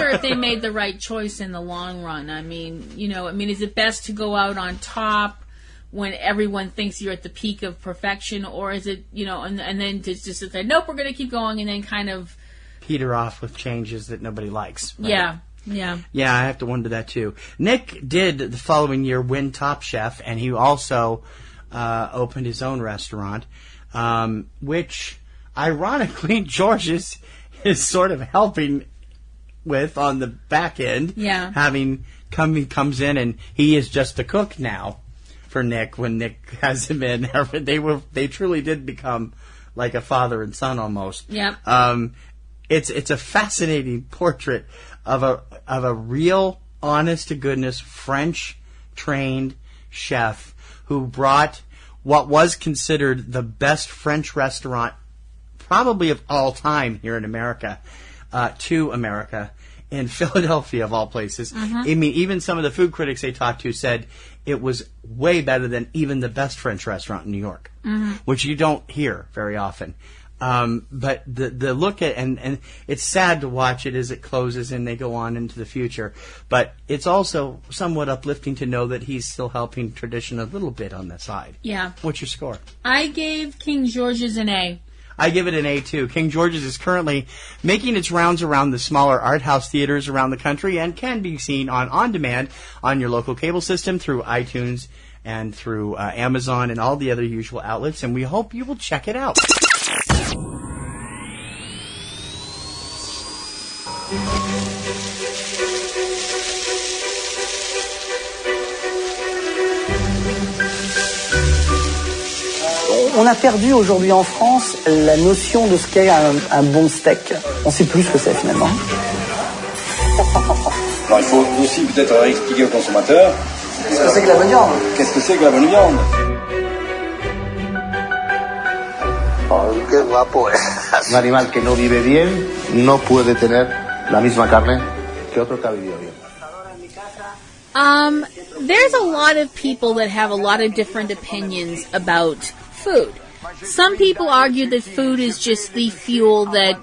[SPEAKER 15] if they made the right choice in the long run. Is it best to go out on top when everyone thinks you're at the peak of perfection, or is it, and then to just say, nope, we're going to keep going, and then kind of
[SPEAKER 1] peter off with changes that nobody likes. Right?
[SPEAKER 15] Yeah,
[SPEAKER 1] I have to wonder that too. Nick did the following year win Top Chef, and he also opened his own restaurant, which ironically Georges is sort of helping with on the back end.
[SPEAKER 15] Yeah.
[SPEAKER 1] Comes in, and he is just a cook now for Nick when Nick has him in. They truly did become like a father and son almost.
[SPEAKER 15] Yep.
[SPEAKER 1] It's a fascinating portrait of a real, honest to goodness French trained chef who brought what was considered the best French restaurant probably of all time here in America to America, in Philadelphia of all places. Even some of the food critics they talked to said it was way better than even the best French restaurant in New York, which you don't hear very often. But the look at, and it's sad to watch it as it closes and they go on into the future, but it's also somewhat uplifting to know that he's still helping tradition a little bit on the side.
[SPEAKER 15] Yeah.
[SPEAKER 1] What's your score?
[SPEAKER 15] I gave King George's an A.
[SPEAKER 1] I give it an A too. King George's is currently making its rounds around the smaller art house theaters around the country and can be seen on demand on your local cable system through iTunes and through Amazon and all the other usual outlets, and we hope you will check it out.
[SPEAKER 13] On a perdu aujourd'hui en France la notion de ce qu'est un bon steak. On sait plus ce que c'est finalement.
[SPEAKER 14] Alors il faut aussi peut-être expliquer aux consommateurs
[SPEAKER 13] qu'est-ce que c'est que la bonne viande.
[SPEAKER 14] Qu'est-ce que c'est que la bonne viande?
[SPEAKER 13] Oh, qué guapo es.
[SPEAKER 21] Un animal que no vive bien no puede tener la misma carne que otro que ha vivido bien.
[SPEAKER 15] There's a lot of people that have a lot of different opinions about food. Some people argue that food is just the fuel that,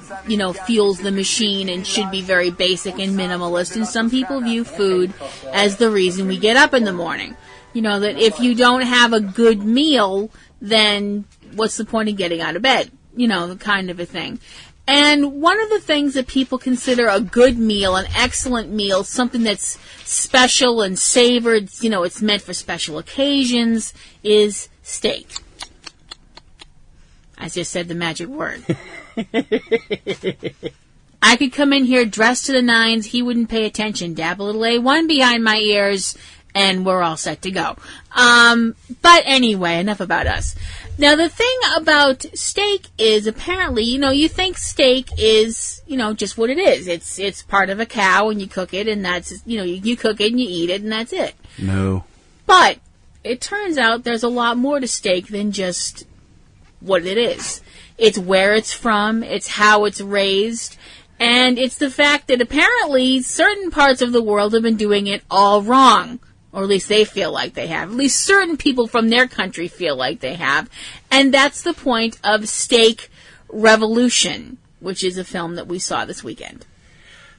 [SPEAKER 15] fuels the machine and should be very basic and minimalist. And some people view food as the reason we get up in the morning. That if you don't have a good meal, then what's the point of getting out of bed? The kind of a thing. And one of the things that people consider a good meal, an excellent meal, something that's special and savored, it's meant for special occasions, is steak. I just said the magic word. I could come in here dressed to the nines, he wouldn't pay attention, dab a little A1 behind my ears, and we're all set to go. But anyway, enough about us. Now, the thing about steak is apparently, you think steak is, just what it is. It's part of a cow, and you cook it, and that's, you cook it and you eat it, and that's it.
[SPEAKER 1] No.
[SPEAKER 15] But it turns out there's a lot more to steak than just what it is. It's where it's from, it's how it's raised, and it's the fact that apparently certain parts of the world have been doing it all wrong. Or at least they feel like they have. At least certain people from their country feel like they have. And that's the point of Steak Revolution, which is a film that we saw this weekend.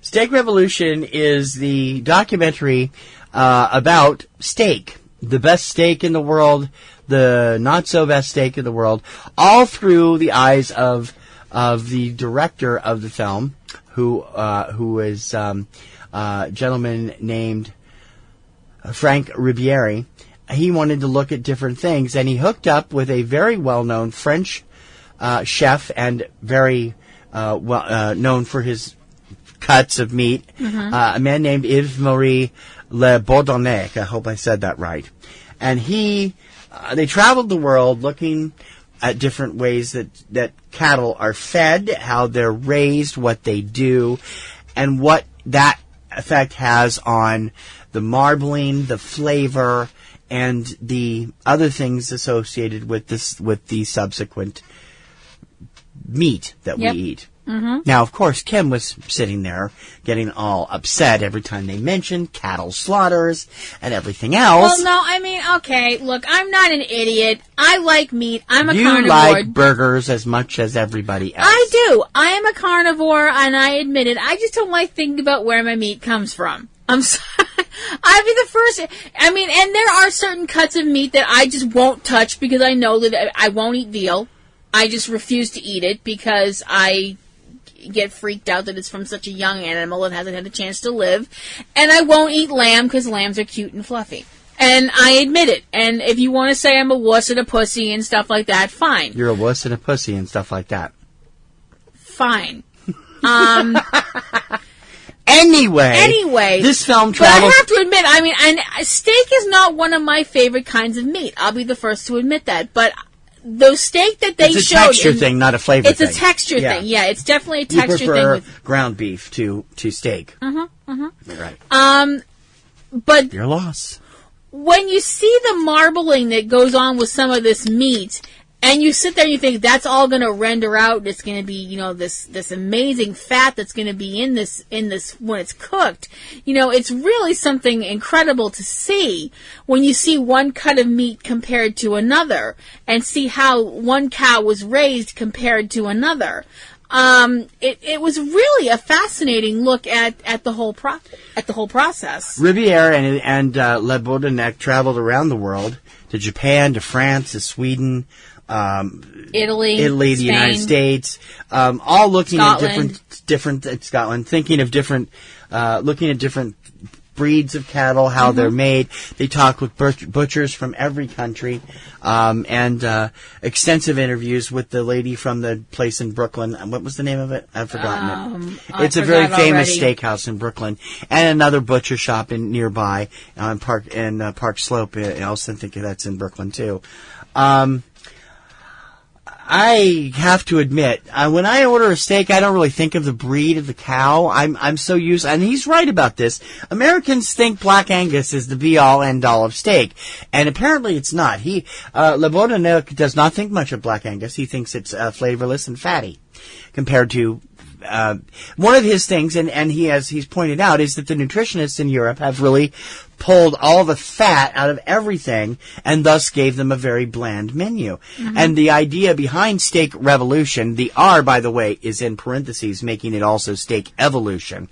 [SPEAKER 1] Steak Revolution is the documentary about steak. The best steak in the world, the not-so-best steak in the world, all through the eyes of the director of the film, who is a gentleman named Frank Ribieri. He wanted to look at different things, and he hooked up with a very well-known French chef and very known for his cuts of meat, a man named Yves-Marie Le Bourdonnais. I hope I said that right. And they traveled the world looking at different ways that cattle are fed, how they're raised, what they do, and what that effect has on the marbling, the flavor, and the other things associated with the subsequent meat that we eat. Mm-hmm. Now, of course, Kim was sitting there getting all upset every time they mentioned cattle slaughters and everything else.
[SPEAKER 15] Well, no, I mean, okay, look, I'm not an idiot. I like meat. I'm a carnivore.
[SPEAKER 1] You like burgers as much as everybody else.
[SPEAKER 15] I do. I am a carnivore, and I admit it. I just don't like thinking about where my meat comes from. I'm sorry. I'd be the first. I mean, and there are certain cuts of meat that I just won't touch because I know that I won't eat veal. I just refuse to eat it because I get freaked out that it's from such a young animal that hasn't had a chance to live. And I won't eat lamb because lambs are cute and fluffy. And I admit it. And if you want to say I'm a wuss and a pussy and stuff like that, fine.
[SPEAKER 1] You're a wuss and a pussy and stuff like that.
[SPEAKER 15] Fine.
[SPEAKER 1] Anyway, this film travels.
[SPEAKER 15] But I have to admit, I mean, and steak is not one of my favorite kinds of meat. I'll be the first to admit that. But the steak that they showed,
[SPEAKER 1] it's a texture thing, not a flavor thing.
[SPEAKER 15] It's a texture thing. Yeah, it's definitely a texture thing.
[SPEAKER 1] You prefer ground beef to steak.
[SPEAKER 15] Right. But
[SPEAKER 1] your loss.
[SPEAKER 15] When you see the marbling that goes on with some of this meat, and you sit there and you think that's all going to render out, it's going to be, this amazing fat that's going to be in this when it's cooked. It's really something incredible to see when you see one cut of meat compared to another and see how one cow was raised compared to another. It was really a fascinating look at the whole process.
[SPEAKER 1] Riviere and Le Bourdonnais traveled around the world, to Japan, to France, to Sweden,
[SPEAKER 15] Italy,
[SPEAKER 1] the
[SPEAKER 15] Spain,
[SPEAKER 1] United States, all looking
[SPEAKER 15] Scotland.
[SPEAKER 1] at different Scotland, thinking of different, looking at different breeds of cattle, how they're made. They talk with butchers from every country, and extensive interviews with the lady from the place in Brooklyn. What was the name of it? I've forgotten it. It's a very famous steakhouse in Brooklyn, and another butcher shop nearby on Park Slope. I also think that's in Brooklyn too. I have to admit, when I order a steak, I don't really think of the breed of the cow. I'm so used, and he's right about this. Americans think Black Angus is the be-all, end-all of steak, and apparently it's not. Le Bourdonnais does not think much of Black Angus. He thinks it's flavorless and fatty compared to. One of his things, and he's pointed out, is that the nutritionists in Europe have really pulled all the fat out of everything and thus gave them a very bland menu. Mm-hmm. And the idea behind Steak Revolution, the R, by the way, is in parentheses, making it also Steak Evolution,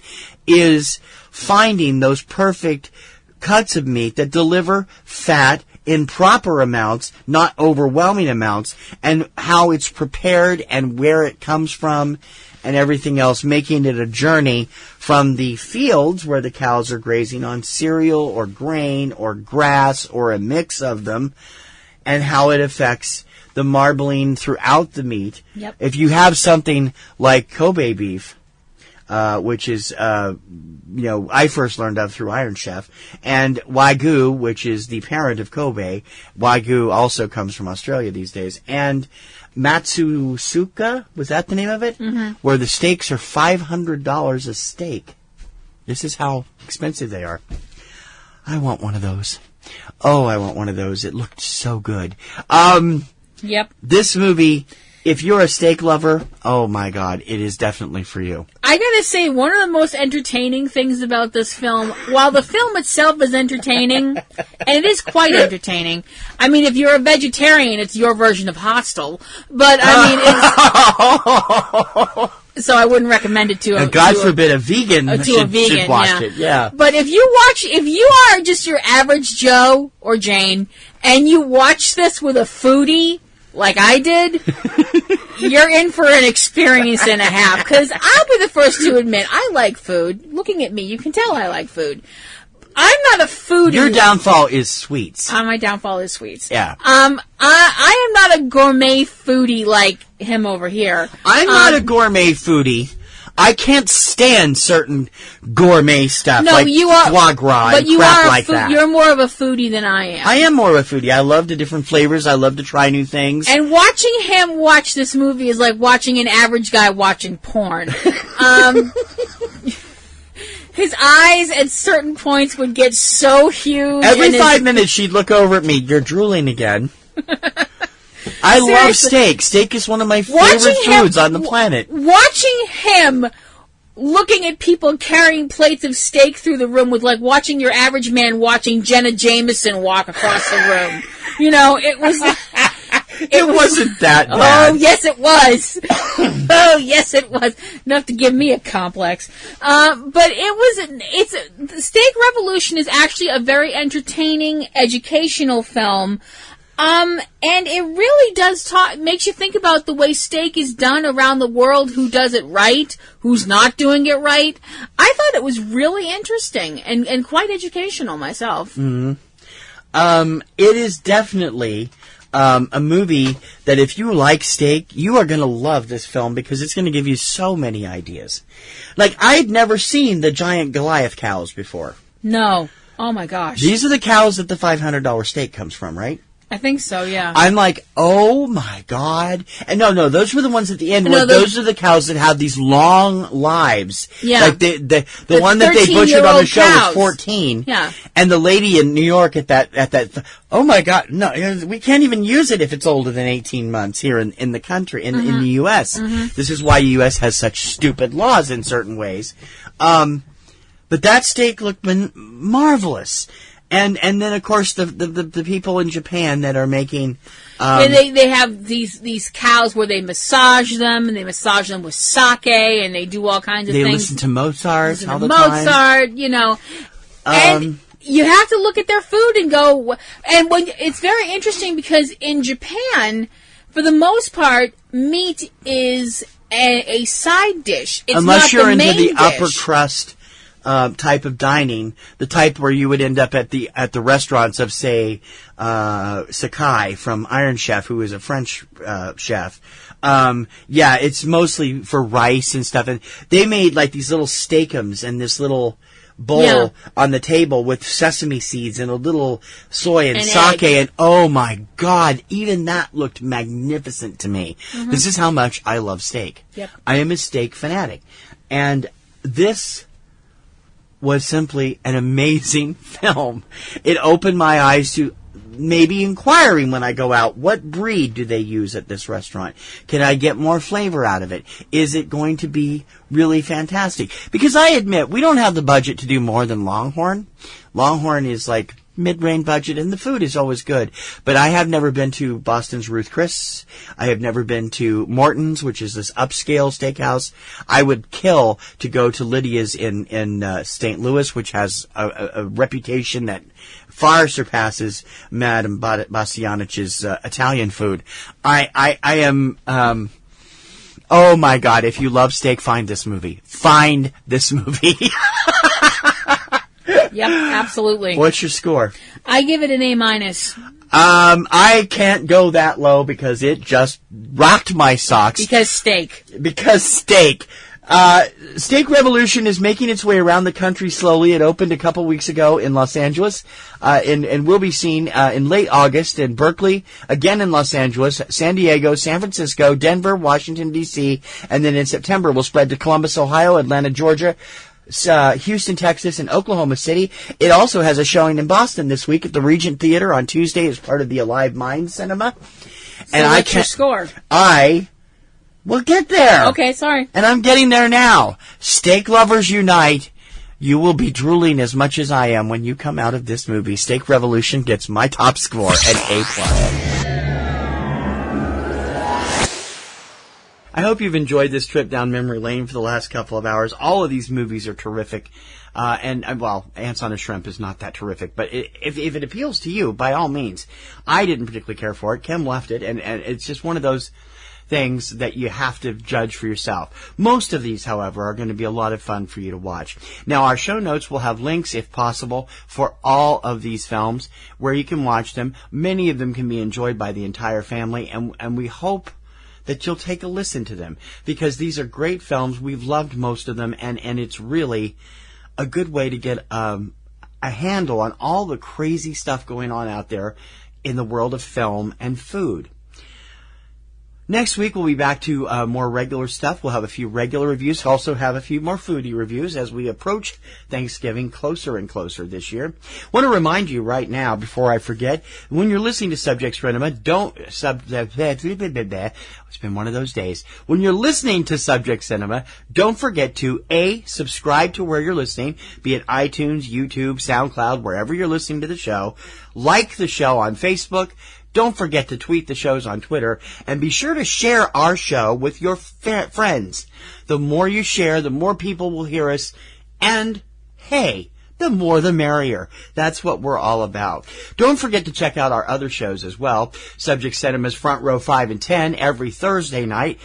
[SPEAKER 1] is finding those perfect cuts of meat that deliver fat in proper amounts, not overwhelming amounts, and how it's prepared and where it comes from. and everything else, making it a journey from the fields where the cows are grazing on cereal or grain or grass or a mix of them, and how it affects the marbling throughout the meat.
[SPEAKER 15] Yep.
[SPEAKER 1] If you have something like Kobe beef, which is, I first learned of through Iron Chef, and Wagyu, which is the parent of Kobe. Wagyu also comes from Australia these days. And Matsusuka, was that the name of it?
[SPEAKER 15] Mm-hmm.
[SPEAKER 1] Where the steaks are $500 a steak. This is how expensive they are. I want one of those. Oh, I want one of those. It looked so good.
[SPEAKER 15] Yep.
[SPEAKER 1] This movie, if you're a steak lover, oh my God, it is definitely for you.
[SPEAKER 15] I gotta say, one of the most entertaining things about this film, while the film itself is entertaining, and it is quite entertaining. I mean, if you're a vegetarian, it's your version of Hostel. But, I mean, so I wouldn't recommend it to a...
[SPEAKER 1] And God forbid a vegan should watch it, yeah.
[SPEAKER 15] But if you are just your average Joe or Jane, and you watch this with a foodie, like I did, you're in for an experience and a half. Because I'll be the first to admit, I like food. Looking at me, you can tell I like food. I'm not a foodie.
[SPEAKER 1] Your downfall is sweets.
[SPEAKER 15] My downfall is sweets.
[SPEAKER 1] Yeah.
[SPEAKER 15] I am not a gourmet foodie like him over here.
[SPEAKER 1] I'm not a gourmet foodie. I can't stand certain gourmet stuff like foie gras and crap like that.
[SPEAKER 15] You're more of a foodie than I am.
[SPEAKER 1] I am more of a foodie. I love the different flavors. I love to try new things.
[SPEAKER 15] And watching him watch this movie is like watching an average guy watching porn. His eyes at certain points would get so huge.
[SPEAKER 1] Every 5 minutes she'd look over at me. You're drooling again. I love steak. Steak is one of my favorite foods on the planet.
[SPEAKER 15] Watching him looking at people carrying plates of steak through the room was like watching your average man watching Jenna Jameson walk across the room. You know, it was...
[SPEAKER 1] It wasn't that bad.
[SPEAKER 15] Oh, yes, it was. Oh, yes, it was. Enough to give me a complex. But the Steak Revolution is actually a very entertaining, educational film. And it really does makes you think about the way steak is done around the world, who does it right, who's not doing it right. I thought it was really interesting and quite educational myself.
[SPEAKER 1] Mm-hmm. It is definitely a movie that if you like steak, you are going to love this film because it's going to give you so many ideas. Like, I'd never seen the giant Goliath cows before.
[SPEAKER 15] No. Oh, my gosh.
[SPEAKER 1] These are the cows that the $500 steak comes from, right?
[SPEAKER 15] I think so, yeah.
[SPEAKER 1] I'm like, oh my God. And no, those were the ones at the end. Those are the cows that have these long lives.
[SPEAKER 15] Yeah.
[SPEAKER 1] Like the one that they butchered on the show was 14.
[SPEAKER 15] Yeah.
[SPEAKER 1] And the lady in New York at that, oh my God, no, we can't even use it if it's older than 18 months here in the country, in the U.S.
[SPEAKER 15] Mm-hmm.
[SPEAKER 1] This is why the U.S. has such stupid laws in certain ways. But that steak looked marvelous. And then of course the people in Japan that are making
[SPEAKER 15] they have these cows where they massage them and they massage them with sake and they do all kinds of things.
[SPEAKER 1] They listen to Mozart all the
[SPEAKER 15] time.
[SPEAKER 1] Mozart,
[SPEAKER 15] you know. And you have to look at their food and go, and it's very interesting because in Japan, for the most part, meat is a side dish. It's
[SPEAKER 1] unless
[SPEAKER 15] not
[SPEAKER 1] you're
[SPEAKER 15] the
[SPEAKER 1] into
[SPEAKER 15] main
[SPEAKER 1] the
[SPEAKER 15] dish.
[SPEAKER 1] upper crust type of dining, the type where you would end up at the restaurants of, say, Sakai from Iron Chef, who is a French chef. It's mostly for rice and stuff. And they made like these little steakums and this little bowl on the table with sesame seeds and a little soy and sake. And oh my God, even that looked magnificent to me. Mm-hmm. This is how much I love steak.
[SPEAKER 15] Yep.
[SPEAKER 1] I am a steak fanatic. And this was simply an amazing film. It opened my eyes to maybe inquiring when I go out, what breed do they use at this restaurant? Can I get more flavor out of it? Is it going to be really fantastic? Because I admit, we don't have the budget to do more than Longhorn. Longhorn is like mid-range budget, and the food is always good. But I have never been to Boston's Ruth Chris. I have never been to Morton's, which is this upscale steakhouse. I would kill to go to Lydia's in St. Louis, which has a reputation that far surpasses Madame Bastianich's Italian food. I am Oh my God, if you love steak, find this movie. Find this movie.
[SPEAKER 15] Yep, absolutely.
[SPEAKER 1] What's your score?
[SPEAKER 15] I give it an A-.
[SPEAKER 1] I can't go that low because it just rocked my socks.
[SPEAKER 15] Because steak.
[SPEAKER 1] Steak Revolution is making its way around the country slowly. It opened a couple weeks ago in Los Angeles, and will be seen in late August in Berkeley, again in Los Angeles, San Diego, San Francisco, Denver, Washington, D.C., and then in September we'll spread to Columbus, Ohio, Atlanta, Georgia, Houston, Texas, and Oklahoma City. It also has a showing in Boston this week at the Regent Theater on Tuesday as part of the Alive Mind Cinema.
[SPEAKER 15] So what's your score?
[SPEAKER 1] We'll get there.
[SPEAKER 15] Okay, sorry.
[SPEAKER 1] And I'm getting there now. Steak lovers unite. You will be drooling as much as I am when you come out of this movie. Steak Revolution gets my top score, an A+. I hope you've enjoyed this trip down memory lane for the last couple of hours. All of these movies are terrific. Well, Ants on a Shrimp is not that terrific, but if it appeals to you, by all means. I didn't particularly care for it. Kim left it, and it's just one of those things that you have to judge for yourself. Most of these, however, are going to be a lot of fun for you to watch. Now, our show notes will have links, if possible, for all of these films where you can watch them. Many of them can be enjoyed by the entire family, and we hope that you'll take a listen to them, because these are great films. We've loved most of them, and it's really a good way to get a handle on all the crazy stuff going on out there in the world of film and food. Next week, we'll be back to more regular stuff. We'll have a few regular reviews. Also have a few more foodie reviews as we approach Thanksgiving closer and closer this year. I want to remind you right now, before I forget, when you're listening to Subject Cinema, it's been one of those days. When you're listening to Subject Cinema, don't forget to A, subscribe to where you're listening, be it iTunes, YouTube, SoundCloud, wherever you're listening to the show. Like the show on Facebook. Don't forget to tweet the shows on Twitter, and be sure to share our show with your friends. The more you share, the more people will hear us, and hey, the more the merrier. That's what we're all about. Don't forget to check out our other shows as well. Subject Cinema's Front Row 5 and 10 every Thursday night,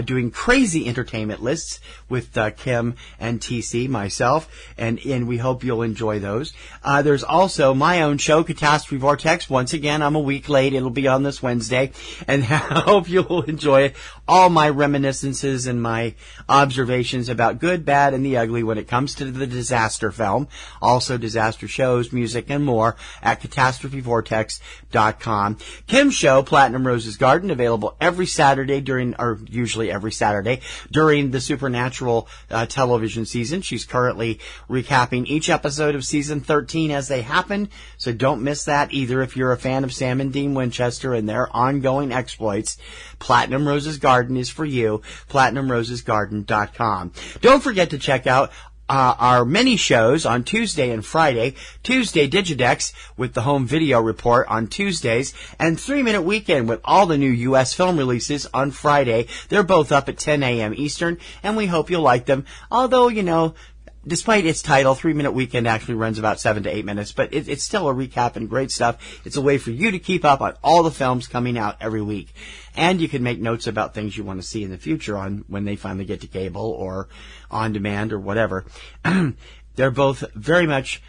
[SPEAKER 1] doing crazy entertainment lists with Kim and TC, myself, and we hope you'll enjoy those. There's also my own show, Catastrophe Vortex. Once again, I'm a week late. It'll be on this Wednesday, and I hope you'll enjoy it. All my reminiscences and my observations about good, bad, and the ugly when it comes to the disaster film. Also disaster shows, music, and more at CatastropheVortex.com. Kim's show, Platinum Rose's Garden, available every Saturday usually every Saturday during the Supernatural television season. She's currently recapping each episode of season 13 as they happen, so don't miss that either if you're a fan of Sam and Dean Winchester and their ongoing exploits. Platinum Rose's Garden is for you. PlatinumRosesGarden.com. Don't forget to check out our mini shows on Tuesday and Friday. Tuesday, Digidex with the home video report on Tuesdays, and 3-Minute Weekend with all the new U.S. film releases on Friday. They're both up at 10 a.m. Eastern, and we hope you'll like them. Although, despite its title, 3-Minute Weekend actually runs about 7 to 8 minutes, but it's still a recap and great stuff. It's a way for you to keep up on all the films coming out every week. And you can make notes about things you want to see in the future on when they finally get to cable or on demand or whatever. They're both very much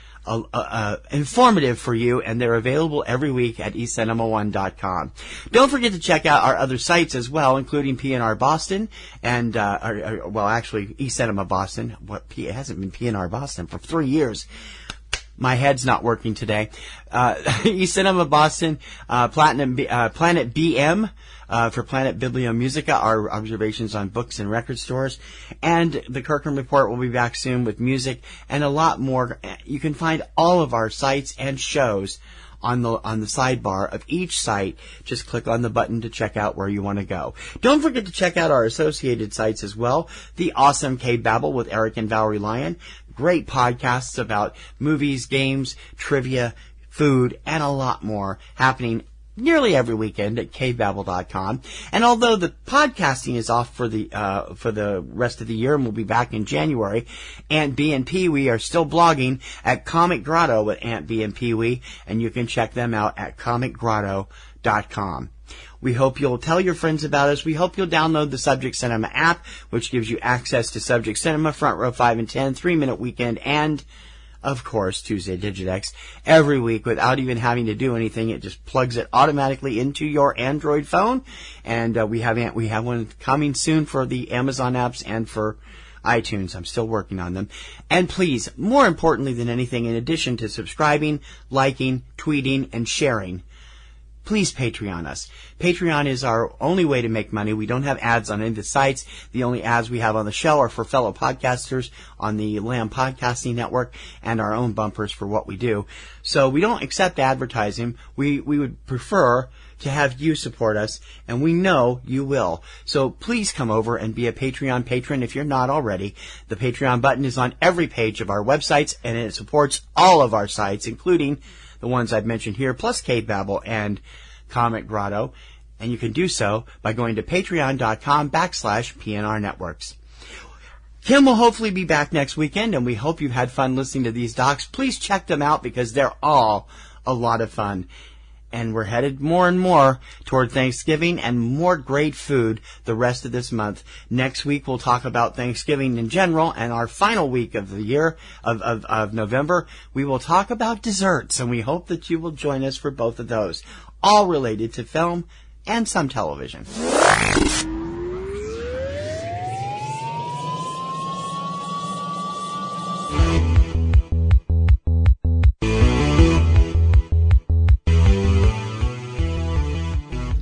[SPEAKER 1] informative for you, and they're available every week at eCinemaOne.com. Don't forget to check out our other sites as well, including PNRBoston and, eCinemaBoston. It hasn't been PNRBoston for 3 years. My head's not working today. eCinemaBoston, Planet BM, for Planet BiblioMusica, our observations on books and record stores. And the Kirkham Report will be back soon with music and a lot more. You can find all of our sites and shows on the sidebar of each site. Just click on the button to check out where you want to go. Don't forget to check out our associated sites as well. The awesome Cavebabble with Eric and Valerie Lyon. Great podcasts about movies, games, trivia, food, and a lot more happening nearly every weekend at Cavebabble.com. And although the podcasting is off for the rest of the year and we'll be back in January, Aunt B and Pee Wee are still blogging at Comic Grotto with Aunt B and Pee Wee, and you can check them out at comicgrotto.com. We hope you'll tell your friends about us. We hope you'll download the Subject Cinema app, which gives you access to Subject Cinema, Front Row 5 and 10, 3-Minute Weekend, and, of course, Tuesday Digidex every week without even having to do anything. It just plugs it automatically into your Android phone. And we have one coming soon for the Amazon apps and for iTunes. I'm still working on them. And please, more importantly than anything, in addition to subscribing, liking, tweeting, and sharing, please Patreon us. Patreon is our only way to make money. We don't have ads on any of the sites. The only ads we have on the show are for fellow podcasters on the Lamb Podcasting Network and our own bumpers for what we do. So we don't accept advertising. We would prefer to have you support us, and we know you will. So please come over and be a Patreon patron if you're not already. The Patreon button is on every page of our websites, and it supports all of our sites, including the ones I've mentioned here, plus Cavebabble and Comic Grotto. And you can do so by going to patreon.com/PNRNetworks. Kim will hopefully be back next weekend, and we hope you've had fun listening to these docs. Please check them out because they're all a lot of fun. And we're headed more and more toward Thanksgiving and more great food the rest of this month. Next week, we'll talk about Thanksgiving in general, and our final week of the year, of November, we will talk about desserts, and we hope that you will join us for both of those, all related to film and some television.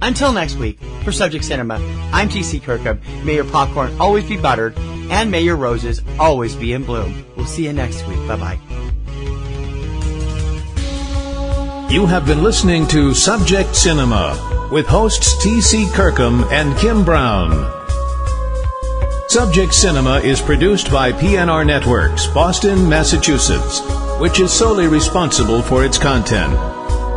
[SPEAKER 1] Until next week, for Subject Cinema, I'm T.C. Kirkham. May your popcorn always be buttered, and may your roses always be in bloom. We'll see you next week. Bye-bye.
[SPEAKER 2] You have been listening to Subject Cinema with hosts T.C. Kirkham and Kim Brown. Subject Cinema is produced by PNRNetworks, Boston, Massachusetts, which is solely responsible for its content.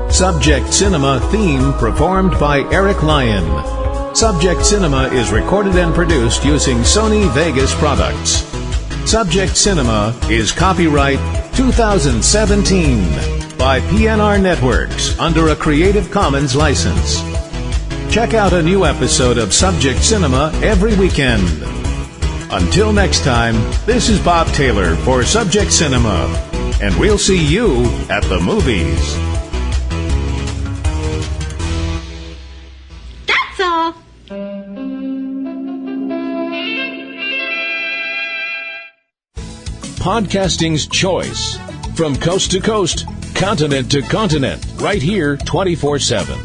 [SPEAKER 2] Subject Cinema theme performed by Eric Lyon. Subject Cinema is recorded and produced using Sony Vegas products. Subject Cinema is copyright 2017 by PNRNetworks under a Creative Commons license. Check out a new episode of Subject Cinema every weekend. Until next time, this is Bob Taylor for Subject Cinema, and we'll see you at the movies. Podcasting's choice. From coast to coast, continent to continent, right here 24/7.